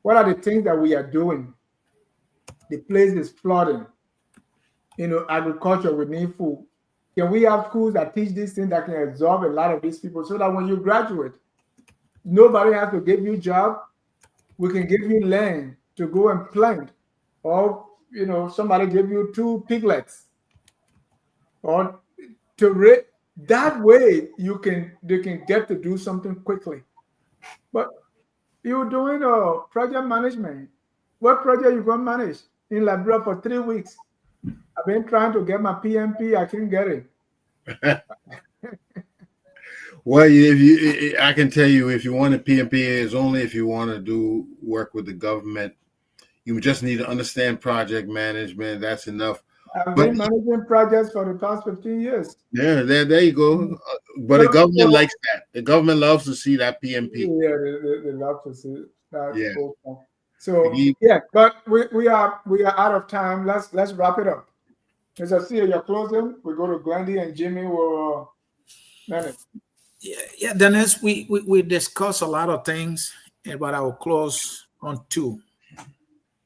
what are the things that we are doing? The place is flooding. Agriculture, we need food. Can we have schools that teach these things that can absorb a lot of these people so that when you graduate, nobody has to give you a job. We can give you land to go and plant. Or, somebody give you 2 piglets. Or that way they can get to do something quickly. But you're doing a project management. What project you going to manage in Liberia for 3 weeks? I've been trying to get my PMP. I can't get it. Well, I can tell you, if you want a PMP, it's only if you want to do work with the government. You just need to understand project management. That's enough. I've been managing projects for the past 15 years. Yeah, there you go. But the government likes that. The government loves to see that PMP. Yeah, they love to see that. Yeah. So but we are out of time. Let's wrap it up. As I see you're closing, we go to Glendy and Jimmy will manage. Yeah, Dennis, we discussed a lot of things, but I will close on 2.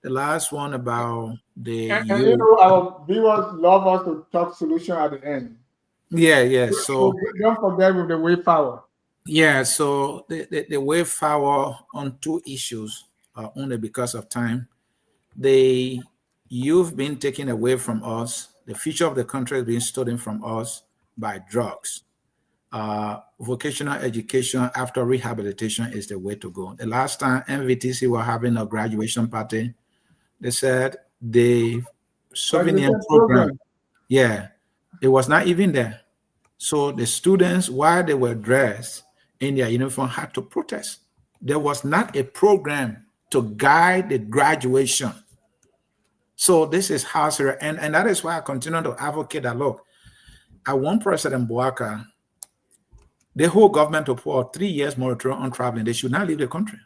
The last one about the and our viewers love us to talk solution at the end. Yeah. So don't forget with the way forward. Yeah, so the way forward on 2 issues, only because of time. You've been taken away from us. The future of the country is being stolen from us by drugs. Vocational education after rehabilitation is the way to go. The last time MVTC were having a graduation party, they said the souvenir program, it was not even there. So the students, while they were dressed in their uniform, had to protest. There was not a program to guide the graduation. So this is house here, and that is why I continue to advocate that, look, I want President Bouaka, the whole government to put out 3 years moratorium on traveling. They should not leave the country.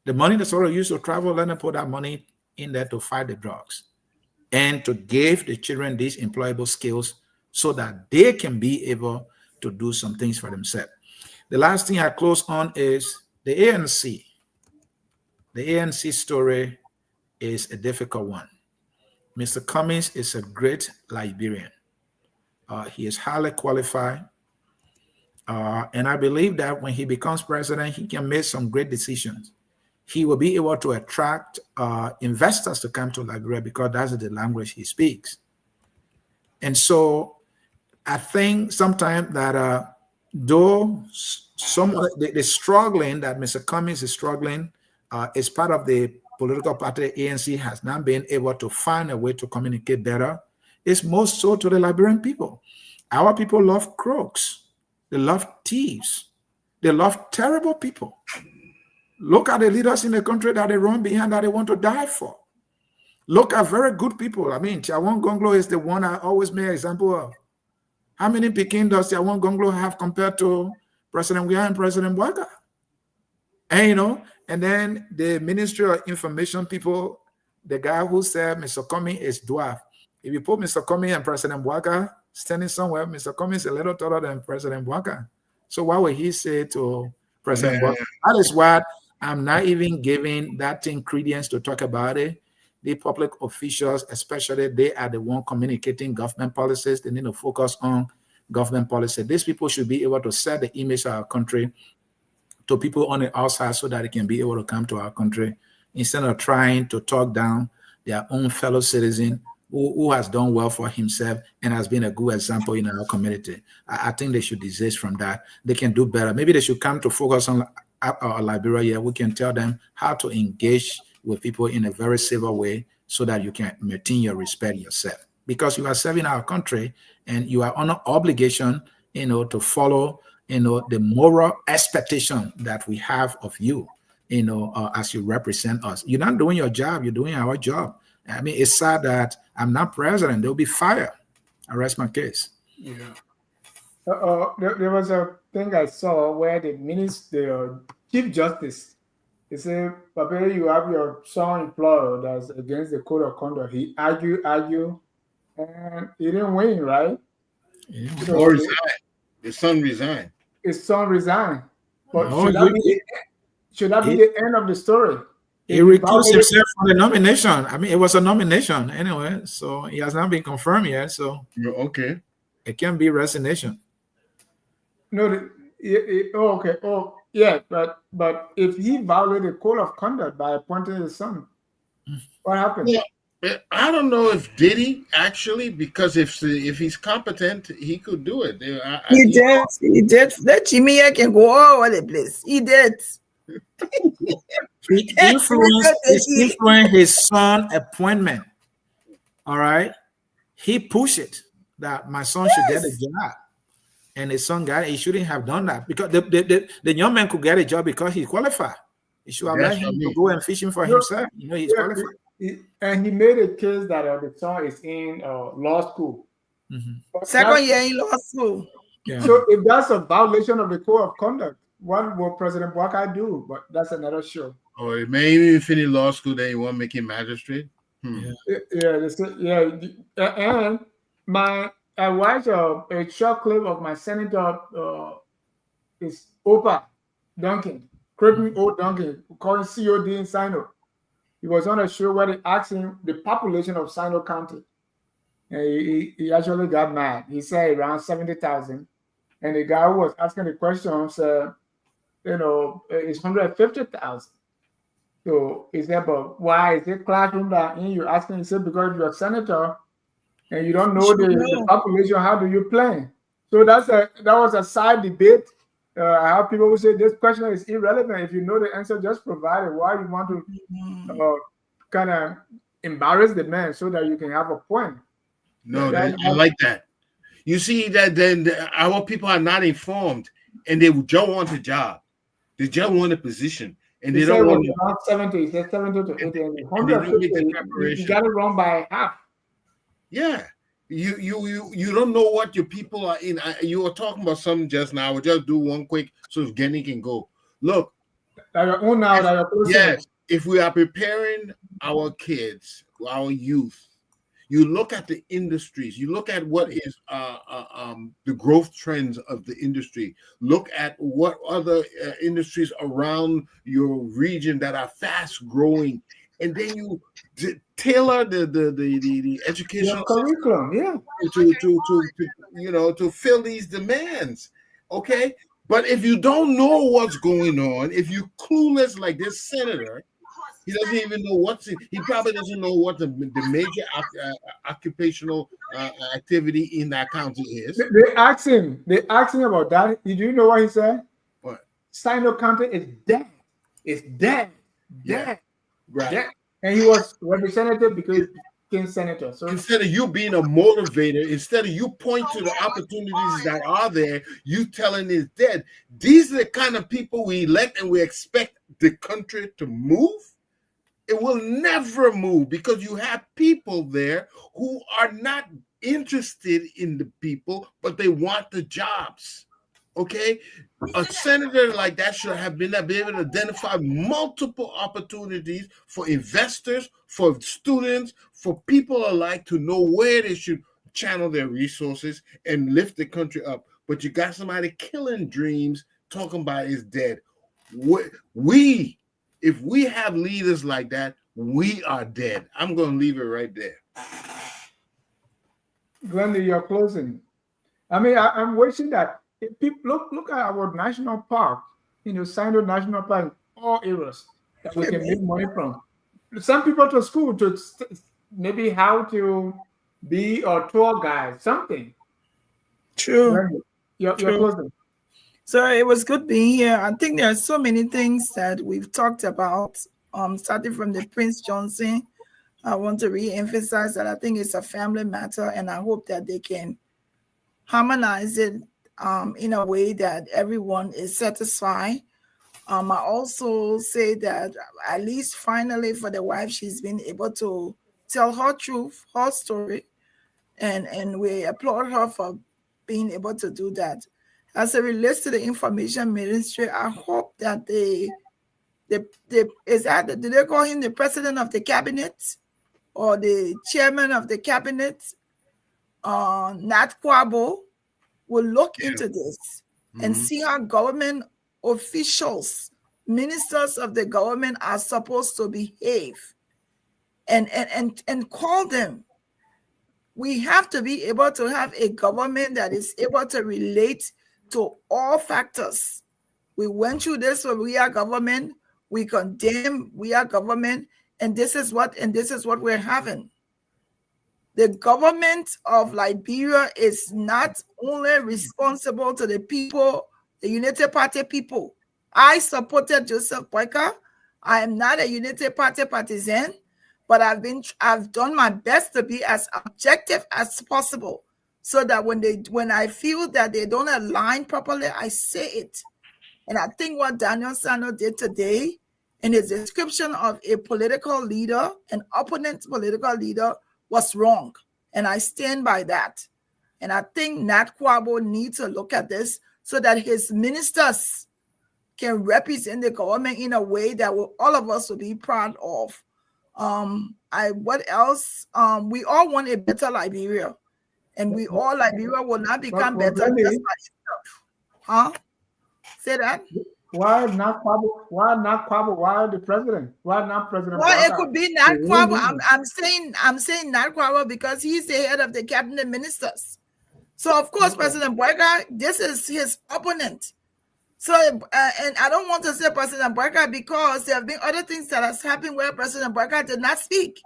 The money that's already used to travel, let them put that money in there to fight the drugs and to give the children these employable skills so that they can be able to do some things for themselves. The last thing I close on is the ANC. The ANC story is a difficult one. Mr. Cummings is a great Liberian. He is highly qualified. And I believe that when he becomes president, he can make some great decisions. He will be able to attract investors to come to Liberia because that's the language he speaks. And so I think sometimes that though the struggling that Mr. Cummings is struggling is part of the political party, ANC has not been able to find a way to communicate better. It's most so to the Liberian people. Our people love crooks. They love thieves. They love terrible people. Look at the leaders in the country that they run behind that they want to die for. Look at very good people. I mean, Tiawan Gonglo is the one I always make an example of. How many Peking does Tiawan Gonglo have compared to President Weah and President Bouaka? And and then the Ministry of Information people, the guy who said Mr. Cummings is dwarf. If you put Mr. Cummings and President Bouaka standing somewhere, Mr. Cummings is a little taller than President Bouaka. So what would he say to President Bouaka? That is what I'm not even giving that thing credence to talk about it. The public officials, especially, they are the one communicating government policies. They need to focus on government policy. These people should be able to set the image of our country to people on the outside so that they can be able to come to our country instead of trying to talk down their own fellow citizen who has done well for himself and has been a good example in our community. I think they should desist from that. They can do better. Maybe they should come to focus on our Liberia. We can tell them how to engage with people in a very civil way so that you can maintain your respect yourself. Because you are serving our country and you are on an obligation, to follow, the moral expectation that we have of you, as you represent us. You're not doing your job, you're doing our job. I mean, it's sad that I'm not president. They'll be fired. I rest my case. Yeah. There was a thing I saw where the Chief Justice, he said, Papa, you have your son employer that's against the code of conduct. He argued, and he didn't win, right? Yeah. Or resigned. His son resigned. His son resigned. But should that be the end of the story? He recused himself from the nomination. I mean, it was a nomination anyway, so he has not been confirmed yet. So okay, it can be resignation. No, okay. Oh, yeah, but if he violated the code of conduct by appointing his son, what happened? Yeah, I don't know if did he actually, because if he's competent, he could do it. He did. That Jimmy can go all over the place. He did. He influenced his son appointment. All right, he pushed it that my son should get a job, and his son got it. He shouldn't have done that because the young man could get a job because he qualified. He should have let him to go and fishing for himself. He's qualified. And he made a case that the son is in law school. Mm-hmm. Second year in law school. Yeah. So if that's a violation of the code of conduct, what will President Bouaka do? But that's another show. Or he may even finish law school, then you want to make him magistrate. Yeah. And I watched a short clip of my senator, is Opa Duncan, Crippin O. Duncan, calling COD in Sino. He was on a show where they asked him the population of Sino County. And he actually got mad. He said around 70,000. And the guy who was asking the question said, it's 150,000. So he said, but why is it classroom that in you asking? He said, because you're a senator and you don't know the population, how do you plan? So that was a side debate. I have people who say this question is irrelevant. If you know the answer, just provide it. Why you want to kind of embarrass the man so that you can have a point? No, I like that. You see that then our people are not informed, and they don't want the job. They just want a position, And He they said don't it want was to, around 70. He said 70 to 80. And and they don't make the 150, you preparation. got it wrong by half. Yeah. You don't know what your people are in. You were talking about something just now. I'll just do one quick so Genny can go. Look, That your own now, that you're closing. yes, if we are preparing our kids, our youth, you look at the industries, you look at what is the growth trends of the industry, look at what other industries around your region that are fast growing, and then you tailor the educational Your curriculum, yeah. to fill these demands. Okay, but if you don't know what's going on, if you're clueless like this senator, he doesn't even know he probably doesn't know what the major occupational activity in that county is. They asked him about that. Did you know what he said? What? Sino County is dead. It's dead. Yeah. Right. Dead. And he was representative because he became senator. So instead of you being a motivator, instead of you point to the opportunities that are there, you telling it's dead. These are the kind of people we elect and we expect the country to move. It will never move because you have people there who are not interested in the people, but they want the jobs. Okay, a senator like that should have been able to identify multiple opportunities for investors, for students, for people alike to know where they should channel their resources and lift the country up. But you got somebody killing dreams, talking about it's dead. If we have leaders like that, we are dead. I'm going to leave it right there. Glendy, you're closing. I mean, I'm wishing that people look at our national park, Sino National Park, all areas that we can make money from. Send people to school to maybe how to be a tour guide, something. True. Glendy, you're closing. So it was good being here. I think there are so many things that we've talked about, starting from the Prince Johnson. I want to re-emphasize that I think it's a family matter, and I hope that they can harmonize it in a way that everyone is satisfied. I also say that at least finally for the wife, she's been able to tell her truth, her story, and we applaud her for being able to do that. As it relates to the information ministry, I hope that do they call him the president of the cabinet or the chairman of the cabinet? Nat Kwabo will look into this and see how government officials, ministers of the government are supposed to behave and call them. We have to be able to have a government that is able to relate to all factors. We went through this when we are government, we condemn, we are government, and this is what we're having. The government of Liberia is not only responsible to the people, the United Party people. I supported Joseph Boyka. I am not a United Party partisan, but I've done my best to be as objective as possible, so that when I feel that they don't align properly, I say it. And I think what Daniel Sano did today in his description of a political leader, an opponent political leader, was wrong. And I stand by that. And I think Nat Kwabo needs to look at this so that his ministers can represent the government in a way that all of us will be proud of. What else? We all want a better Liberia. And Liberia will not become better just by itself. Huh? Say that? Why not Kwabo? Why the president? Why not President? Well, it could be Nat Kwabo. I'm saying Nat Kwabo because he's the head of the cabinet ministers. So of course, President Boyka, this is his opponent. So and I don't want to say President Boyka because there have been other things that has happened where President Boyka did not speak.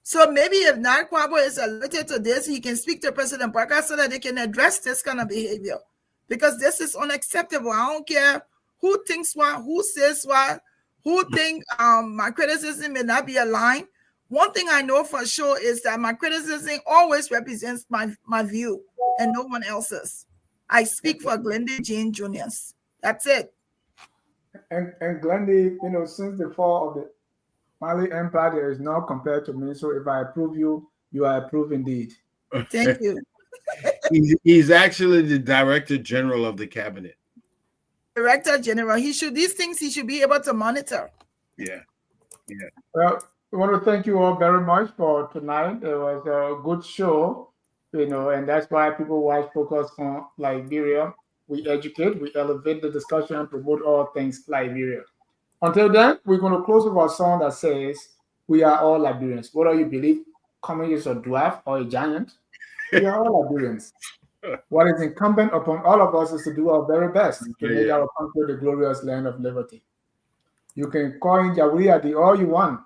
So maybe if Nat Kwabo is alerted to this, he can speak to President Boyka so that they can address this kind of behavior, because this is unacceptable. I don't care who thinks what, who says what, who think my criticism may not be aligned. One thing I know for sure is that my criticism always represents my view and no one else's. I speak for Glenda Jane Jr.'s. That's it. And Glendy, you know, since the fall of the Mali Empire, there is no compared to me. So if I approve you, you are approved indeed. Thank you. He's actually the Director General of the Cabinet. Director General. These things he should be able to monitor. Yeah. Well, we want to thank you all very much for tonight. It was a good show, you know, and that's why people watch Focus on Liberia. We educate, we elevate the discussion, and promote all things Liberia. Until then, we're going to close with our song that says, "We are all Liberians." Whether you believe Cummings is a dwarf or a giant, we are all Liberians. What is incumbent upon all of us is to do our very best to make our country the glorious land of liberty. You can call in Jawriadi all you want.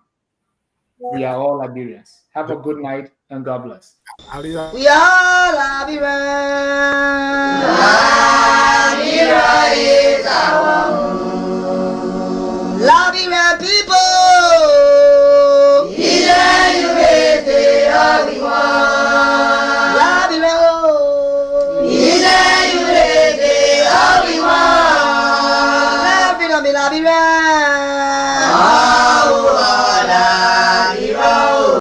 We are all Liberians. Have a good night and God bless. We are Liberians.